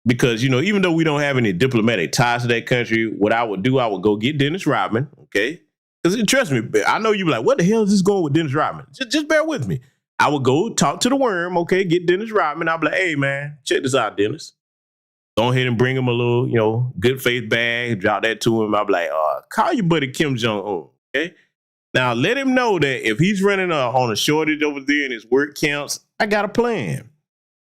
Because, you know, even though we don't have any diplomatic ties to that country, what I would do, I would go get Dennis Rodman, okay? Because trust me, I know you'd be like, what the hell is this going with Dennis Rodman? Just bear with me. I would go talk to the worm, okay, get Dennis Rodman. I'll be like, hey, man, check this out, Dennis. Go ahead and bring him a little, you know, good faith bag, drop that to him. I'll be like, call your buddy Kim Jong-un, okay? Now, let him know that if he's running on a shortage over there and his work counts, I got a plan.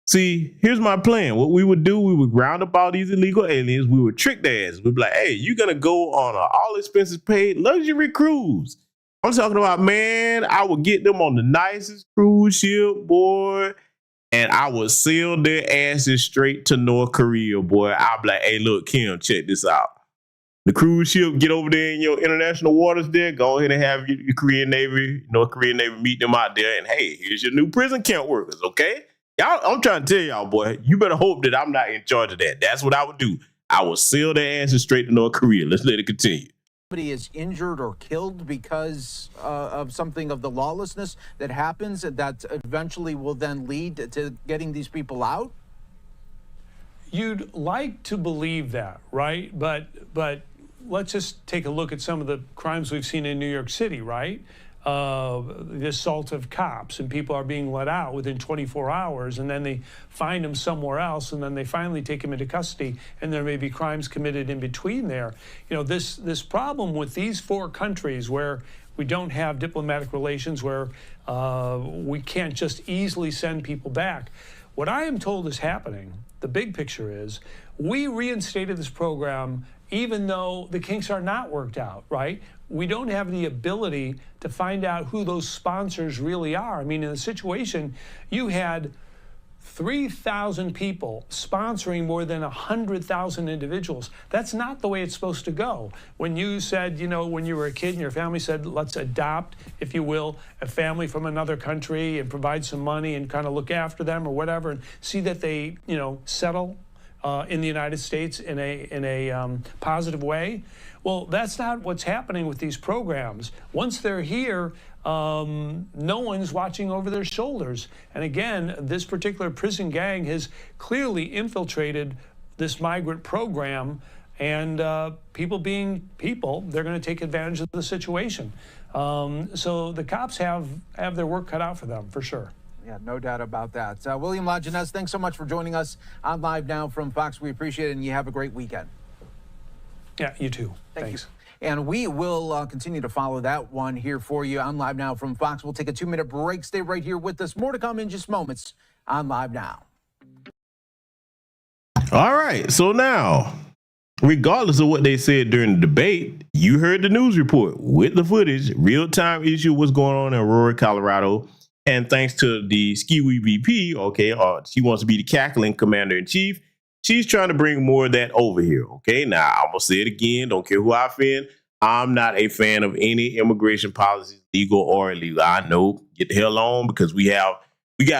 See, here's my plan. What we would do, we would round up all these illegal aliens. We would trick their asses. We'd be like, hey, you're going to go on an all expenses paid luxury cruise. I'm talking about, man, I would get them on the nicest cruise ship, boy. And I would sail their asses straight to North Korea, boy. I'll be like, hey, look, Kim, check this out. The cruise ship, get over there in your international waters there. Go ahead and have your Korean Navy, North Korean Navy meet them out there. And hey, here's your new prison camp workers, okay? Y'all, I'm trying to tell y'all, boy, you better hope that I'm not in charge of that. That's what I would do. I would sail their asses straight to North Korea. Let's let it continue. Somebody is injured or killed because of something of the lawlessness that happens that eventually will then lead to getting these people out? You'd like to believe that, right? But let's just take a look at some of the crimes we've seen in New York City, right? The assault of cops, and people are being let out within 24 hours, and then they find them somewhere else, and then they finally take them into custody, and there may be crimes committed in between there. You know, this problem with these four countries where we don't have diplomatic relations, where we can't just easily send people back. What I am told is happening, the big picture is, we reinstated this program even though the kinks are not worked out, right? We don't have the ability to find out who those sponsors really are. I mean, in the situation, you had 3,000 people sponsoring more than 100,000 individuals. That's not the way it's supposed to go. When you said, you know, when you were a kid and your family said, let's adopt, if you will, a family from another country and provide some money and kind of look after them or whatever, and see that they, you know, settle in the United States in a positive way. Well, that's not what's happening with these programs. Once they're here, no one's watching over their shoulders. And again, this particular prison gang has clearly infiltrated this migrant program, and people being people, they're going to take advantage of the situation. So the cops have their work cut out for them, for sure. Yeah, no doubt about that. William Lajeunesse, thanks so much for joining us on Live Now from Fox. We appreciate it, and you have a great weekend. Yeah, you too. Thanks. You. And we will continue to follow that one here for you on Live Now from Fox. We'll take a 2-minute break. Stay right here with us. More to come in just moments on Live Now. All right. So now, regardless of what they said during the debate, you heard the news report with the footage, real-time issue what's going on in Aurora, Colorado. And thanks to the Skiwi VP, okay, she wants to be the cackling commander-in-chief. She's trying to bring more of that over here, okay? Now, I'm going to say it again. Don't care who I offend. I'm not a fan of any immigration policies, legal or illegal. I know, get the hell on, because we got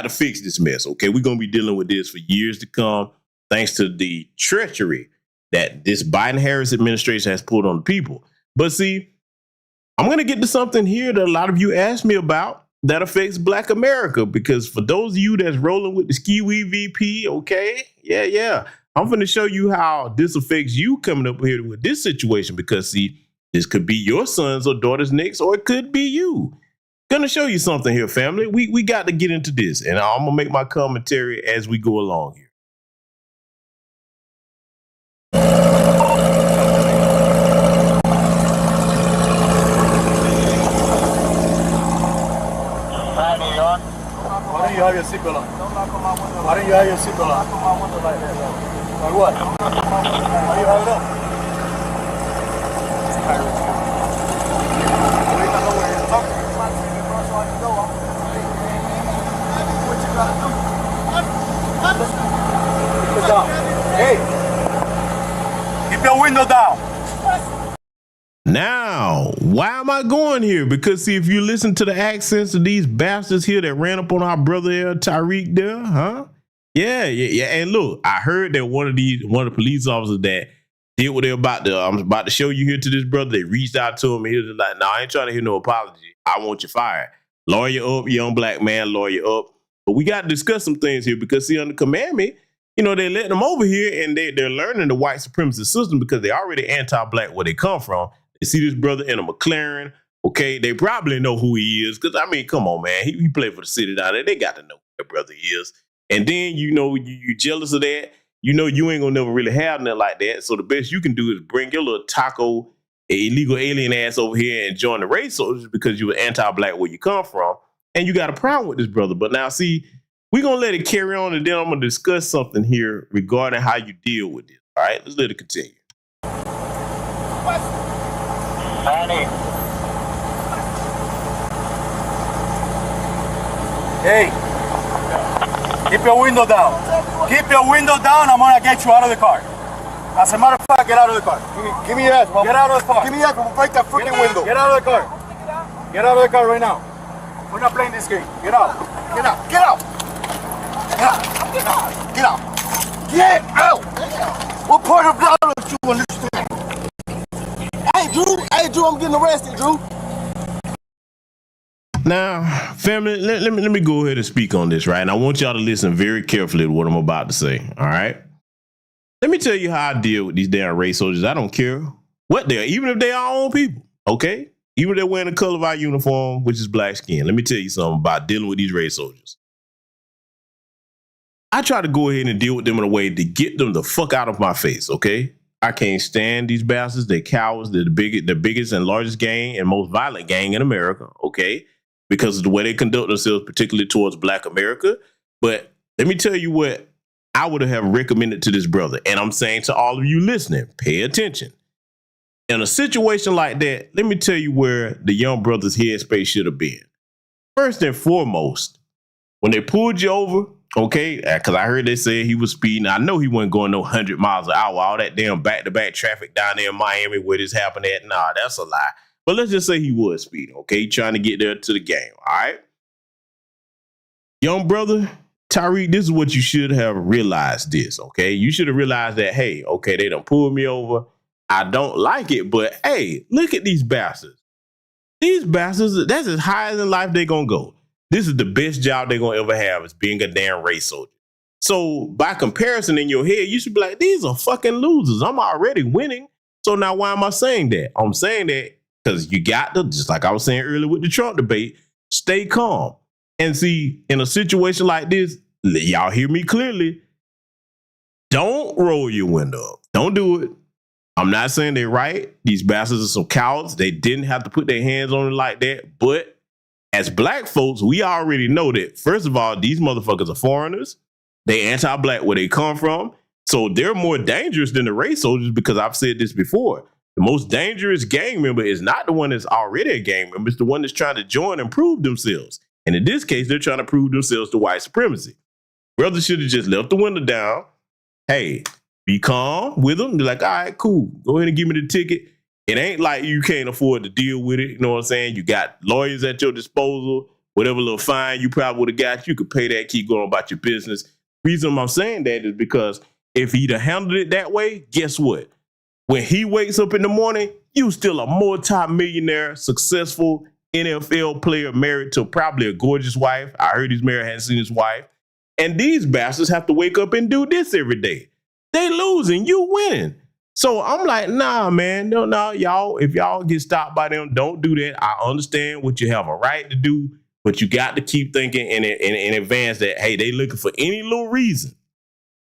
to fix this mess, okay? We're going to be dealing with this for years to come, thanks to the treachery that this Biden-Harris administration has put on the people. But see, I'm going to get to something here that a lot of you asked me about that affects Black America, because for those of you that's rolling with the Skiwi VP, okay, yeah, I'm going to show you how this affects you coming up here with this situation, because see, this could be your sons or daughters next, or it could be you. Gonna show you something here, family. We got to get into this, and I'm gonna make my commentary as we go along here. Why don't you have your seatbelt on? Why don't you have your seatbelt on? Like what? Why do you have it up? Hey, keep your window down. Now, why am I going here? Because see, if you listen to the accents of these bastards here that ran up on our brother Tariq there, huh? Yeah. And look, I heard that one of the police officers that did what they're about to, I'm about to show you here to this brother, they reached out to him. He was like, no, I ain't trying to hear no apology. I want you fired. Lawyer up, young black man, lawyer up. But we got to discuss some things here because see, under commandment, you know, they let them over here and they're learning the white supremacist system because they already anti-black where they come from. They see this brother in a McLaren. Okay, they probably know who he is because, I mean, come on, man. He played for the city down there. They got to know who their brother is. And then, you know, you jealous of that. You know you ain't going to never really have nothing like that. So the best you can do is bring your little taco, illegal alien ass over here and join the race soldiers because you were anti-black where you come from. And you got a problem with this brother. But now, see, we're going to let it carry on and then I'm going to discuss something here regarding how you deal with this. All right, let's let it continue. Hey, keep your window down. Keep your window down. I'm gonna get you out of the car. As a matter of fact, get out of the car. Give me your ass, Get out of the car. Give me your ass. I'm gonna break that freaking window. Get out of the car. Get out of the car right now. We're not playing this game. Get out. Get out. Get out. Get out. Get out. Get out. Get out. What part of God don't you understand? Hey, Drew, I'm getting arrested, Drew. Now, family, let me go ahead and speak on this, right? And I want y'all to listen very carefully to what I'm about to say, all right? Let me tell you how I deal with these damn race soldiers. I don't care what they are, even if they are our own people, okay? Even if they're wearing the color of our uniform, which is black skin. Let me tell you something about dealing with these race soldiers. I try to go ahead and deal with them in a way to get them the fuck out of my face, okay? I can't stand these bastards. They're cowards. They're the biggest and largest gang and most violent gang in America, okay? Because of the way they conduct themselves, particularly towards black America. But let me tell you what I would have recommended to this brother. And I'm saying to all of you listening, pay attention. In a situation like that, let me tell you where the young brother's headspace should have been. First and foremost, when they pulled you over, okay, because I heard they said he was speeding. I know he wasn't going no 100 miles an hour. All that damn back-to-back traffic down there in Miami where this happened at, nah, that's a lie. But let's just say he was speeding, okay? Trying to get there to the game, all right? Young brother, Tariq, this is what you should have realized this, okay? You should have realized that, hey, okay, they done pulled me over. I don't like it, but hey, look at these bastards. These bastards, that's as high as in life they're going to go. This is the best job they're going to ever have is being a damn race soldier. So by comparison in your head, you should be like, these are fucking losers. I'm already winning. So now why am I saying that? I'm saying that because you got to, just like I was saying earlier with the Trump debate, stay calm. And see, in a situation like this, y'all hear me clearly, don't roll your window up. Don't do it. I'm not saying they're right. These bastards are some cowards. They didn't have to put their hands on it like that. But as black folks, we already know that, first of all, these motherfuckers are foreigners. They anti-black where they come from. So they're more dangerous than the race soldiers because I've said this before. The most dangerous gang member is not the one that's already a gang member. It's the one that's trying to join and prove themselves. And in this case, they're trying to prove themselves to white supremacy. Brother should have just left the window down. Hey, be calm with them. Be like, all right, cool. Go ahead and give me the ticket. It ain't like you can't afford to deal with it. You know what I'm saying? You got lawyers at your disposal. Whatever little fine you probably would have got, you could pay that, keep going about your business. The reason I'm saying that is because if he'd have handled it that way, guess what? When he wakes up in the morning, you still a multi-millionaire, successful NFL player married to probably a gorgeous wife. I heard he's married, hadn't seen his wife. And these bastards have to wake up and do this every day. They losing, you winning. So I'm like, nah, man, no, y'all, if y'all get stopped by them, don't do that. I understand what you have a right to do, but you got to keep thinking in advance that, hey, they looking for any little reason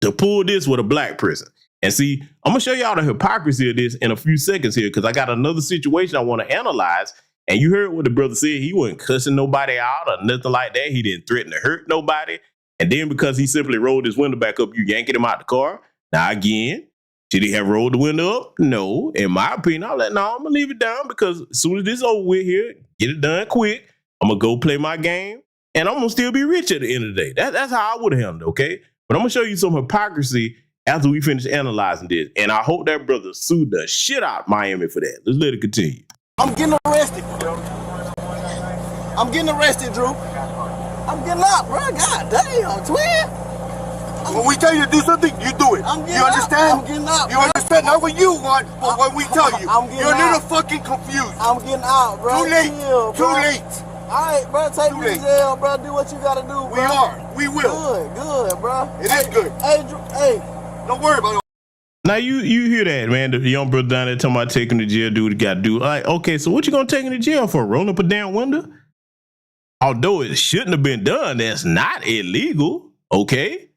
to pull this with a black person. And see, I'm going to show y'all the hypocrisy of this in a few seconds here because I got another situation I want to analyze. And you heard what the brother said. He wasn't cussing nobody out or nothing like that. He didn't threaten to hurt nobody. And then because he simply rolled his window back up, you yanking him out the car. Now, again, should he have rolled the window up? No. In my opinion, I'm like, no, I'm going to leave it down because as soon as this is over with here, get it done quick. I'm going to go play my game. And I'm going to still be rich at the end of the day. That's how I would have handled it, okay? But I'm going to show you some hypocrisy after we finish analyzing this. And I hope that brother sued the shit out Miami for that. Let's let it continue. I'm getting arrested. I'm getting arrested, Drew. I'm getting out, bro. God damn, twin. When we tell you to do something, you do it. You understand? I'm getting out. You understand? Not what you want, but what we tell you. You're a little fucking confused. I'm getting out, bro. Too late. Chill, Too late. All right, bro. Take me to jail, bro. Do what you gotta do, bro. We are. We will. Good, bro. It is good. Hey, Drew, hey. Don't worry about it. Now you hear that, man? The young brother down there talking about taking to jail, do what he got to do. Like, okay, so what you gonna take him to jail for? Rolling up a damn window? Although it shouldn't have been done, that's not illegal. Okay.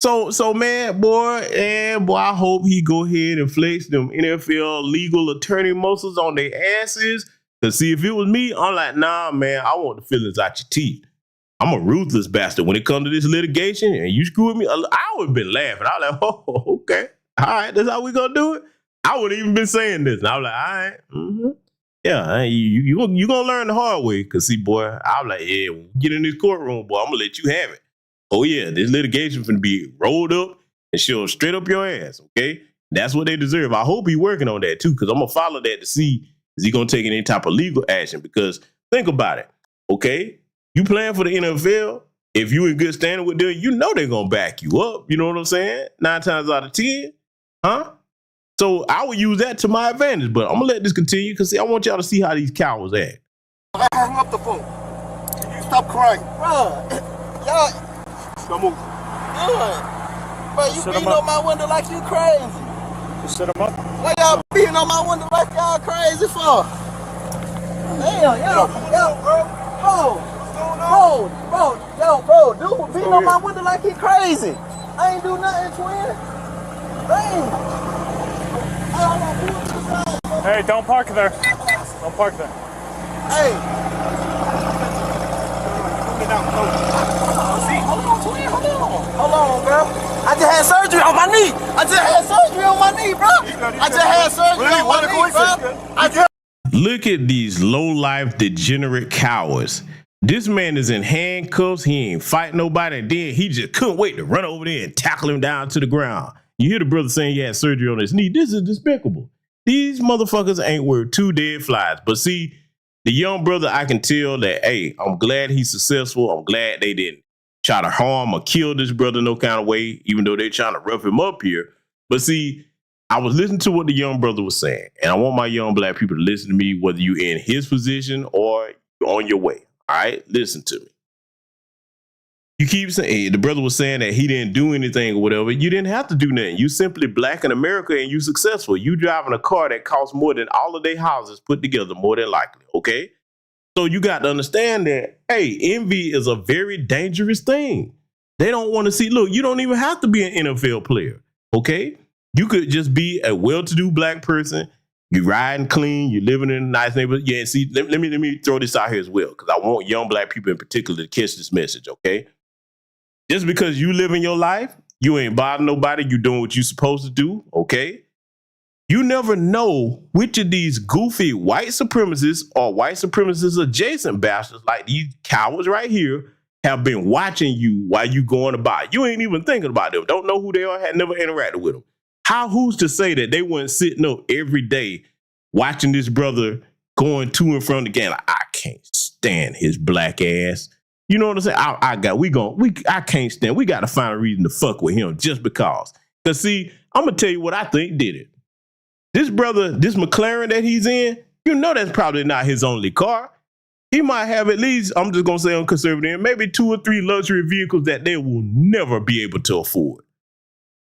So man, boy, I hope he go ahead and flex them NFL legal attorney muscles on their asses. Cause see, if it was me, I'm like, nah, man, I want the feelings out your teeth. I'm a ruthless bastard when it comes to this litigation, and you screw with me, I would have been laughing. I was like, oh, okay. All right, that's how we gonna do it. I wouldn't even been saying this. And I was like, all right, yeah, you gonna learn the hard way. Cause see, boy, I was like, yeah, when we get in this courtroom, boy, I'm gonna let you have it. Oh yeah, this litigation finna be rolled up and shoved straight up your ass. Okay, that's what they deserve. I hope he's working on that too, cause I'm gonna follow that to see is he gonna take any type of legal action. Because think about it, okay, you playing for the NFL. If you in good standing with them, you know they're gonna back you up. You know what I'm saying? 9 times out of 10, huh? So I would use that to my advantage. But I'm gonna let this continue because I want y'all to see how these cowards act. I hung up the phone. You stop crying, bro. Y'all, come on. Good. Bro, you beating on my window like you crazy. Just set him up. Why y'all beating on my window like y'all crazy for? Damn, bro, dude beating on my window like he crazy. I ain't do nothing, twin. Damn. Hey, don't park there. Don't park there. Hey. Hold on, twin, hold on, bro. I just had surgery on my knee. Bro. Look at these low-life, degenerate cowards. This man is in handcuffs. He ain't fighting nobody. And then he just couldn't wait to run over there and tackle him down to the ground. You hear the brother saying he had surgery on his knee. This is despicable. These motherfuckers ain't worth 2 dead flies. But see, the young brother, I can tell that, hey, I'm glad he's successful. I'm glad they didn't try to harm or kill this brother no kind of way, even though they're trying to rough him up here. But see, I was listening to what the young brother was saying, and I want my young black people to listen to me, whether you're in his position or you're on your way. All right, listen to me. You keep saying, hey, the brother was saying that he didn't do anything or whatever. You didn't have to do nothing. You simply black in America and you successful. You driving a car that costs more than all of their houses put together, more than likely. Okay. So you got to understand that, hey, envy is a very dangerous thing. They don't want to see, look, you don't even have to be an NFL player. Okay. You could just be a well-to-do black person. You riding clean. You're living in a nice neighborhood. Yeah. See, let me throw this out here as well, because I want young black people in particular to catch this message. Okay. Just because you live in your life, you ain't bothering nobody. You doing what you supposed to do. Okay. You never know which of these goofy white supremacists or white supremacist adjacent bastards like these cowards right here have been watching you while you going about. You ain't even thinking about them. Don't know who they are. Had never interacted with them. Who's to say that they weren't sitting up every day watching this brother going to and from the game? Like, I can't stand his black ass. You know what I'm saying? I can't stand. We got to find a reason to fuck with him just because. Cause see, I'm gonna tell you what I think did it. This brother, this McLaren that he's in, you know that's probably not his only car. He might have at least, I'm just gonna say on conservative, maybe 2 or 3 luxury vehicles that they will never be able to afford.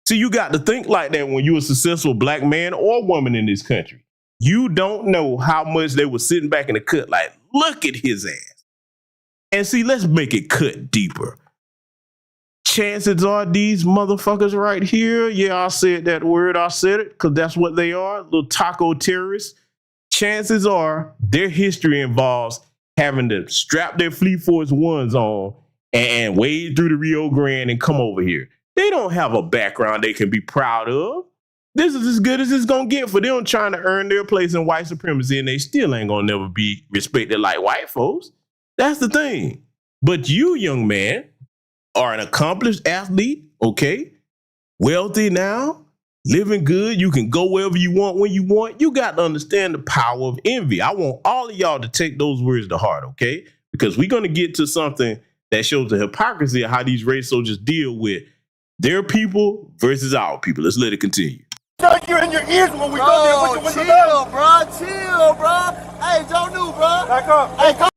See, you got to think like that when you're a successful black man or woman in this country. You don't know how much they were sitting back in the cut like, look at his ass. And see, let's make it cut deeper. Chances are these motherfuckers right here, yeah, I said that word, I said it, because that's what they are, little taco terrorists. chances are their history involves having to strap their Fleet Force Ones on and wade through the Rio Grande and come over here. They don't have a background they can be proud of. This is as good as it's going to get for them trying to earn their place in white supremacy, and they still ain't going to never be respected like white folks. That's the thing. But you, young man, are an accomplished athlete, okay? Wealthy now, living good. You can go wherever you want when you want. You got to understand the power of envy. I want all of y'all to take those words to heart, okay? Because we're going to get to something that shows the hypocrisy of how these race soldiers deal with their people versus our people. Let's let it continue. You in your ears when we go there with the window down. Chill, bro. Hey, Joe New, bro. Back up. Hey, call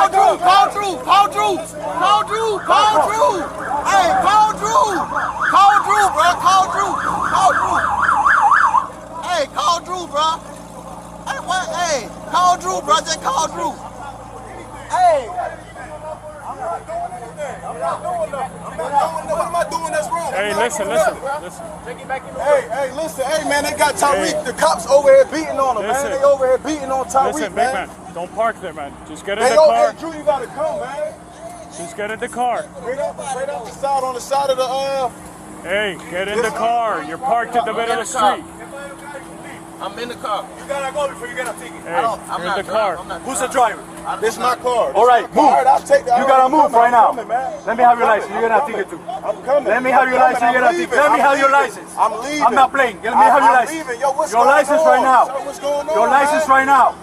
Drew. Hey, call Drew. Call Drew, bro. Hey, call Drew, bro. Hey, what? Hey, call Drew, bro. Just call Drew. Hey. I'm not doing anything. I'm not doing nothing. What am I doing that's wrong? Hey, listen. Take it back in the hey, listen. Hey, man, they got Tyreek. The cops over here beating on him, man. They over here beating on Tyreek, Listen, man. big man, don't park there, man. Just get in the car. Hey, Drew, you gotta come, man. Just get in the car. Straight up the side, on the side of the, Hey, get in the car. You're parked in the middle of the street. I'm in the car. You gotta go before you get a ticket. Hey, I'm in the car. Who's the driver? This is my car. All right, move. All right, I'll take that. You gotta move right now. Coming, man. Let me have your license. You're gonna ticket too. I'm coming. Let me have your license. You're gonna ticket. Let me have your license. I'm leaving. I'm not playing. Let me have your license. Leaving. Yo, what's your going license on? right now. So what's going on, your license right now.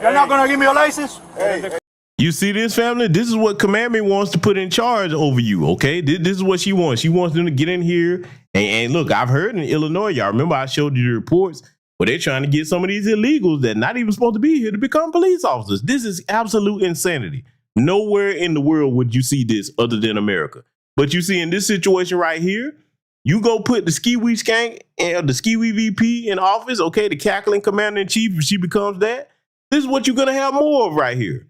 You're not gonna give me your license? Hey. You see this, family? This is what Commandment wants to put in charge over you, okay? This is what she wants. She wants them to get in here. And look, I've heard in Illinois, y'all remember I showed you the reports where they're trying to get some of these illegals that not even supposed to be here to become police officers. This is absolute insanity. Nowhere in the world would you see this other than America. But you see in this situation right here, you go put the Ski-Wee skank and the Ski-Wee VP in office, okay, the cackling commander-in-chief, if she becomes that, this is what you're going to have more of right here.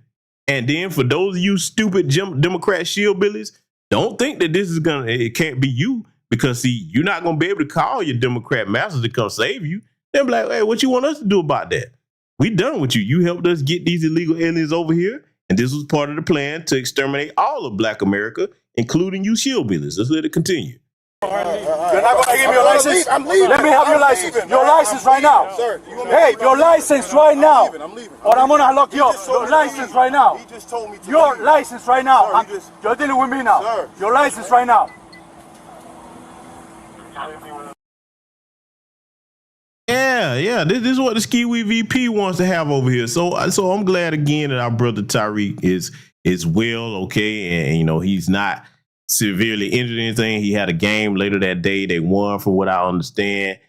And then for those of you stupid Democrat shillbillies, don't think that this is it can't be you, because see, you're not going to be able to call your Democrat masters to come save you. They'll be like, hey, what you want us to do about that? We done with you. You helped us get these illegal aliens over here, and this was part of the plan to exterminate all of Black America, including you shillbillies. Let's let it continue. You're not going to give me your license? I'm leaving. Let me have your license. Leaving, your license right now. Sir, hey, your license right now. I'm leaving. Or I'm going to lock you up. Your license right now. He just told me to your leave. license right now. Sir, you're dealing with me now. Sir. Your license right now. Yeah. This is what the Ski-Wee VP wants to have over here. So I'm glad again that our brother Tyreek is well, okay, and you know he's not severely injured or anything. He had a game later that day. They won, from what I understand,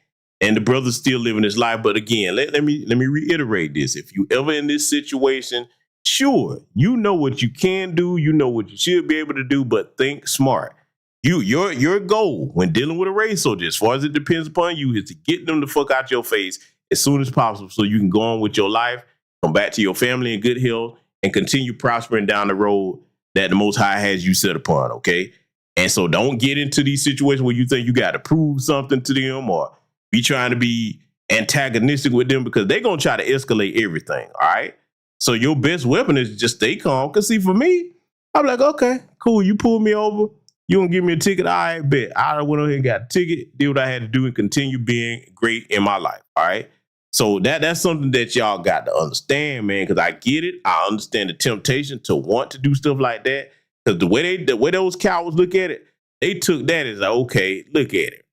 and the brother's still living his life. But again, let me reiterate this: if you ever in this situation, sure, you know what you can do, you know what you should be able to do, but think smart. Your goal when dealing with a race soldier, as far as it depends upon you, is to get them the fuck out your face as soon as possible so you can go on with your life, come back to your family in good health, and continue prospering down the road that the Most High has you set upon, okay? And so don't get into these situations where you think you got to prove something to them or be trying to be antagonistic with them, because they're going to try to escalate everything, all right? So your best weapon is just stay calm. Because see, for me, I'm like, okay, cool, you pulled me over. You gonna give me a ticket? All right, bet. I went on here and got a ticket, did what I had to do, and continue being great in my life. All right. So that's something that y'all got to understand, man, because I get it. I understand the temptation to want to do stuff like that. Because the way those cowards look at it, they took that as like, okay, look at it.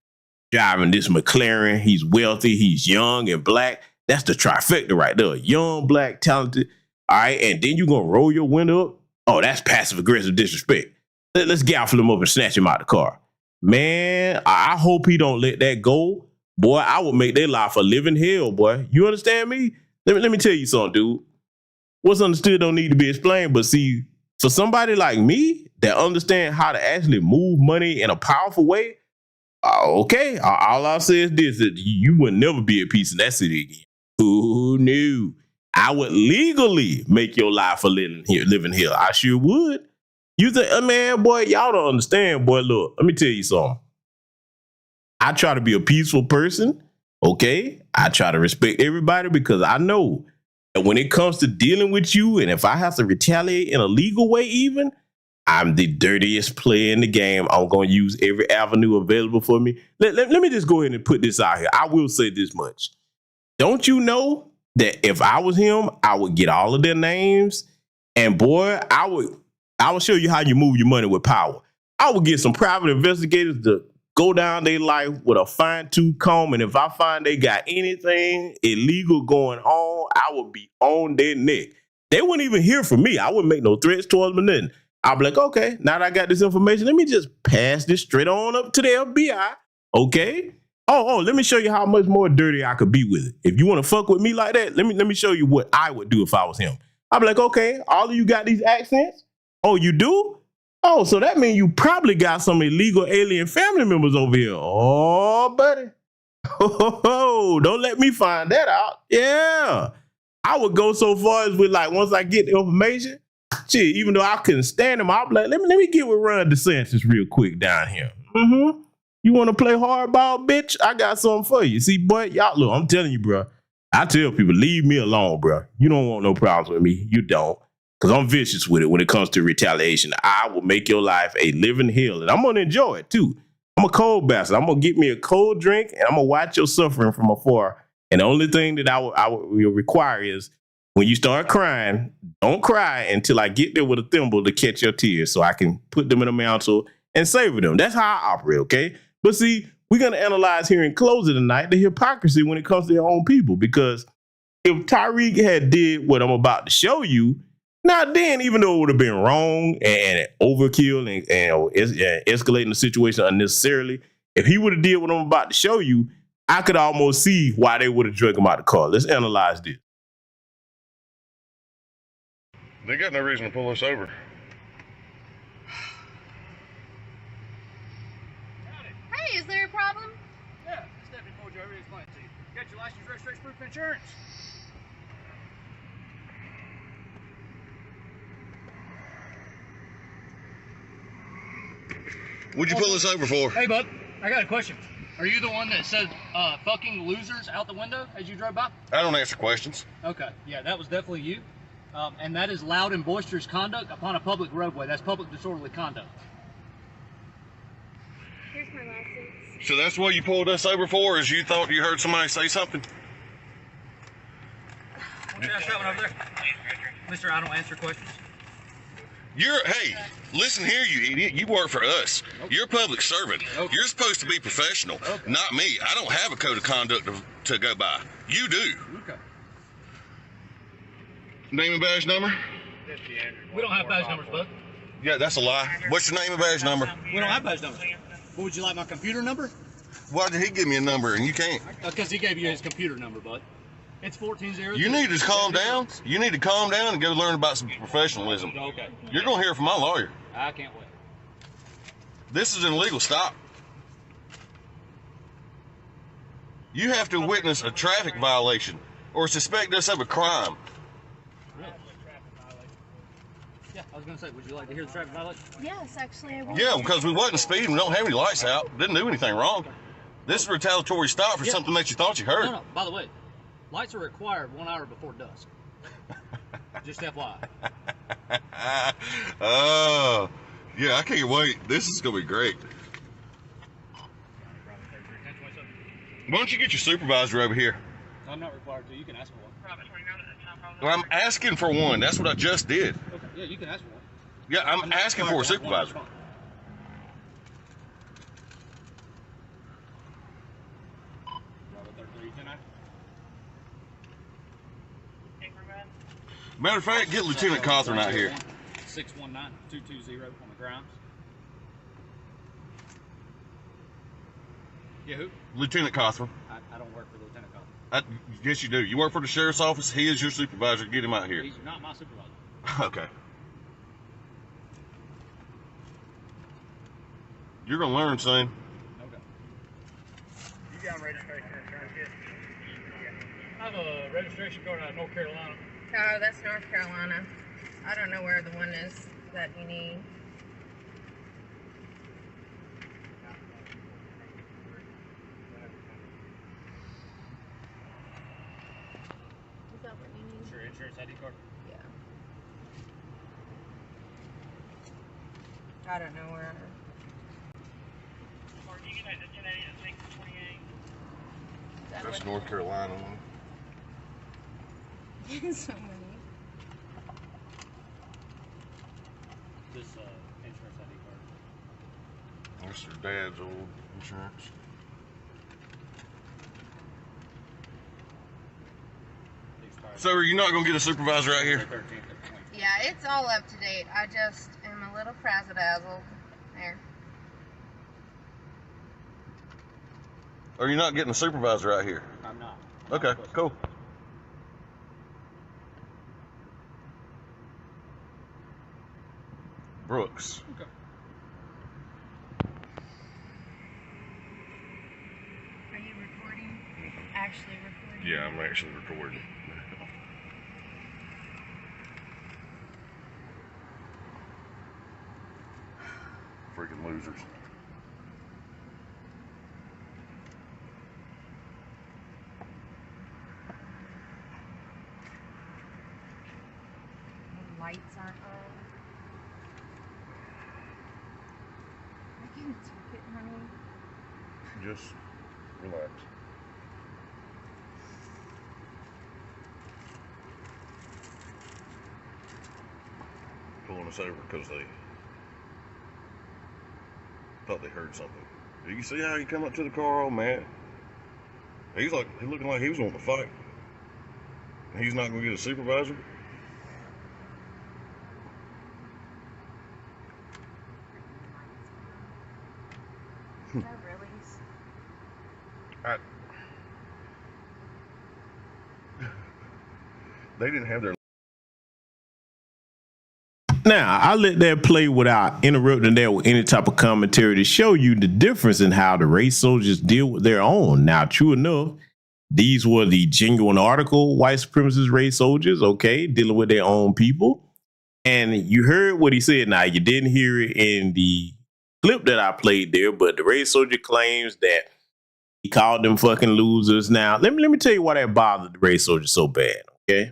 Driving this McLaren, he's wealthy, he's young and Black. That's the trifecta right there. Young, Black, talented. All right. And then you gonna roll your window up. Oh, that's passive aggressive disrespect. Let's gaffle him up and snatch him out of the car. Man, I hope he don't let that go. Boy, I would make their life a living hell, boy. You understand me? Let me tell you something, dude. What's understood don't need to be explained. But see, for somebody like me that understand how to actually move money in a powerful way, okay, all I'll say is this, that you would never be at peace in that city again. Who knew? I would legally make your life a living hell. I sure would. You think, man, boy, y'all don't understand, boy. Look, let me tell you something. I try to be a peaceful person, okay? I try to respect everybody because I know And when it comes to dealing with you, and if I have to retaliate in a legal way even, I'm the dirtiest player in the game. I'm going to use every avenue available for me. Let me just go ahead and put this out here. I will say this much. Don't you know that if I was him, I would get all of their names, and boy, I would show you how you move your money with power. I would get some private investigators to go down their life with a fine-tooth comb, and if I find they got anything illegal going on, I would be on their neck. They wouldn't even hear from me. I wouldn't make no threats towards them or nothing. I'd be like, okay, now that I got this information, let me just pass this straight on up to the FBI, okay? Oh, let me show you how much more dirty I could be with it. If you want to fuck with me like that, let me show you what I would do if I was him. I'd be like, okay, all of you got these accents? Oh, you do? Oh, so that means you probably got some illegal alien family members over here. Oh, buddy. Oh, don't let me find that out. Yeah. I would go so far as with like, once I get the information, shit, even though I couldn't stand him, I'd be like, let me get with Ron DeSantis real quick down here. Mm-hmm. You want to play hardball, bitch? I got something for you. See, boy, y'all, look, I'm telling you, bro. I tell people, leave me alone, bro. You don't want no problems with me. You don't. Because I'm vicious with it when it comes to retaliation. I will make your life a living hell, and I'm going to enjoy it, too. I'm a cold bastard. I'm going to get me a cold drink, and I'm going to watch your suffering from afar. And the only thing that I will require is when you start crying, don't cry until I get there with a thimble to catch your tears so I can put them in a mantle and savor them. That's how I operate, okay? But see, we're going to analyze here in closing tonight the hypocrisy when it comes to their own people. Because if Tyreek had did what I'm about to show you, now then, even though it would have been wrong and overkill and escalating the situation unnecessarily, if he would have did what I'm about to show you, I could almost see why they would have dragged him out of the car. Let's analyze this. They got no reason to pull us over. Hey, is there a problem? Yeah, this deputy pulled you over to explain it to you. You got your license, registration, proof of insurance. What'd you pull us over for? Hey, bud, I got a question. Are you the one that said fucking losers out the window as you drove by? I don't answer questions. Okay, yeah, that was definitely you. And that is loud and boisterous conduct upon a public roadway. That's public disorderly conduct. Here's my license. So that's what you pulled us over for, is you thought you heard somebody say something? What's that showing over there? Mister, I don't answer questions. Hey, listen here, you idiot. You work for us. Okay. You're a public servant. Okay. You're supposed to be professional, not me. I don't have a code of conduct to go by. You do. Okay. Name and badge number? We don't have badge numbers, bud. Yeah, that's a lie. What's your name and badge number? We don't have badge numbers. What, would you like my computer number? Why did he give me a number and you can't? Because he gave you his computer number, bud. It's 14-0. You need to calm down. You need to calm down and go learn about some professionalism. Okay. You're going to hear from my lawyer. I can't wait. This is an illegal stop. You have to witness a traffic violation or suspect us of a crime. Really? Yeah, I was going to say, would you like to hear the traffic violation? Yes, actually, I would. Yeah, because we wasn't speeding. We don't have any lights out. Didn't do anything wrong. This is a retaliatory stop for something that you thought you heard. No, by the way, lights are required 1 hour before dusk. Just FYI. Oh, yeah, I can't wait. This is going to be great. Why don't you get your supervisor over here? I'm not required to. You can ask for one. Well, I'm asking for one. That's what I just did. Okay, yeah, you can ask for one. Yeah, I'm asking for a supervisor. Matter of fact, get Lieutenant Cawthorn out here. 619-220 on the grounds. Yeah, who? Lieutenant Cawthorn. I don't work for Lieutenant Cawthorn. Yes, you do. You work for the sheriff's office. He is your supervisor. Get him out here. He's not my supervisor. Okay. You're going to learn soon. Okay. You got registration insurance yet? I have a registration card out of North Carolina. Oh, that's North Carolina. I don't know where the one is that you need. Is that what you need? Sure is. insurance ID card? Yeah. I don't know where. Or you can add I think 28. That's North Carolina one. So many. This insurance ID card. That's your dad's old insurance. So are you not going to get a supervisor out here? Yeah, it's all up to date. I just am a little frazzle-dazzled. There. Are you not getting a supervisor out here? I'm not. Okay, cool. Brooks. Okay. Are you recording? Actually recording? Yeah, I'm actually recording. Freaking losers. The lights aren't on. I can take it, honey. Just relax. Pulling us over because they thought they heard something. You see how he come up to the car all mad? He's looking like he was wanting to fight. He's not going to get a supervisor. Is that really? They didn't have their. Now, I let that play without interrupting that with any type of commentary to show you the difference in how the race soldiers deal with their own. Now, true enough, these were the genuine article white supremacist race soldiers, okay, dealing with their own people. And you heard what he said. Now, you didn't hear it in the clip that I played there, but the race soldier claims that he called them fucking losers. Now, let me tell you why that bothered the race soldier so bad, okay?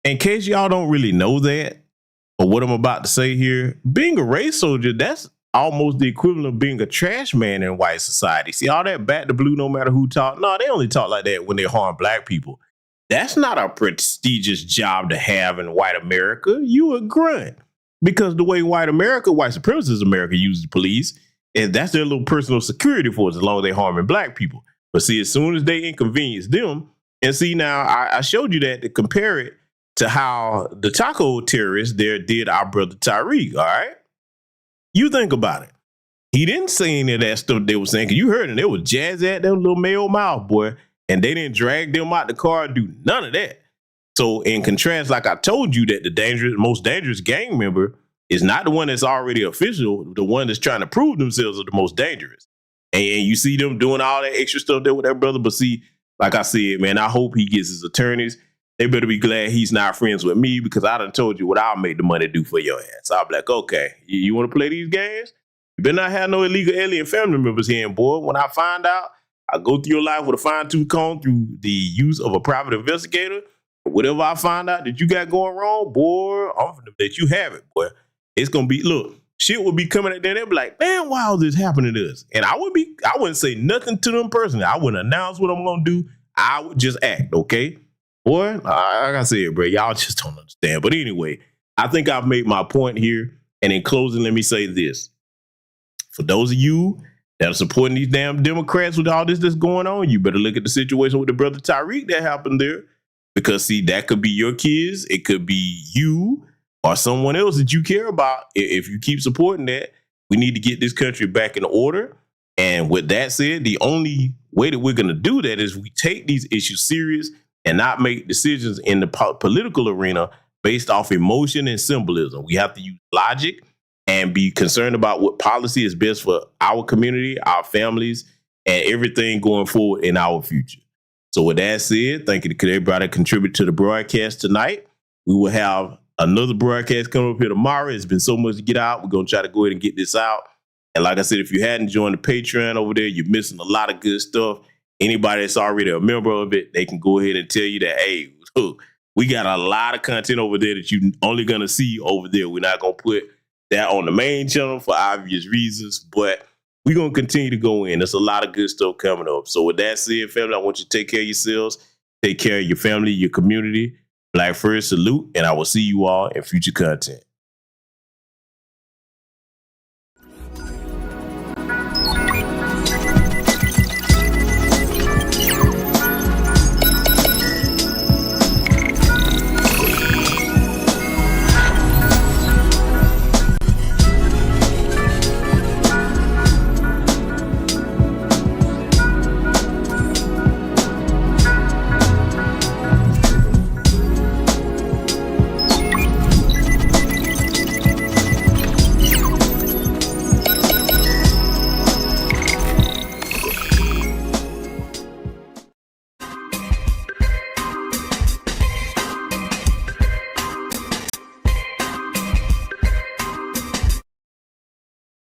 In case y'all don't really know that, or what I'm about to say here, being a race soldier, that's almost the equivalent of being a trash man in white society. See, all that back to blue, no matter who talk. No, they only talk like that when they harm black people. That's not a prestigious job to have in white America. You a grunt. Because the way white supremacist America uses the police, and that's their little personal security force as long as they harming black people. But see, as soon as they inconvenience them, and see now, I showed you that to compare it to how the taco terrorists there did our brother Tariq, all right? You think about it. He didn't say any of that stuff they were saying, because you heard him. They was jazz at them little male mouth, boy, and they didn't drag them out the car and do none of that. So in contrast, like I told you, that the most dangerous gang member is not the one that's already official, the one that's trying to prove themselves are the most dangerous. And you see them doing all that extra stuff there with that brother. But see, like I said, man, I hope he gets his attorneys. They better be glad he's not friends with me, because I done told you what I'll make the money do for your ass. I'll be like, okay, you want to play these games? You better not have no illegal alien family members here, boy. When I find out, I'll go through your life with a fine-tooth comb through the use of a private investigator. Whatever I find out that you got going wrong, boy, I'm gonna let you have it, boy. It's gonna be, look, shit will be coming at them. They'll be like, damn, why is this happening to us? And I wouldn't say nothing to them personally. I wouldn't announce what I'm gonna do. I would just act, okay? Boy, like I said, bro, y'all just don't understand. But anyway, I think I've made my point here. And in closing, let me say this. For those of you that are supporting these damn Democrats with all this that's going on, you better look at the situation with the brother Tariq that happened there. Because, see, that could be your kids. It could be you or someone else that you care about. If you keep supporting that, we need to get this country back in order. And with that said, the only way that we're going to do that is we take these issues serious and not make decisions in the political arena based off emotion and symbolism. We have to use logic and be concerned about what policy is best for our community, our families, and everything going forward in our future. So with that said, thank you to everybody that contributed to the broadcast tonight. We will have another broadcast coming up here tomorrow. It's been so much to get out. We're going to try to go ahead and get this out. And like I said, if you hadn't joined the Patreon over there, you're missing a lot of good stuff. Anybody that's already a member of it, they can go ahead and tell you that, hey, look, We got a lot of content over there that you only going to see over there. We're not going to put that on the main channel for obvious reasons, but we're going to continue to go in. There's a lot of good stuff coming up. So with that said, family, I want you to take care of yourselves, take care of your family, your community. Black first, salute, and I will see you all in future content.